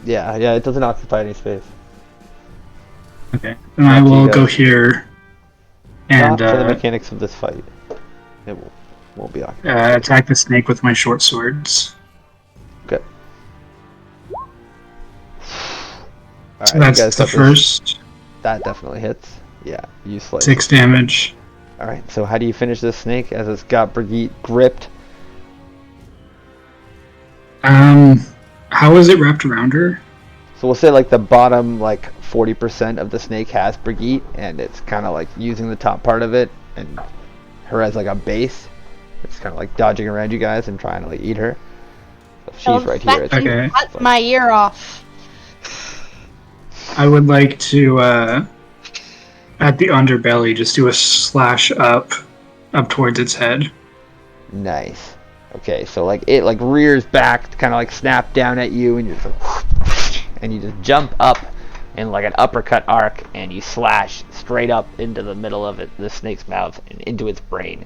Yeah, it doesn't occupy any space. Okay, then I Up to you will guys. go here and Not for the mechanics of this fight. It won't be occupied. attack the snake with my short swords. Okay. Alright, So you that's guys the got this. first That definitely hits. Yeah, you slice. 6 damage. Alright, so how do you finish this snake as it's got Brigitte gripped? How is it wrapped around her? So we'll say like the bottom like 40% of the snake has Brigitte, and it's kind of like using the top part of it and her as like a base. It's kind of like dodging around you guys and trying to like eat her. So she's right here. It's Okay. Cut my ear off. I would like to at the underbelly just do a slash up towards its head. nice. Okay, so like it like rears back to kind of like snap down at you, and you just like, and you just jump up in like an uppercut arc, and you slash straight up into the middle of the snake's mouth and into its brain.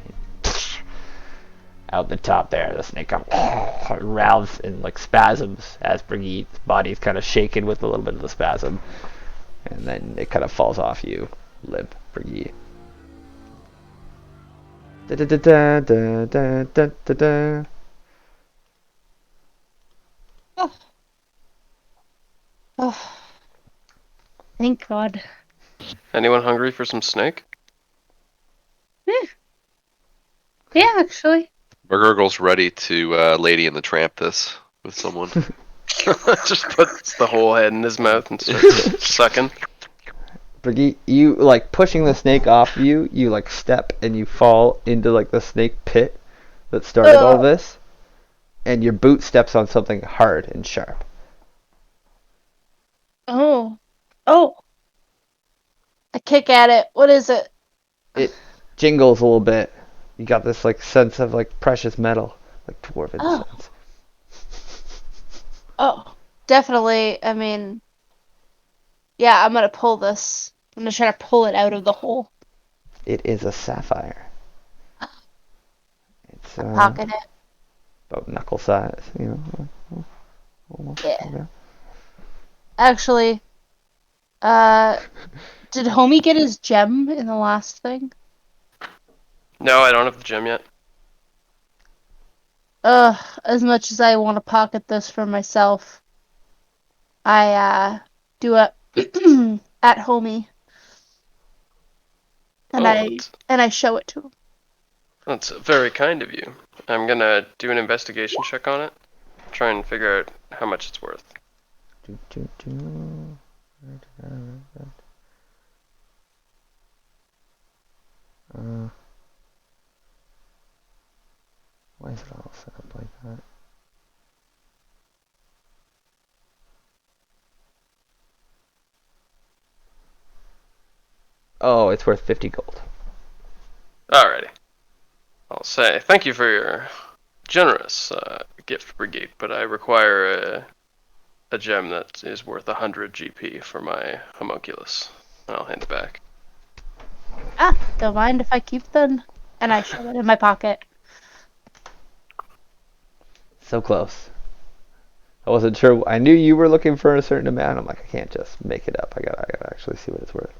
Out the top there, the snake kind of writhes in like spasms as Brigitte's body's kind of shaken with a little bit of the spasm, and then it kind of falls off you, limp, Brigitte. Da da da da da da da da da. Oh, thank God. Anyone hungry for some snake? Yeah, actually. McGurgle's ready to Lady and the Tramp this with someone. Just puts the whole head in his mouth and starts sucking. Brigitte, you like pushing the snake off you. You like step and you fall into like the snake pit that started all this, and your boot steps on something hard and sharp. Oh. Oh. I kick at it. What is it? It jingles a little bit. You got this like sense of like precious metal, like dwarven Oh. sense. Oh. Definitely. I mean, yeah, I'm gonna pull this. I'm gonna try to pull it out of the hole. It is a sapphire. It's Pocket it. about knuckle size, you know. Almost. Yeah. Okay. Actually, did Homie get his gem in the last thing? No, I don't have the gem yet. As much as I want to pocket this for myself, I do it at Homie, and I show it to him. That's very kind of you. I'm gonna do an investigation check on it. Try and figure out how much it's worth. Do, do, do. Why is it all set up like that? Oh, it's worth 50 gold. Alrighty. I'll say thank you for your generous gift, Brigade, but I require a gem that is worth 100 GP for my homunculus. I'll hand it back. Don't mind if I keep them, and I shove it in my pocket. So close. I wasn't sure. I knew you were looking for a certain amount. I'm like, I can't just make it up. I gotta actually see what it's worth.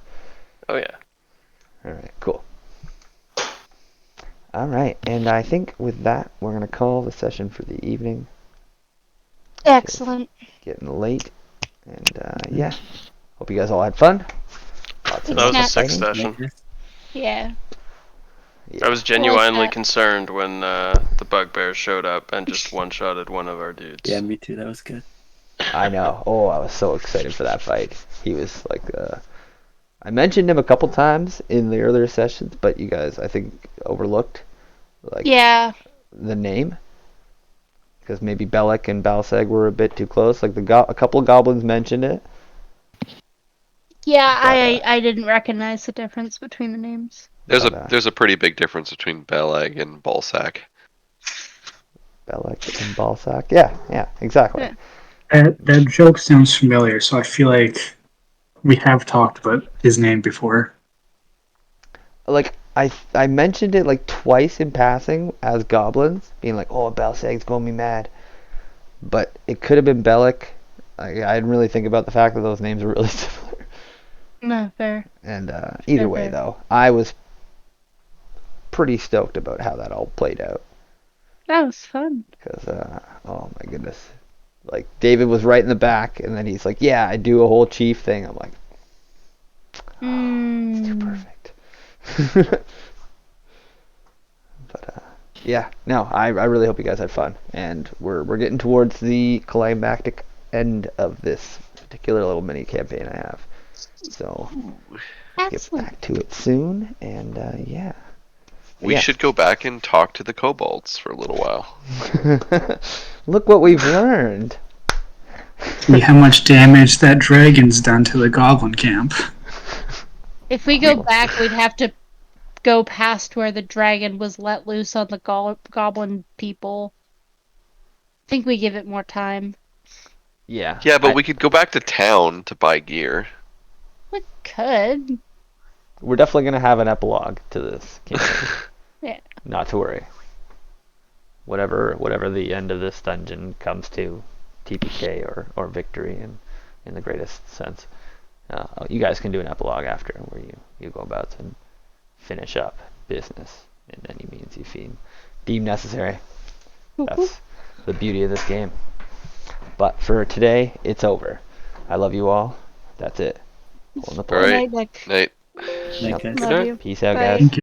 Oh yeah. All right, cool. All right, and I think with that, we're gonna call the session for the evening. Excellent. Getting late, and yeah. Hope you guys all had fun. Lots of That was a Snap. sick session. Yeah. Yeah. I was genuinely that. concerned when the bugbears showed up and just one-shotted one of our dudes. Yeah, me too. That was good. I know. Oh, I was so excited for that fight. He was like, I mentioned him a couple times in the earlier sessions, but you guys, I think, overlooked like Yeah. the name because maybe Bellic and Balsag were a bit too close. Like a couple of goblins mentioned it. Yeah, But, I didn't recognize the difference between the names. There's a pretty big difference between Belag and Ballsack. Bellic and Balsac. Yeah, exactly. Yeah. That joke sounds familiar, so I feel like we have talked about his name before. Like I mentioned it like twice in passing as goblins, being like, "Oh, Balsag's gonna be mad," but it could have been Bellic. I didn't really think about the fact that those names are really similar. No, fair. And either way, fair. though, I was pretty stoked about how that all played out. That was fun. Because, oh my goodness. Like, David was right in the back, and then he's like, yeah, I do a whole chief thing. I'm like, it's too perfect. But, yeah, no, I really hope you guys had fun. And we're getting towards the climactic end of this particular little mini campaign I have. So, get Excellent. back to it soon, and yeah. We Yeah. should go back and talk to the kobolds for a little while. Look what we've learned. See how much damage that dragon's done to the goblin camp. If we go back, we'd have to go past where the dragon was let loose on the goblin people. I think we give it more time. Yeah. Yeah, but we could go back to town to buy gear. We could. We're definitely going to have an epilogue to this campaign. Yeah. Not to worry. Whatever the end of this dungeon comes to, TPK or victory in the greatest sense. You guys can do an epilogue after where you go about and finish up business. in any means you deem necessary. That's the beauty of this game. But for today, it's over. I love you all. That's it. Pulling the All plug. right, Night, Nick. Nate. Like, Yep. guys. Love you. Peace out, Bye. guys. Thank you.